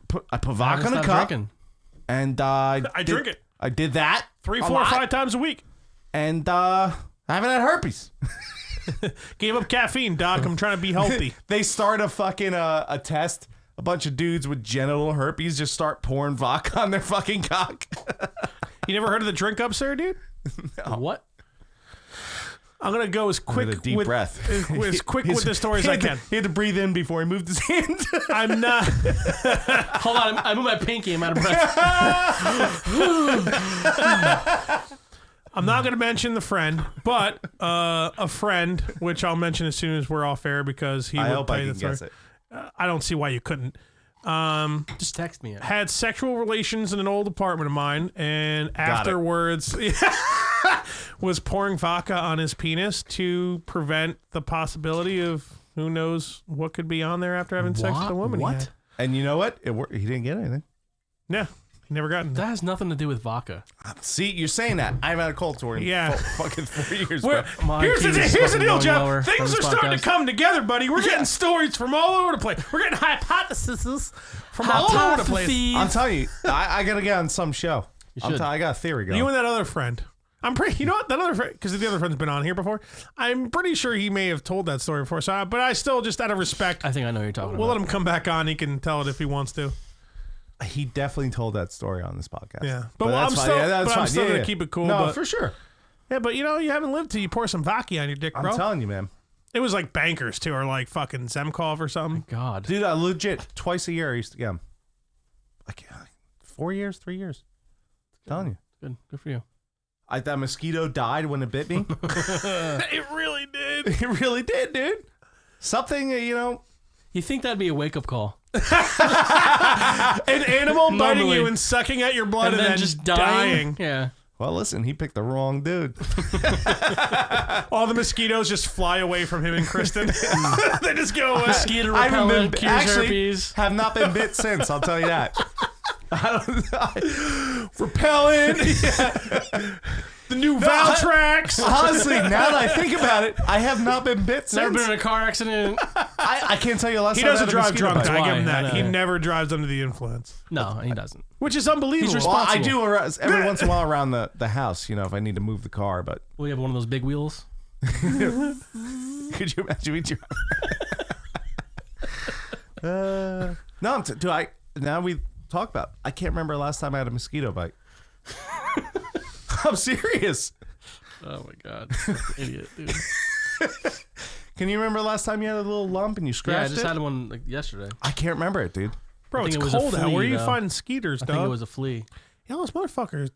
put vodka in a Stop cup, drinking. and I drink it I did that 3, a 4, lot, 5 times a week. and I haven't had herpes. Gave up caffeine, Doc. I'm trying to be healthy. They start a fucking a test. A bunch of dudes with genital herpes just start pouring vodka on their fucking cock. You never heard of the drink up, sir, dude? What? I'm gonna go as quick With a deep with breath. as quick with the story as I can. He had to breathe in before he moved his hand. I'm not. Hold on. I moved my pinky. I'm out of breath. I'm not going to mention the friend, but a friend, which I'll mention as soon as we're off air because he I would hope play I the can story. guess it. I don't see why you couldn't. Just text me. Had sexual relations in an old apartment of mine, and afterwards was pouring vodka on his penis to prevent the possibility of who knows what could be on there after having sex with a woman. What? He had. And you know what? It worked. He didn't get anything. Yeah, he never got That has nothing to do with vodka. See, you're saying that. I haven't had a cold sore in Yeah. fucking 4 years. Well, bro. here's the IQ is deal, fucking going Jeff. lower on Things this are starting podcast. to come together, buddy. We're getting stories from all over the place. We're getting hypotheses from all over the place. I'm telling you, I gotta get on some show. should. I got a theory going. You and that other friend. I'm pretty. You know what? That other friend, because the other friend's been on here before. I'm pretty sure he may have told that story before. So, but I still, just out of respect, I think I know what you're talking we'll about. let him come back on. He can tell it if he wants to. He definitely told that story on this podcast. Yeah, but that's I'm fine. still, Yeah, that's but I'm fine. still Yeah, gonna yeah. keep it cool. No, but, for sure. yeah, but you know, you haven't lived till you pour some vodka on your dick, bro. I'm telling you, man. It was like bankers too, or like fucking Zemkov or something. God. Dude, I legit twice a year I used to get him. Like 4 years, 3 years. I'm telling you. Good for you. That mosquito died when it bit me. It really did. It really did, dude. Something, you know. You think that'd be a wake up call? An animal biting Normally. you and sucking at your blood and, then just dying. Yeah. Well, listen, he picked the wrong dude. All the mosquitoes just fly away from him and Kristen. They just go away. Mosquito I haven't repellent, been, cures actually, herpes. have not been bit since, I'll tell you that. Repellent. The new Valtrax. Honestly, now that I think about it, I have not been bit since. Never been in a car accident. I can't tell you the last He time I doesn't had a drive mosquito drunk. bite. I give him Why? that. I He know. never drives under the influence, No, he doesn't. which is unbelievable. He's Well, I responsible. do every once in a while around the house, you know, if I need to move the car, but We have one of those big wheels. could you imagine me No, now we talk about, I can't remember the last time I had a mosquito bite. I'm serious. Oh my God. Idiot, dude. Can you remember the last time you had a little lump and you Yeah, I scratched just it? had one like yesterday. I can't remember it, dude. Bro, I it's think it was a cold out. flea, Where are you though. finding skeeters, I dog? think it was a flea. Yeah, those motherfuckers,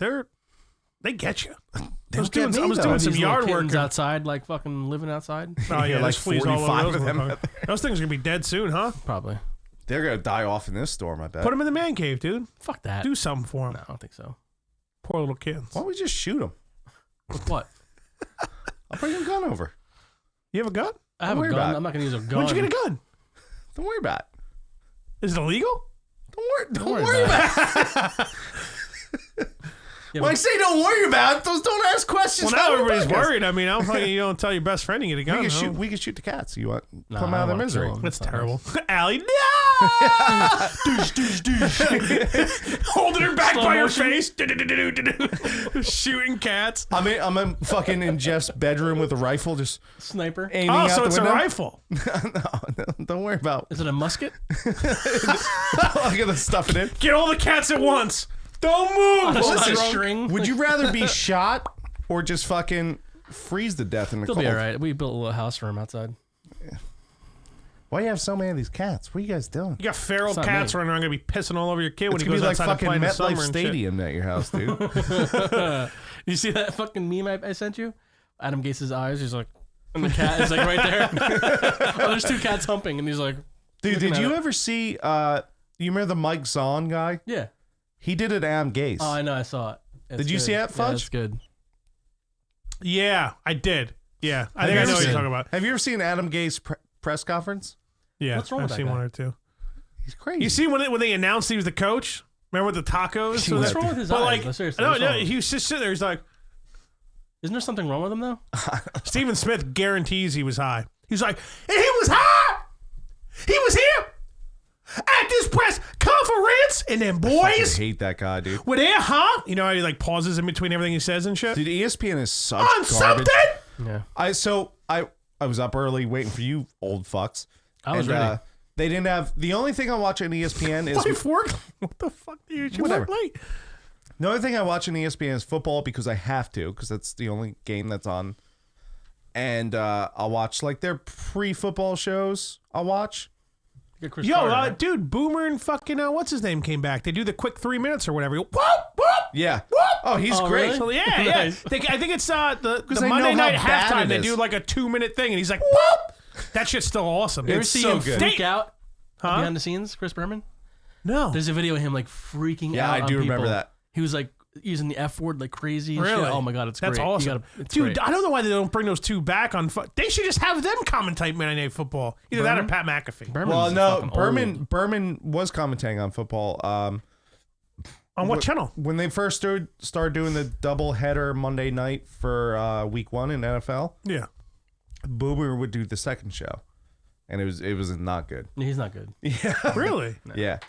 they get you. I was get doing, me, I was though. doing These some These yard little work. kittens outside, like fucking living outside. Oh yeah, like there's fleas all 45 over of those them. motherfuckers. Those things are gonna be dead soon, huh? Probably. They're going to die off in this storm, I bet. Put them in the man cave, dude. Fuck that. Do something for them. No, I don't think so. Poor little kids. Why don't we just shoot them? With what? I'll bring a gun over. You have a gun? I have Don't a worry gun. about it. I'm not gonna use a gun. When'd you get a gun? Don't worry about it. Is it illegal? Don't worry worry about about it. Yeah, When I but say don't worry about it, those don't ask questions. Well, now on the everybody's podcast. worried. I mean, I don't think you don't tell your best friend you get a gun. We huh? can shoot the cats. You want Nah, put them I out of their wanna misery? kill 'em. That's It's not terrible. nice. Allie, no! Holding her back Slow by her motion. face. Shooting cats. I'm in fucking in Jeff's bedroom with a rifle, just Sniper. aiming Oh, out so the it's a window. rifle. No, don't worry about. Is it a musket? I'm gonna stuff it in. Get all the cats at once. Don't move. On Listen, a string. Would you rather be shot or just fucking freeze to death in the They'll cold? be all right. We built a little house for him outside. Why do you have so many of these cats? What are you guys doing? You got feral It's not cats me. running around, gonna be pissing all over your kid when It's he gonna goes be like outside to play fucking in the summer MetLife and shit. Stadium at your house, dude. You see that fucking meme I sent you? Adam Gates' eyes. He's like, and the cat is like right there. Oh, there's two cats humping, and he's like, Dude, looking did at you it. ever see? You remember the Mike Zahn guy? Yeah. He did it. Adam Gase. Oh, I know. I saw it. It's Did you good. see that, Yeah, Fudge? it's good. Yeah, I did. Yeah, I Have think you I ever know what you're seen- talking about. Have you ever seen Adam Gase press conference? Yeah, What's wrong I've with that seen guy? one or two. He's crazy. You see when they announced he was the coach? Remember with the tacos? What's So wrong with his but eyes? like, No, seriously, no, what's no, wrong? he was just sitting there. He's like, Isn't there something wrong with him though? Stephen Smith guarantees he was high. He's like, and he was high. He was here at this press conference, and then I boys hate that guy, dude. were there, huh? You know how he like pauses in between everything he says and shit. Dude, ESPN is such On garbage. something. Yeah. I was up early waiting for you, old fucks. I was ready. They didn't have the only thing I watch on ESPN is Wife work. What the fuck do you Whatever. work late? the only thing I watch on ESPN is football because I have to because that's the only game that's on. And I'll watch like their pre-football shows. I'll watch. Get Chris Yo, Carter, right? dude, Boomer and fucking what's his name came back. They do the quick 3 minutes or whatever. Whoop, whoop. Yeah. Whoop. Oh, he's Oh, great. really? So, yeah, yeah. Nice. I think it's the they Monday know how night bad halftime. it They is. do like a 2-minute thing, and he's like, whoop. That shit's still awesome. You ever It's see so him good. freak out Huh? behind the scenes, Chris Berman? No. There's a video of him like freaking Yeah, out. I on do remember people. that. He was like using the F word like crazy. And Really? Shit. Oh my god, it's That's great. You awesome. it's Dude, great. I don't know why they don't bring those two back on. They should just have them commentate Monday Night Football. Either that or Berman? Pat McAfee. Berman's Well, no, fucking old. Berman was commentating on football. On what channel? When they first started doing the double header Monday night for week 1 in NFL, Yeah. Boomer would do the second show, and it was not good. He's not good. Really? Yeah,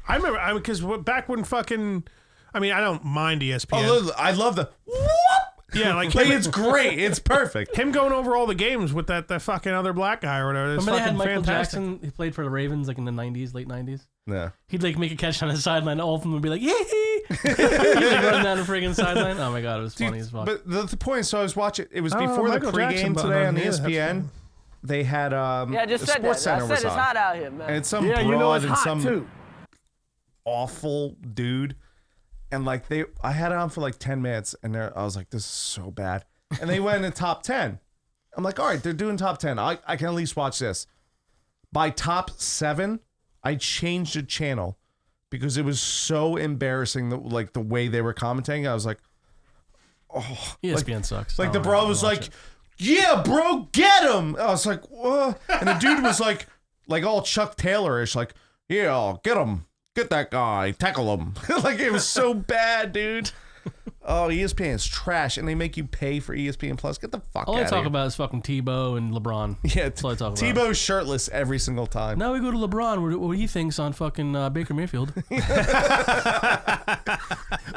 I remember because back when fucking, I mean, I don't mind ESPN. oh, I love the whoop. Yeah, like Like, him, it's great. It's perfect. him going over all the games with that fucking other black guy or whatever. It's Remember they had fucking Michael fantastic. Jackson? He played for the Ravens like in the '90s, late '90s. No. He'd like make a catch on the sideline. All of them would be like, "Yay!" He'd like run down the friggin' sideline. Oh my god, it was funny as fuck. But the point, so I was watching. It was I don't before know, the Michael Jackson pregame button today on on here, that's ESPN. fine. They had Yeah, I just the said Sports that. I Center said was it's on. hot out here, man. And some Yeah, broad you know it's and hot some too. awful dude, and like I had it on for like 10 minutes, and I was like, this is so bad. And they went in the top 10. I'm like, all right, they're doing top 10. I can at least watch this. By top 7, I changed the channel because it was so embarrassing that like the way they were commentating. I was like, ESPN sucks. like I the don't bro know, was watch like, it. yeah, bro, get him. I was like, what? And the dude was like all Chuck Taylor-ish, like, yeah, get him. Get that guy. Tackle him. Like, it was so bad, dude. Oh, ESPN is trash, and they make you pay for ESPN Plus. Get the fuck all out I of talk here. about is fucking Tebow and LeBron. Yeah, That's all I talk about. Tebow's shirtless every single time. Now we go to LeBron. What he thinks on fucking Baker Mayfield.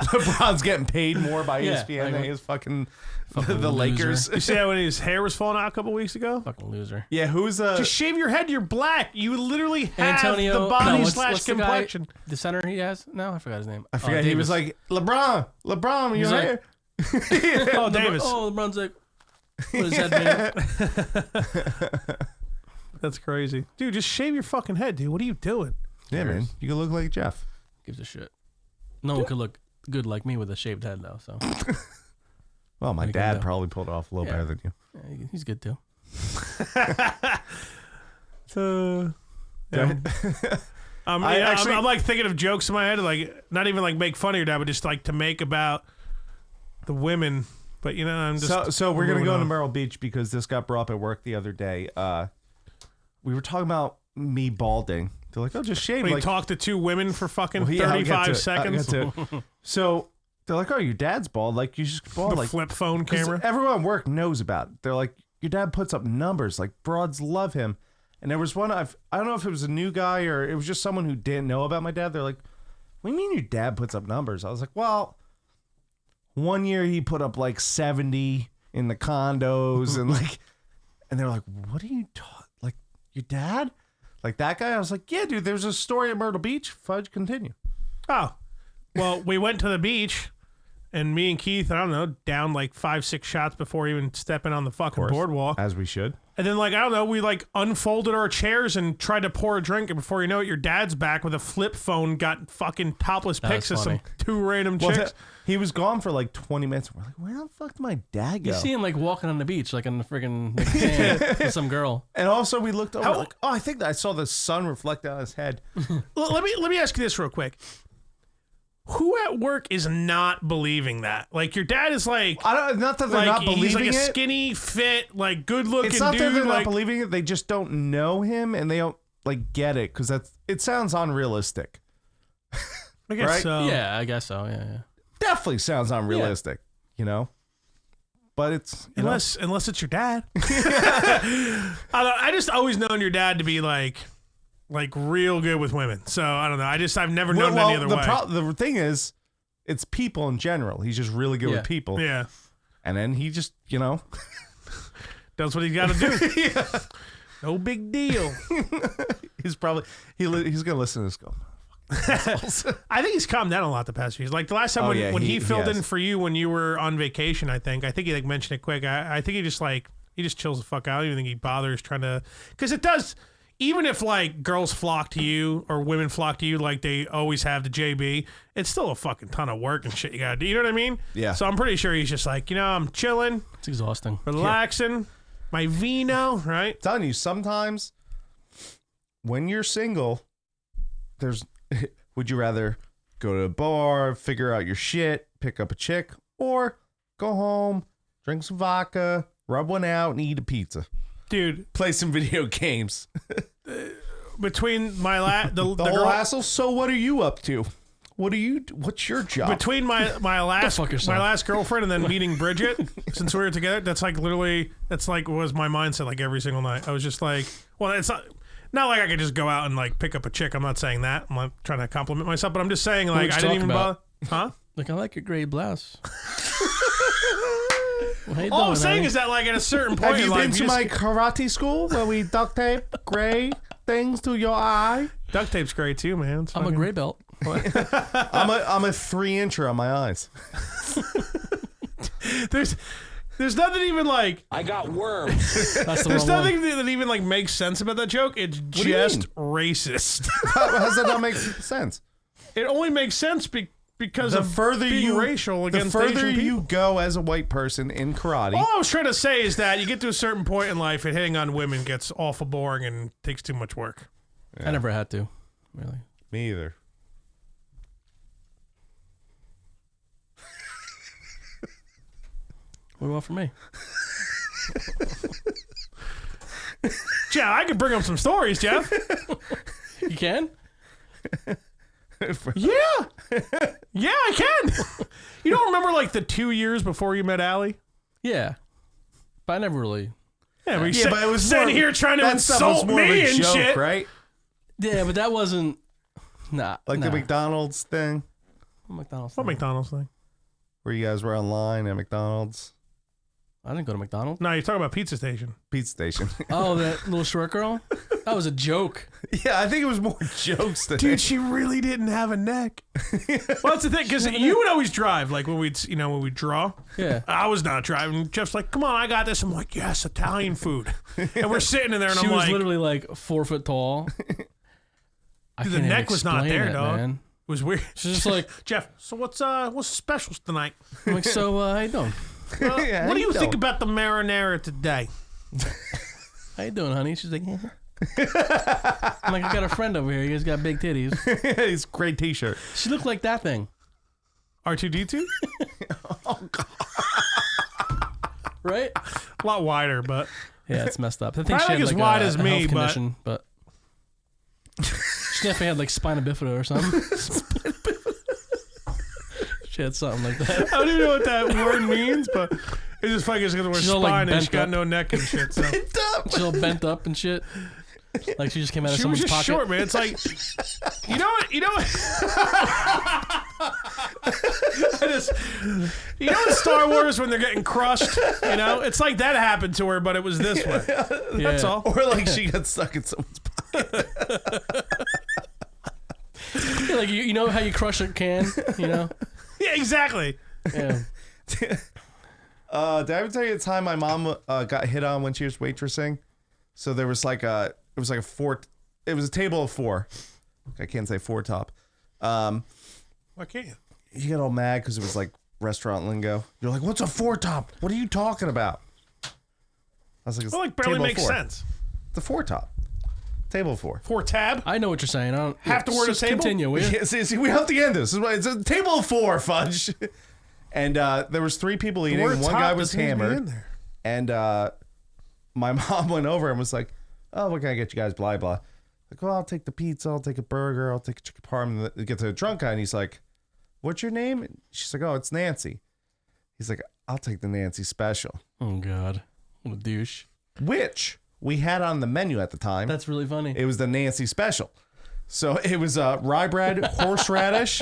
LeBron's getting paid more by Yeah, ESPN than like- he is fucking Fucking the loser. Lakers. You see how when his hair was falling out a couple weeks ago? Fucking loser. Yeah, who's Just shave your head. You're black. You literally have Antonio. the body no, what's slash the guy- complexion. The center he has? No, I forgot his name. I forget. He was Davis. like, LeBron, He's your like- hair. Oh, Davis. LeBron's like, what is that name? That's crazy. Dude, just shave your fucking head, dude. What are you doing? Yeah, man. You can look like Jeff. Gives a shit. No one could look good like me with a shaved head though. So Well, my What you can dad do. probably pulled it off a little Yeah. better than you. yeah, he's good too. So, I'm like thinking of jokes in my head, like not even like make fun of your dad, but just like to make about the women. But you know, I'm just So we're gonna moving go to on. Myrtle Beach because this got brought up at work the other day. We were talking about me balding. They're like, "Oh, just shave." We Like, talked to two women for fucking well, yeah, I'll get to 35 it. I'll seconds. get to it. So they're like, "Oh, your dad's bald. Like you just bald." The Like flip phone 'cause camera. Everyone at work knows about it. They're like, "Your dad puts up numbers. Like broads love him." And there was one, I don't know if it was a new guy or it was just someone who didn't know about my dad. They're like, what do you mean your dad puts up numbers? I was like, well, one year he put up like 70 in the condos and like, and they're like, what are you like your dad? Like that guy? I was like, yeah, dude, there's a story at Myrtle Beach. Fudge, continue. Oh, well, we went to the beach and me and Keith, I don't know, down like 5-6 shots before even stepping on the fucking boardwalk. As we should. And then, like, I don't know, we, like, unfolded our chairs and tried to pour a drink. And before you know it, your dad's back with a flip phone, got fucking topless pics of some 2 random chicks. He was gone for, like, 20 minutes. We're like, where the fuck did my dad go? You see him, like, walking on the beach, like, on the friggin' like, sand with some girl. And also, we looked over, like, oh, I think I saw the sun reflect on his head. Let me ask you this real quick. Who at work is not believing that? Like, your dad is like... not that they're not believing it. He's like a skinny, fit, like, good-looking dude. It's not that they're not believing it. They just don't know him, and they don't, like, get it, because it sounds unrealistic. I guess right? so. Yeah, I guess so, yeah. Definitely sounds unrealistic, you know? But it's... Unless it's your dad. I just always known your dad to be, like real good with women. So, I don't know. I've never known any other way. The thing is, it's people in general. He's just really good with people. Yeah. And then he just, you know. Does what he's got to do. Yeah. No big deal. He's going to listen to this go. I think he's calmed down a lot the past few years. Like the last time when he filled in for you when you were on vacation, I think he like mentioned it quick. I think he just chills the fuck out. I don't even think he bothers trying to, because it does. Even if like girls flock to you or women flock to you like they always have to JB, it's still a fucking ton of work and shit you gotta do. You know what I mean? Yeah. So I'm pretty sure he's just like, I'm chilling. It's exhausting. Relaxing. My vino, right? I'm telling you, sometimes when you're single, would you rather go to a bar, figure out your shit, pick up a chick, or go home, drink some vodka, rub one out, and eat a pizza? Dude, play some video games. Between my the whole girl, hassle. So what are you up to? What's your job? Between my last girlfriend and then meeting Bridget, since we were together, that's like was my mindset like every single night. I was just like, well, it's not like I could just go out and like pick up a chick. I'm not saying that. I'm not trying to compliment myself, but I'm just saying like I didn't even bother. Huh? Like I like your gray blouse. Well, all I'm saying is that, like, at a certain point, have you been to my karate school where we duct tape gray things to your eye? Duct tape's great too, man. I'm a gray belt. I'm a 3-incher on my eyes. There's nothing even like I got worms. There's nothing that even like makes sense about that joke. It's just racist. How does that not make sense? It only makes sense because the further being you racial against the further Asian you go as a white person in karate. All I was trying to say is that you get to a certain point in life and hitting on women gets awful boring and takes too much work. Yeah. I never had to, really. Me either. What do you want from me? Jeff, I could bring up some stories, Jeff. You can? Yeah, I can. You don't remember like the 2 years before you met Allie? Yeah, but I never really. Yeah, but it was sitting here trying to insult me and joke, shit, right? Yeah, but that wasn't. Nah, the McDonald's thing. What McDonald's thing? Where you guys were online at McDonald's. I didn't go to McDonald's. No, you're talking about Pizza Station. Pizza Station. Oh, that little short girl? That was a joke. Yeah, I think it was more jokes than Dude, she really didn't have a neck. Well, that's the thing, because you would always drive, like when we'd draw. Yeah. I was not driving. Jeff's like, come on, I got this. I'm like, yes, Italian food. And we're sitting in there, and she I'm like, was literally like 4 foot tall. Dude, the neck was not there, dog. Man. It was weird. She's just like, Jeff, so what's the specials tonight? I'm like, so how you doing? Yeah, what do you think about the marinara today? How you doing, honey? She's like, I'm like, I got a friend over here. He's got big titties. He's a great t-shirt. She looked like that thing. R2-D2? Oh, God. Right? A lot wider, but... Yeah, it's messed up. I think probably she had like as like wide a as me, condition, but... She definitely had like spina bifida or something. She had something like that. I don't even know what that word means, but it's just funny because we're spine and she got no neck and shit. So. Bent up. She's all bent up and shit. Like she just came out of She was someone's just pocket. short, man. It's like, you know what? You know in Star Wars when they're getting crushed? You know, it's like that happened to her, but it was this way. That's all. Or like she got stuck in someone's pocket. Yeah, like you know how you crush a can, you know? Yeah, exactly. Yeah. Did I ever tell you the time my mom got hit on when she was waitressing? So there was like it was a table of 4. I can't say 4 top. Why can't you? You get all mad because it was like restaurant lingo. You're like, what's a 4 top? What are you talking about? I was like, it's Well, like barely table of makes 4. sense. It's a 4 top. Table of 4. 4 tab. I know what you're saying. I don't Half the word just of table? Continue, will you? Yeah, see, we have to get this. It's a table of 4, fudge. And there was 3 people eating. word One top guy was doesn't need to be in hammered. there. And my mom went over and was like, oh, what can I get you guys? Blah, blah. Like, well, I'll take the pizza. I'll take a burger. I'll take a chicken parm. And get to the drunk guy. And he's like, what's your name? And she's like, oh, it's Nancy. He's like, I'll take the Nancy special. Oh, God. What a douche. Which we had on the menu at the time. That's really funny. It was the Nancy special. So it was rye bread, horseradish,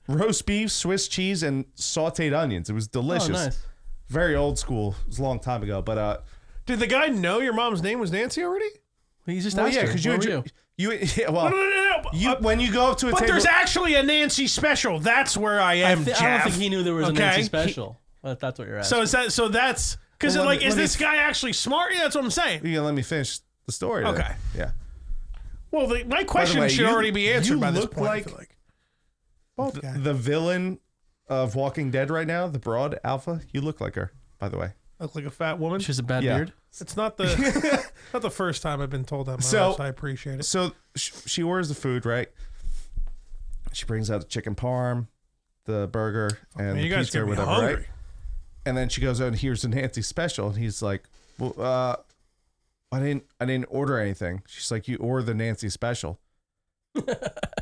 roast beef, Swiss cheese, and sauteed onions. It was delicious. Oh, nice. Very old school. It was a long time ago. But Did the guy know your mom's name was Nancy already? He just well, asked yeah, her. because Where were you yeah, well, No. when you go up to a But table, there's actually a Nancy special. That's where I am, I don't Jeff. think he knew there was a Okay. Nancy special. But that's what you're asking. So that's because Well, like, let is me- this guy actually smart? Yeah, that's what I'm saying. you gonna let me finish the story. there. Okay. Yeah. Well, my question way, should you- already be answered you by this look point. I like- feel like. Bald guy. The villain of Walking Dead right now, the broad Alpha. You look like her, by the way. Look like a fat woman. She has a bad Yeah. beard. It's not the not the first time I've been told that. My So- life, so I appreciate it. So she orders the food, right? She brings out the chicken parm, the burger, and Man, you the guys pizza or gonna be whatever, hungry. right? And then she goes out and here's the Nancy special, and he's like, "Well, I didn't order anything." She's like, "You ordered the Nancy special,"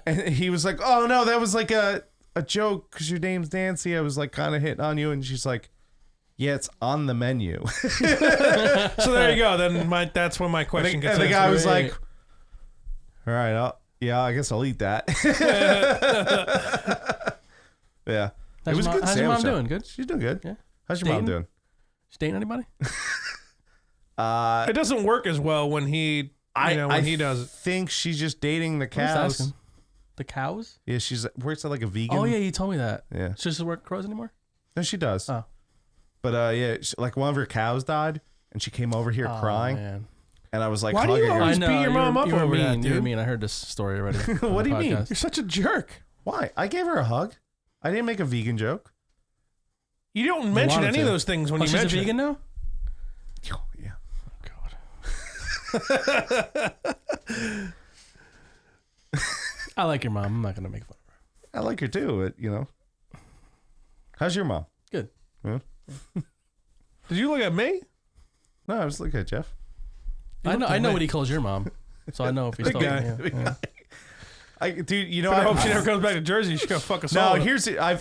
and he was like, "Oh no, that was like a joke because your name's Nancy. I was like kind of hitting on you," and she's like, "Yeah, it's on the menu." So there you go. Then that's when my question gets And the answered. guy was Great. like, "All right, I guess I'll eat that." Yeah, How's your mom- how's your mom sandwich, though. doing? Good? She's doing good. Yeah. How's your mom Dating? doing? She dating anybody? It doesn't work as well when he, he does it. Think she's just dating the I'm just cows. asking. The cows? Yeah, she's works at like a vegan. Oh, yeah, you told me that. Yeah. She doesn't work at Crows anymore? No, she does. Oh. But yeah, like one of her cows died, and she came over here crying, Man. and I was like, Why do you hugging her. always beat your mom up you were over mean. that, You were dude? mean. I heard this story already. on What the do you mean? podcast. You're such a jerk. Why? I gave her a hug. I didn't make a vegan joke. You don't mention wanted any of to. those things when Oh, you she's a mention vegan it. now? Oh, yeah. I like your mom. I'm not going to make fun of her. I like her too. But, how's your mom? Good. Huh? Did you look at me? No, I was looking at Jeff. I know what he calls your mom. So I know if he's Big talking. guy. Yeah. Dude, I hope she never comes back to Jersey. She's gonna fuck us No, all.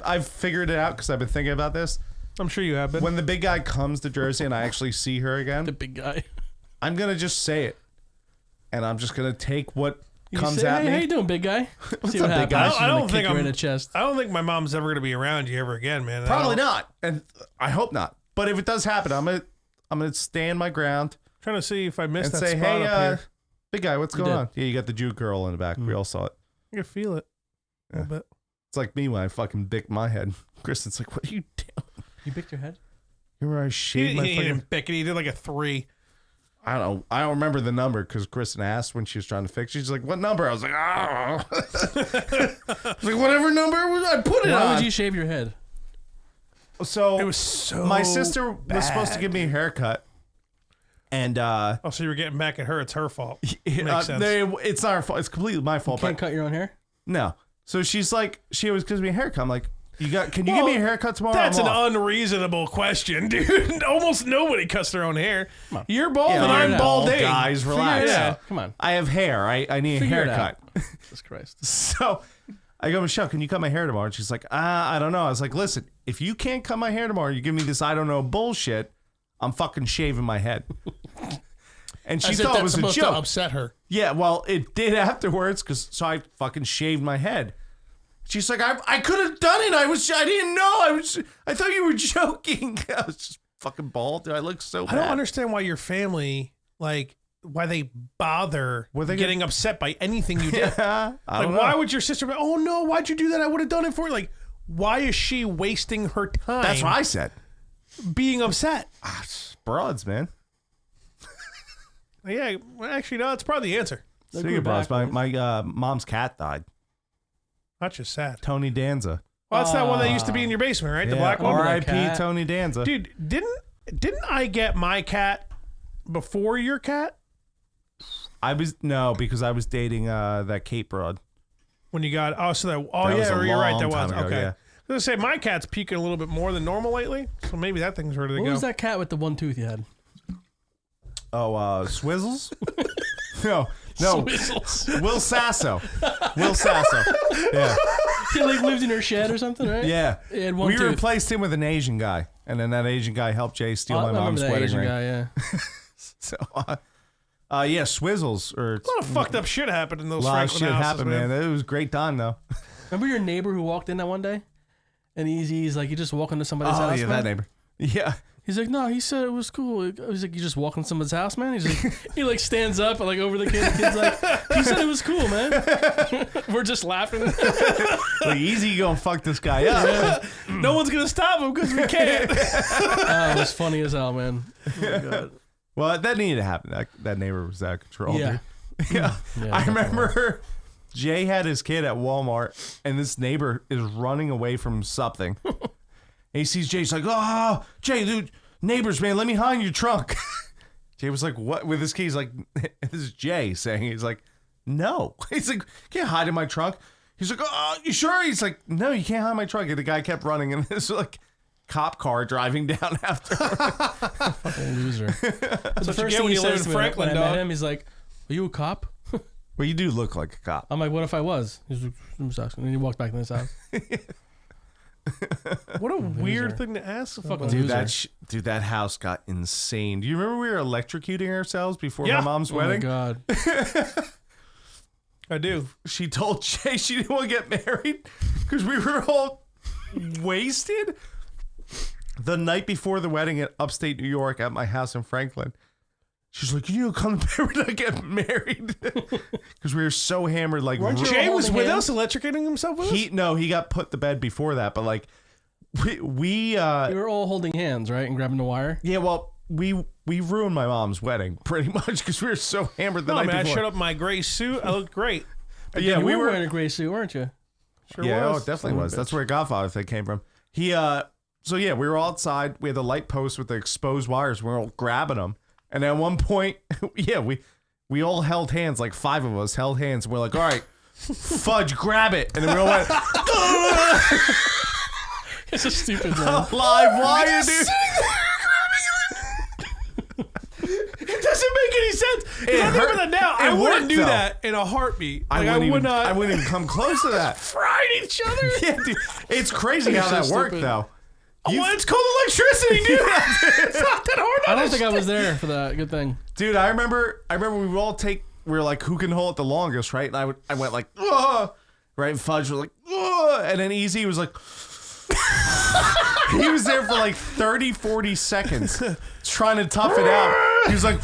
I've figured it out because I've been thinking about this. I'm sure you have been. When the big guy comes to Jersey and I actually see her The again, big guy. I'm gonna just say it, and I'm just gonna take what You comes say, at hey, me. how you doing, big guy? See up, what big happens. guy? She's I gonna don't kick think her in I'm- the chest. I don't think my mom's ever gonna be around you ever again, man. Probably I'm not, and I hope not. But if it does happen, I'm gonna stand my ground trying to see if I missed and that say, spot "Hey, up here. big guy, what's You going did. on?" Yeah, you got the Jew girl in the back. We all saw it. I can feel it a little bit. It's like me when I fucking bicked my head. Kristen's like, "What are you doing?" You picked your head? Remember I He, shaved my he fucking... didn't pick it. He did like a 3. I don't know. I don't remember the number because Kristen asked when she was trying to fix it. She's like, "What number?" I was like, "Oh." I was like, whatever number I put it Why on. would you shave your head? So It was so. my sister was supposed to bad. give me a haircut, and Oh, so you were getting back at her. It's her fault. Makes sense. it's not her fault. It's completely my fault. Can't But cut your own hair? no. So she's like, she always gives me a haircut. I'm like, can you give me a haircut tomorrow? That's I'm an off. unreasonable question, dude. Almost nobody cuts their own hair. You're bald Yeah, and figure I'm it out. balding. Guys, Figure relax. it Yeah. out. Come on. I have hair. I need a Figure it haircut. out. Jesus Christ. So I go, "Michelle, can you cut my hair tomorrow?" And she's like, I don't know. I was like, "Listen, if you can't cut my hair tomorrow, you give me this I don't know bullshit, I'm fucking shaving my head." And she As if thought that's it was a supposed to joke. upset her. Yeah, well, it did afterwards so I fucking shaved my head. She's like, I could have done it. I didn't know. I thought you were joking. I was just fucking bald. Dude, I look so bad. I don't understand why your family, like, why they bother getting upset by anything you did. I don't know. Why would your sister be, oh no, why'd you do that? I would have done it for you. Like, why is she wasting her time? That's what I said. Being upset. Broads, man. Yeah, well, actually, no, that's probably the answer. Speaking of broads, my mom's cat died. That's just sad. Tony Danza. Well, that's that one that used to be in your basement, right? The black one? R.I.P. Tony Danza. Dude, didn't I get my cat before your cat? Because I was dating that Kate broad. When you got, you're right, that was. Okay. Yeah. I was going to say, my cat's peaking a little bit more than normal lately, so maybe that thing's ready to go. What was that cat with the one tooth you had? Oh, Swizzles? No. Swizzles. Will Sasso. Yeah. He like lived in her shed or something, right? Yeah. He had one we tooth. replaced him with an Asian guy, and then that Asian guy helped Jay steal my mom's wedding Asian ring. guy, yeah. So, Swizzles. A lot of fucked up shit happened in those Franklin houses. A lot of shit happened, man. It was a great time, though. Remember your neighbor who walked in that one day? And he's like, you just walk into somebody's house, yeah, man? that neighbor. Yeah. He's like, no, he said it was cool. He's like, you just walk into someone's house, man? He's like, he like stands up like over the kid. The kid's like, he said it was cool, man. We're just laughing. Like, easy, you gonna fuck this guy up. Yeah. No one's gonna stop him because we can't. It was funny as hell, man. Oh my God. Well, that needed to happen. That neighbor was out of control. Yeah. Yeah. I remember was. Jay had his kid at Walmart, and this neighbor is running away from something. And he sees Jay. He's like, oh, Jay, dude, neighbors, man, let me hide in your trunk. Jay was like, what? With his key, he's like, this is Jay saying, he's like, no. He's like, can't hide in my trunk. He's like, oh, you sure? He's like, no, you can't hide in my trunk. And the guy kept running, and this like cop car driving down after him. Fucking loser. That's the first thing thing he says to me when I met dog. him. He's like, are you a cop? Well, you do look like a cop. I'm like, what if I was? He's like, I'm just asking. And he walked back in his house. What a weird thing to ask. Fucking Dude, loser. that house got insane. Do you remember we were electrocuting ourselves before my mom's wedding? Oh my God. I do. She told Jay she didn't want to get married because we were all wasted. The night before the wedding in upstate New York at my house in Franklin, she's like, you come to Denver to get married because we were so hammered. Like, Jay was with us, electrocuting himself with us? No, he got put to bed before that, but like we were all holding hands, right, and grabbing the wire. Yeah, well, we ruined my mom's wedding pretty much because we were so hammered the night before. I showed up in my gray suit. I looked great. Yeah, we were wearing a gray suit, weren't you? Sure yeah, was. Oh, it definitely was. That's where Godfather thing came from. So yeah, we were all outside. We had the light post with the exposed wires. We were all grabbing them. And at one point, yeah, we all held hands, like 5 of us held hands. And we're like, all right, Fudge, grab it. And then we all went, It's a stupid one. live wire, dude. It doesn't make any sense. I remember that now. I wouldn't do that in a heartbeat. Like, I wouldn't even come close to that. Fried each other. Yeah, dude. It's crazy how that worked, though. Well, it's called electricity, dude. It's not that hard. I don't think I was there for that. Good thing. Dude, I remember we would all we were like, who can hold it the longest, right? And I went like, ugh! Right? And Fudge was like, ugh! And then Easy was like, he was there for like 30, 40 seconds trying to tough it out. He was like,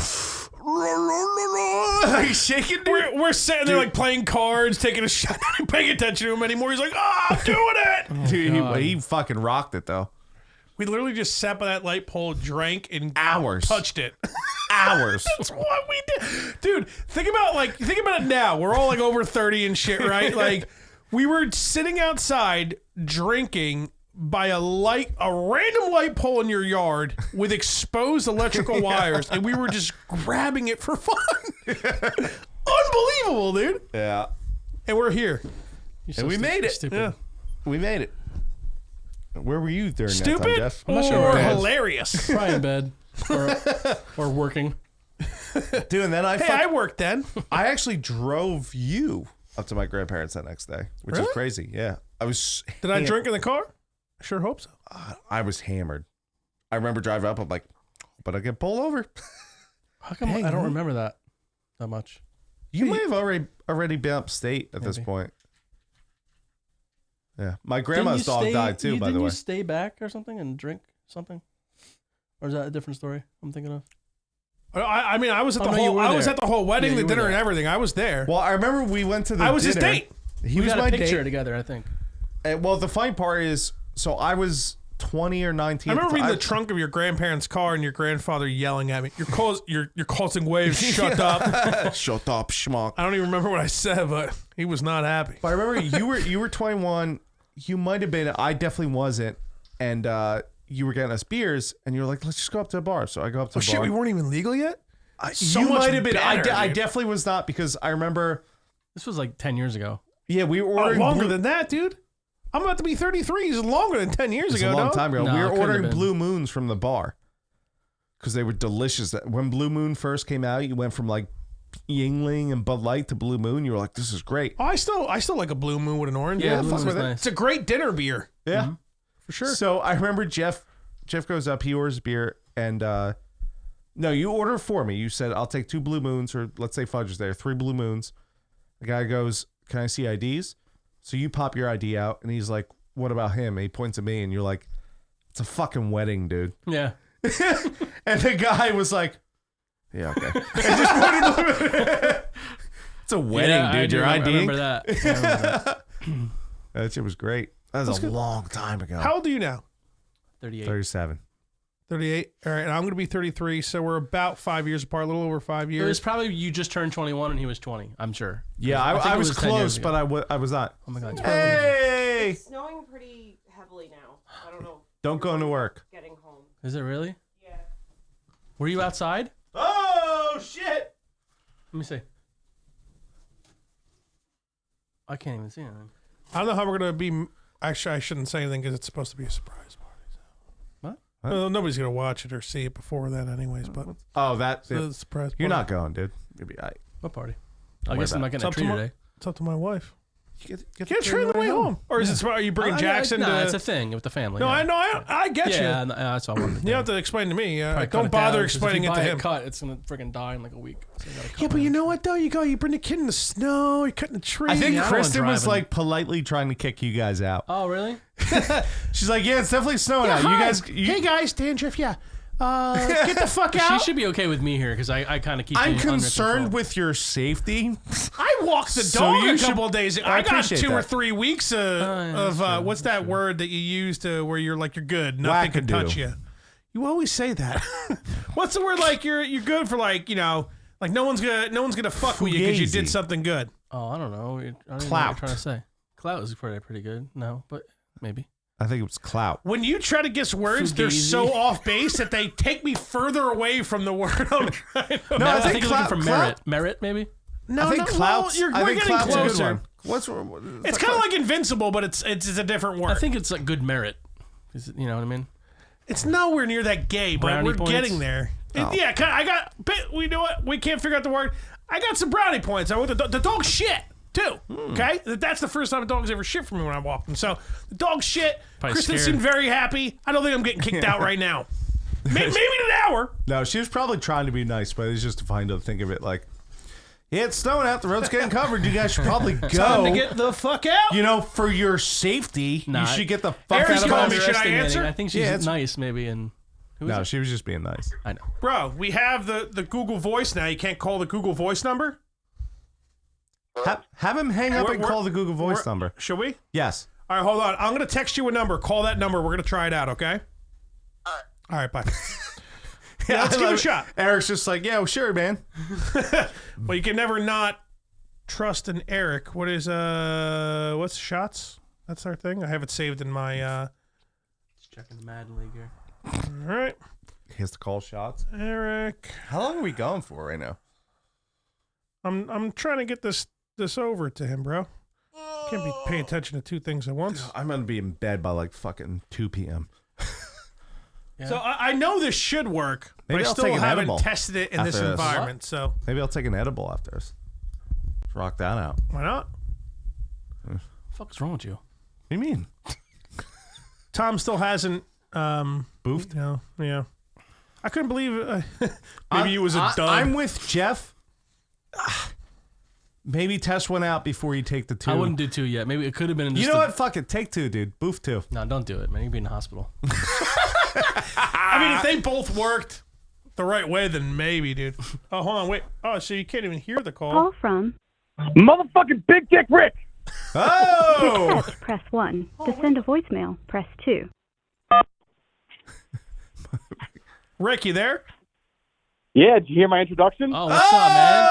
like shaking. We're sitting there like playing cards, taking a shot, not paying attention to him anymore. He's like, I'm doing it. Dude, he fucking rocked it though. We literally just sat by that light pole, drank, and hours touched it. Hours. That's what we did. Dude, think about it now. We're all like over 30 and shit, right? Like, we were sitting outside drinking by a random light pole in your yard with exposed electrical wires, and we were just grabbing it for fun. Unbelievable, dude. Yeah. And we're here. And we made it. Stupid. Yeah. We made it. Where were you during that time, Stupid Jeff? or hilarious? Probably in bed or working. Dude, and then I worked then. I actually drove you up to my grandparents that next day, which is crazy. Yeah. Did I drink in the car? I sure hope so. I was hammered. I remember driving up. I'm like, but I get pulled over. How come I don't remember that much? You might have already been upstate at this point. Yeah. My grandma's dog died too, by the way. Didn't you stay back or something and drink something? Or is that a different story I'm thinking of? I mean, I was at the whole wedding, the dinner, and everything. I was there. Well, I remember we went to the I was dinner. his date. He we was got my a picture date. together, I think. Well, the funny part is, so I was 20 or 19. I remember reading the trunk of your grandparents' car and your grandfather yelling at me. You're causing waves. Shut up. Shut up, schmuck. I don't even remember what I said, but he was not happy. But I remember you were 21. You might have been. I definitely wasn't. And you were getting us beers, and you were like, "Let's just go up to the bar." So I go up to the bar. Shit, we weren't even legal yet. You might have been. I definitely was not, because I remember this was like 10 years ago. Yeah, we were ordering longer than that, dude. I'm about to be 33. It's longer than 10 years ago. A long time ago. No, we were it couldn't have ordering been. Blue Moons from the bar because they were delicious. When Blue Moon first came out, you went from like Yingling and Bud Light to Blue Moon. You were like, "This is great." Oh, I still like a Blue Moon with an orange. Yeah, fuck fuck with it. nice. It's a great dinner beer. Yeah, for sure. So I remember Jeff goes up, he orders beer, and no, you order for me. You said, "I'll take 2 Blue Moons," or let's say Fudge is there, 3 Blue Moons. The guy goes, "Can I see IDs?" So you pop your ID out, and he's like, "What about him?" And he points at me, and you're like, "It's a fucking wedding, dude." Yeah. And the guy was like, "Yeah, okay." And just pointed it's a wedding, dude. Your ID. I remember that. I remember that. That shit was great. That was a long time ago. How old are you now? 38. 37. 38. All right, and I'm going to be 33, so we're about 5 years apart, a little over 5 It years. was probably you just turned 21 and he was 20, I'm sure. Yeah, I think I it was 10 years close, ago. but I was not. Oh my God. Hey! It's snowing pretty heavily now. I don't know. Don't go into work. Getting home. Is it really? Yeah. Were you outside? Oh, shit! Let me see. I can't even see anything. I don't know how we're going to be. Actually, I shouldn't say anything because it's supposed to be a surprise party. So. What? Well, nobody's going to watch it or see it before then anyways, but Oh, that. it's a surprise You're party. not going, dude. You'll be all right. What party? Don't I worry guess I'm about not it. getting a It's up to treat my- today. It's up to my wife. Get Get train on the way home. Or is it? Are you bringing Jackson No, to? it's a thing with the family. No, yeah. I know. I get Yeah, you. that's all I wanted to do. You have to explain to me. Probably cut Don't it bother down, 'cause explaining if it you to buy him. Cut, it's gonna freaking die in like a week. So you gotta cut Yeah, but mine. you know what though? You bring the kid in the snow. You're cutting a tree. I think Yeah, I don't Kristen want was driving. like politely trying to kick you guys out. Oh, really? She's like, "Yeah, it's definitely snowing out. You guys, Hey guys, dandruff. Yeah. Get the fuck out. She should be okay with me here because I kind of keep. I'm you under concerned control. with your safety." I walked the So dog you a should- couple of days ago. I I got appreciate 2 or that. 3 weeks of what's that word that you use to where you're like you're good, nothing can Wackadoo. touch you. You always say that. What's the word like you're good for like like no one's gonna fuck with you because you Fugazi. did something good. Oh, I don't know. I don't even know what Clout. you're trying to say. Clout is pretty good. No, but maybe. I think it was clout. When you try to guess words, they're Fugazi. so off base that they take me further away from the word I'm trying to. No, I think you're looking for clout- merit. Merit, maybe. No, I think clout's. Well, I we're think getting clout's a good closer. one. It's kind of like invincible, but it's a different word. I think it's a good merit. Is it, you know what I mean? It's nowhere near that gay, but Brownie we're points? getting there. Oh. Yeah, I got. We know what? We can't figure out the word. I got some brownie points. I went the dog shit too. Okay, that's the first time a dog's ever shit for me when I walked him. So the dog shit. Probably Kristen scared. seemed very happy. I don't think I'm getting kicked out right now. Maybe in an hour. No, she was probably trying to be nice, but it's just fine to think of it like, yeah, it's snowing out. The road's getting covered. You guys should probably go. Time to get the fuck out. You know, for your safety, Nah, you should get the fuck Eric's out of calling our me. Should I Underestimating. answer? I think she's Yeah, it's- nice, maybe. And who is No, it? she was just being nice. I know. Bro, we have the Google Voice now. You can't call the Google Voice number. Have him hang up and We're- call the Google Voice number. Should we? Yes. All right, hold on. I'm gonna text you a number. Call that number. We're gonna try it out. Okay. All right. Bye. Yeah, let's give it a shot. Eric's just like, yeah, well, sure, man. Well, you can never not trust an Eric. What's shots? That's our thing. I have it saved in my. Just checking the Madden League here. All right, He has to call shots. Eric. How long are we going for right now? I'm trying to get this over to him, bro. Can't be paying attention to 2 things at once. I'm gonna be in bed by like fucking 2 p.m. Yeah. So I know this should work, Maybe but I I'll still take an haven't edible tested it in this after this. environment. So Maybe I'll take an edible after this. Let's rock that out. why not? What the fuck is wrong with you? What do you mean? Tom still hasn't Boofed? No, yeah. I couldn't believe maybe it was a dud. I'm with Jeff. Maybe test one out before you take the 2. I wouldn't do 2 yet. Maybe it could have been. You know what? Fuck it. Take 2, dude. Boof 2. No, don't do it, man. You'd be in the hospital. I mean, if they both worked the right way, then maybe, dude. Oh, hold on, wait. Oh, so you can't even hear the call. Call from Motherfucking Big Dick Rick. Oh! accept, press 1. To send a voicemail, press 2. Rick, you there? Yeah, did you hear my introduction? Oh, what's up, man?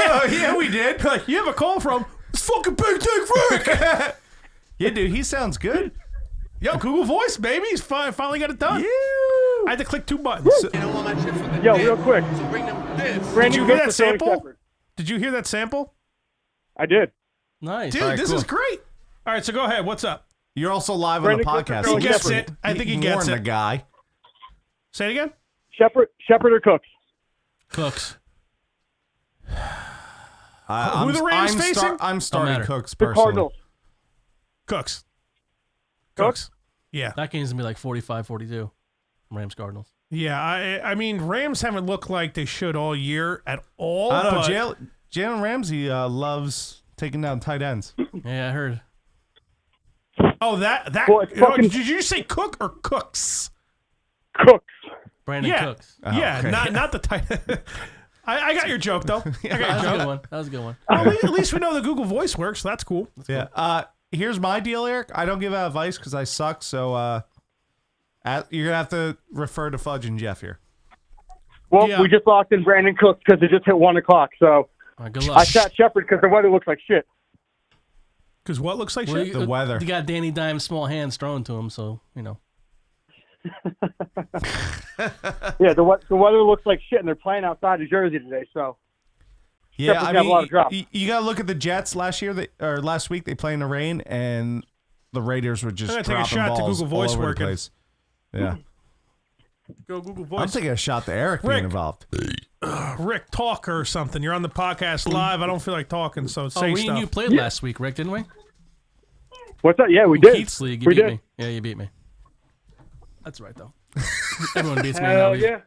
Oh, yeah, we did. Like, you have a call from this fucking Big Dick Rick. Yeah, dude, he sounds good. Yo, Google Voice, baby. He's finally got it done. You. I had to click 2 buttons. Yo, real quick. Did you hear that sample? Did you hear that sample? I did. Nice. Dude, this is great. All right, so go ahead. What's up? You're also live on the podcast. He gets it. I think he gets it. The guy. Say it again. Shepherd or Cooks? Cooks. Who are the Rams facing? I'm starting Cooks The personally. Cardinals. Cooks. Cooks? Yeah. That game's going to be like 45-42. Rams Cardinals. Yeah, I mean, Rams haven't looked like they should all year at all. I don't know. but- Jalen Ramsey loves taking down tight ends. Yeah, I heard. Oh, that. Well, it's fucking- did you say Cook or Cooks? Cooks. Brandon Yeah. Cooks. Yeah, okay. not the tight. I got your joke though. I got That was your a joke. good one. That was a good one. Well, at least we know the Google Voice works. So that's cool. Yeah. Here's my deal, Eric. I don't give out advice because I suck. So you're gonna have to refer to Fudge and Jeff here. Well, Yeah. we just locked in Brandon Cooks because it just hit 1 o'clock. So All right, good luck. I sat Shepherd because the weather looks like shit. Because what looks like Well, shit? The weather. You got Danny Dime's small hands thrown to him, so, you know. Yeah, the weather looks like shit, and they're playing outside of Jersey today. So Yeah, Shepard's I got a lot of mean, drops. you got to look at the Jets last week. They played in the rain, and the Raiders were just I'm gonna take a dropping shot to balls Google Voice all over the working. place. Yeah, Go Google I'm Voice. taking a shot to Eric Rick. being involved. Rick, talk or something. You're on the podcast live. I don't feel like talking, so Oh, say we and stuff. you played last week, Rick, didn't we? what's that? Yeah, we did. Keith's League, you We beat did. me. Yeah, you beat me. That's right, though. Everyone beats me in that Hell league. yeah.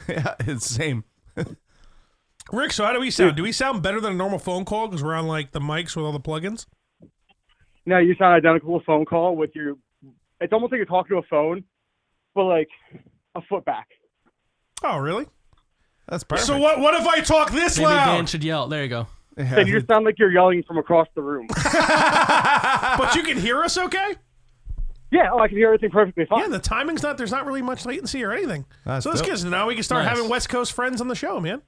Yeah, it's the same. Rick, so how do we sound? Do we sound better than a normal phone call because we're on like the mics with all the plugins? No, you sound identical to a phone call with your. It's almost like you're talking to a phone, but like a foot back. Oh, really? That's perfect. So what if I talk this Maybe loud? Dan should yell. There you go. Yeah, And you just sound like you're yelling from across the room. But you can hear us okay? Yeah, I can hear everything perfectly fine. Yeah, the timing's not. There's not really much latency or anything. That's So this dope. gives now we can start Nice. having West Coast friends on the show, man.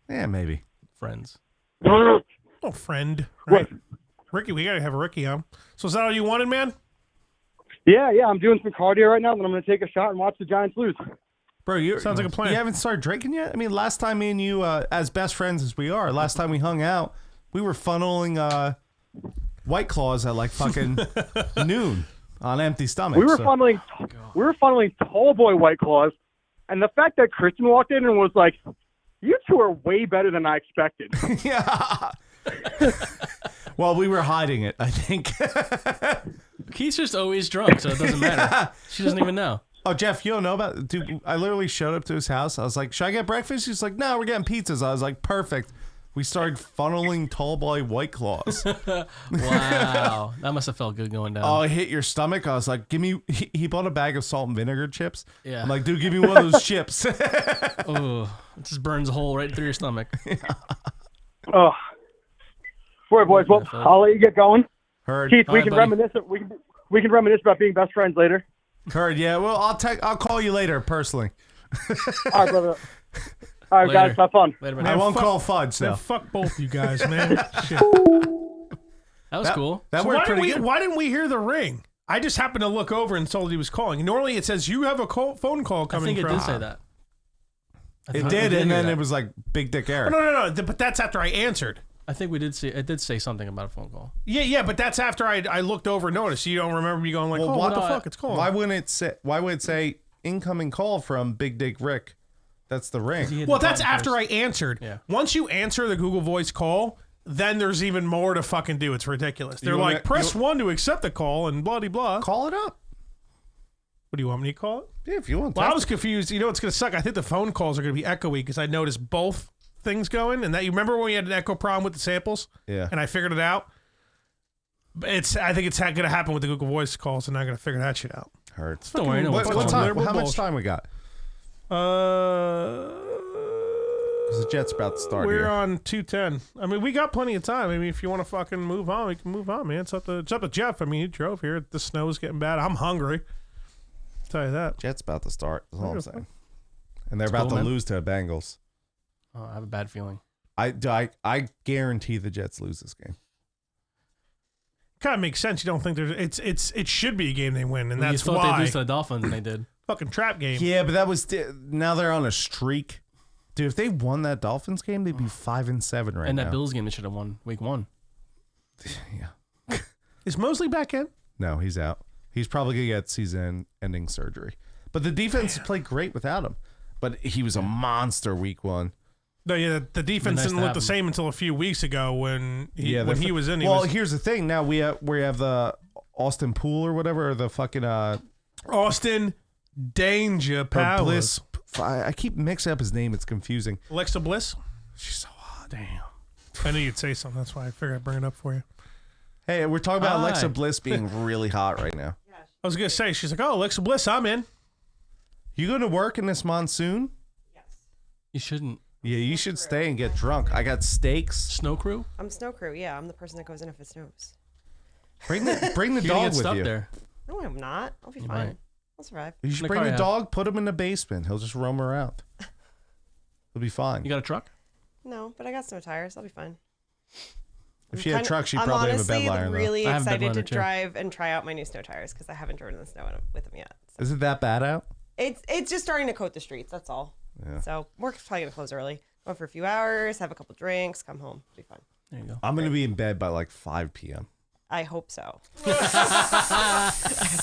Yeah, maybe. Friends. Oh, friend. Right. What? Ricky, we gotta have Ricky on. So is that all you wanted, man? Yeah, I'm doing some cardio right now, then I'm going to take a shot and watch the Giants lose. Bro, Sounds like a plan. You haven't started drinking yet? I mean, last time me and you, as best friends as we are, last time we hung out, we were funneling White Claws at like fucking noon on empty stomach. We were funneling Tall Boy White Claws, and the fact that Christian walked in and was like, "You two are way better than I expected." Yeah. Well, we were hiding it, I think. Keith's just always drunk, so it doesn't matter. She doesn't even know. Oh, Jeff, you don't know about dude? I literally showed up to his house. I was like, "Should I get breakfast?" He's like, "No, we're getting pizzas." I was like, "Perfect." We started funneling Tall Boy White Claws. Wow. That must have felt good going down. Oh, it hit your stomach. I was like, "Give me." He bought a bag of salt and vinegar chips. Yeah. I'm like, "Dude, give me one of those chips." Oh, it just burns a hole right through your stomach. Oh, all right, boys. Well, I'll let you get going. Heard. Keith, All we right, can buddy. reminisce. We can reminisce about being best friends later. Heard. Yeah. Well, I'll call you later personally. All right, brother. All right, Later. guys. Have fun. Later, I man. won't call Fudge Then though. fuck both you guys, man. Shit. That was cool. That So worked pretty good. why didn't we hear the ring? I just happened to look over and saw that he was calling. Normally it says you have a phone call I coming think it from. did say that. It did, and then it was like Big Dick Eric. No. But that's after I answered. I think we did see it. Did say something about a phone call. Yeah, but that's after I looked over and noticed. You don't remember me going like, Well, what the why- fuck? It's calling. Why wouldn't it say? Why would it say incoming call from Big Dick Rick? That's the ring. Well, that's after I answered. Yeah. Once you answer the Google Voice call, then there's even more to fucking do. It's ridiculous. They're You like, want press 1 to accept the call and blah, blah, blah. Call it up. What do you want me to call it? Yeah, if you want. Well, I was confused. You know what's going to suck? I think the phone calls are going to be echoey because I noticed both things going, and that you remember when we had an echo problem with the samples? Yeah. And I figured it out. I think it's going to happen with the Google Voice calls, and I'm going to figure that shit out. Hurts. Don't worry, What time? How much time we got? Because the jet's about to start. We're here. on 2:10. I mean, we got plenty of time. I mean, if you want to fucking move on, we can move on, man. It's up to Jeff. I mean, he drove here. The snow's getting bad. I'm hungry. I'll tell you that. Jet's about to start. That's all I'm Okay. saying. And they're about to lose to the Bengals. Oh, I have a bad feeling. I guarantee the Jets lose this game. Kind of makes sense. You don't think there's it should be a game they win, and You that's thought why. they'd lose to the Dolphins, and they did. Fucking trap game. Yeah, but that was now they're on a streak. Dude, if they won that Dolphins game, they'd be 5-7 right now. And that Bills game, they should have won week 1. Yeah. Is Mosley back in? No, he's out. He's probably gonna get season-ending surgery. But the defense played great without him. But he was a monster week 1. No, yeah, the defense Nice didn't to look have the him. same until a few weeks ago when he was in. Well, here's the thing. Now we have the Austin Poole or whatever, or the fucking Austin Danger Powers. Bliss. I keep mixing up his name. It's confusing. Alexa Bliss. She's so hot. Damn. I knew you'd say something. That's why I figured I'd bring it up for you. Hey, we're talking about Hi. Alexa Bliss being really hot right now. I was gonna say, she's like, "Oh, Alexa Bliss, I'm in." You going to work in this monsoon? You shouldn't. Yeah, you should stay and get drunk. I got steaks. Snow crew? I'm snow crew. Yeah, I'm the person that goes in if it snows. Bring the You're gonna dog get with stuck you. there. No, I'm not. I'll be You fine. might. I'll survive. You should In the bring car the you have. dog, put him in the basement. He'll just roam around. He'll be fine. You got a truck? No, but I got snow tires. I'll be fine. If she had a truck, she'd I'm probably have a honestly bed liner. really I have a bed excited to liner, too. drive and try out my new snow tires because I haven't driven in the snow with them yet. So. Is it that bad out? It's just starting to coat the streets. That's all. Yeah. So work's probably gonna close early. Go for a few hours, have a couple drinks, come home. Be fine. There you go. I'm going to be in bed by like 5 p.m. I hope so. I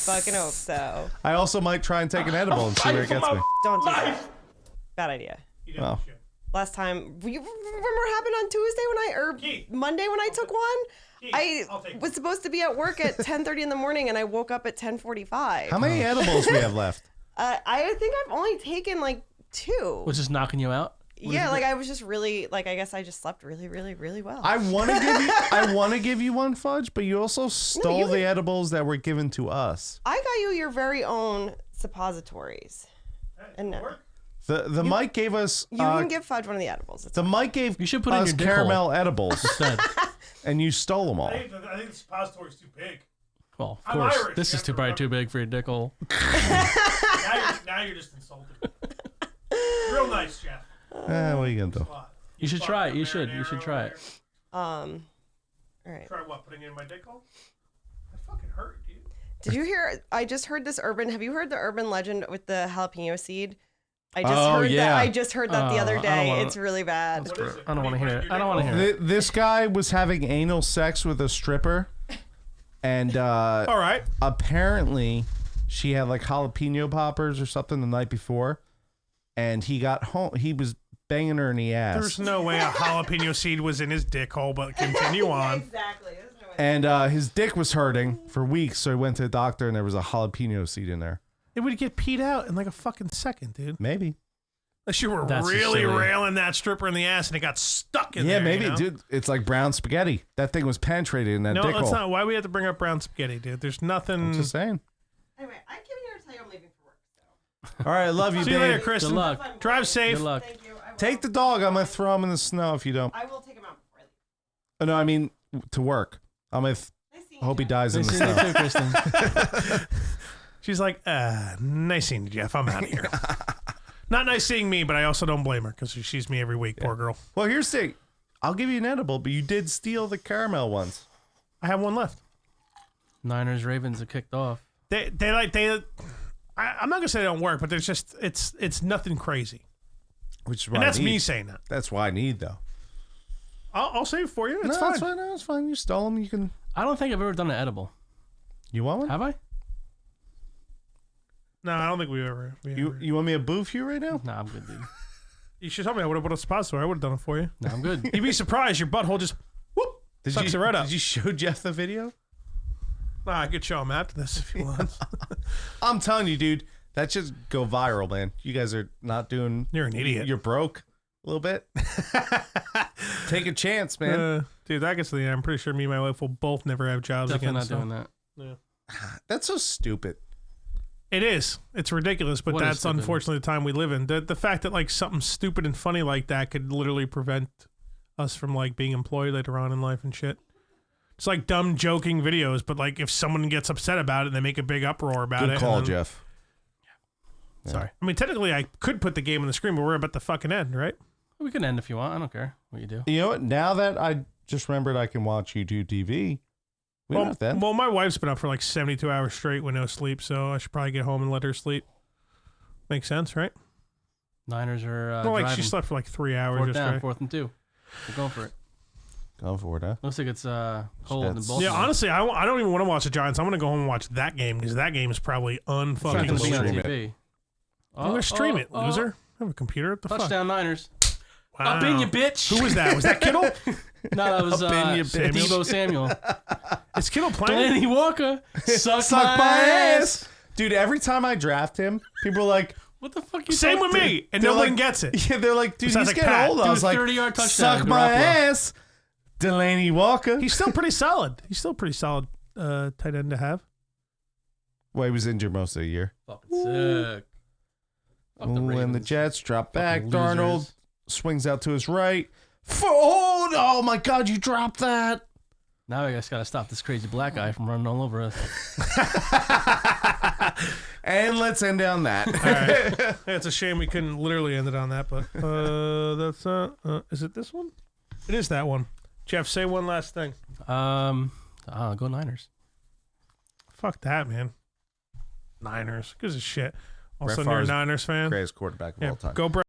fucking hope so. I also might try and take an edible and see where it gets me. Don't do that. Bad idea. Oh. Last time, you remember what happened on Tuesday Monday when I took one? I was supposed to be at work at 10:30 in the morning and I woke up at 10:45. How many edibles we have left? I think I've only taken like 2. Was just knocking you out? Yeah, like I was just really I guess I just slept really, really, really well. I want to give you one, Fudge, but you also stole the edibles that were given to us. I got you your very own suppositories. And no. The Mike gave us. You can give Fudge one of the edibles. It's The Mike gave You should put it in us your dick caramel hole edibles, instead. and you stole them all. I think the suppository's too big. Well, of I'm course. Irish, This you is have to probably too big for your dick hole. Now you're just insulted. Real nice, Jeff. What are you gonna do? You should try it. You should try it. all right. Try what? Putting it in my dick hole? That fucking hurt, dude. Did you hear? I just heard this have you heard the urban legend with the jalapeno seed? I just Oh, heard yeah. that. I just heard that the other I don't day. wanna- It's really bad. I don't want to hear it. I don't want to hear it. This guy was having anal sex with a stripper, and All right. apparently she had like jalapeno poppers or something the night before, and he got home. He was banging her in the ass. There's no way a jalapeno seed was in his dick hole, but continue on. Exactly. And his dick was hurting for weeks, so he went to the doctor, and there was a jalapeno seed in there. It would get peed out in like a fucking second, dude. Maybe. Unless you were That's really silly. railing that stripper in the ass and it got stuck in Yeah, there. maybe, you know? dude. It's like brown spaghetti. That thing was penetrated in that No, dick that's hole. not. Why we have to bring up brown spaghetti, dude? There's nothing. I'm just saying. Anyway, I came here to tell you I'm leaving for work. All right, I love you, See you babe. later, Kristen. Good luck. Drive safe. Good luck. Thank you. I will. Take the dog. I'm gonna throw him in the snow if you don't. I will take him out before I leave. Oh, no, I mean to work. I'm gonna. Nice seeing I hope he you. dies in Nice the seeing you snow. too, Kristen. She's like, nice seeing you, Jeff. I'm out of here. Not nice seeing me, but I also don't blame her because she sees me every week. Poor girl. Well, here's the thing. I'll give you an edible, but you did steal the caramel ones. I have one left. Niners Ravens have kicked off. I'm not gonna say they don't work, but there's just it's nothing crazy. Which is what And that's I need. me saying that. That's why I need though. I'll save it for you. It's no, fine. It's fine. No, it's fine. You stole them. You can. I don't think I've ever done an edible. You want one? Have I? No, I don't think we ever. You want me to boof you right now? No, I'm good, dude. You should tell me. I would have put a suppository. I would have done it for you. No, I'm good. You'd be surprised. Your butthole just whoop sucks it right up. Did you show Jeff the video? Nah, I could show him after this if he wants. I'm telling you, dude. That should go viral, man. You guys are not doing. You're an idiot. You're broke. little bit. Take a chance, man. Dude, that gets to the end. I'm pretty sure me and my wife will both never have jobs Definitely again. not so. doing that. Yeah. That's so stupid. It is. It's ridiculous, but What is that's stupid? unfortunately the time we live in. The fact that like something stupid and funny like that could literally prevent us from like being employed later on in life and shit. It's like dumb joking videos, but like if someone gets upset about it and they make a big uproar about it. Good call, and then- Jeff. Yeah. Sorry. I mean, technically I could put the game on the screen, but we're about the fucking end, right? We can end if you want. I don't care what you do. You know what? Now that I just remembered I can watch YouTube TV, we don't have to end. Well, my wife's been up for like 72 hours straight with no sleep, so I should probably get home and let her sleep. Makes sense, right? Niners are Well, like driving. she slept for like 3 hours Fourth yesterday. down, 4th and 2. We're going for it. Going for it, huh? Looks like it's cold in That's- Baltimore. Yeah, honestly, I don't even want to watch the Giants. I'm going to go home and watch that game because that game is probably It's not unfucking going to be on stream it. TV. I'm going to stream it, loser. I have a computer. What the Touchdown Niners. fuck? Up in you, bitch. Who was that? Was that Kittle? No, that was Up in you, bitch. Debo Samuel. Is Kittle playing? Delaney Walker. Suck Suck my ass. Dude, every time I draft him, people are like, What the fuck you Same talking with to? me, and They're no one like- gets it. yeah, they're like, dude, Sounds he's like getting Pat. old. I Dude, was like, 30-yard touchdown, suck my Garoppolo. ass, Delaney Walker. He's still pretty solid. He's still pretty solid tight end to have. Well, he was injured most of the year. Fucking sick. Fuck the When the Ravens. Jets drop back, Fucking Darnold losers. swings out to his right. Oh my God, you dropped that. Now I just got to stop this crazy black guy from running all over us. And let's end on that. All right. It's a shame we couldn't literally end it on that, but that's is it this one? It is that one. Jeff, say one last thing. Go Niners. Fuck that, man. Niners. Gives a shit. All of a Brett sudden you're a Favre's Niners fan. Greatest quarterback of all time. Go Brett.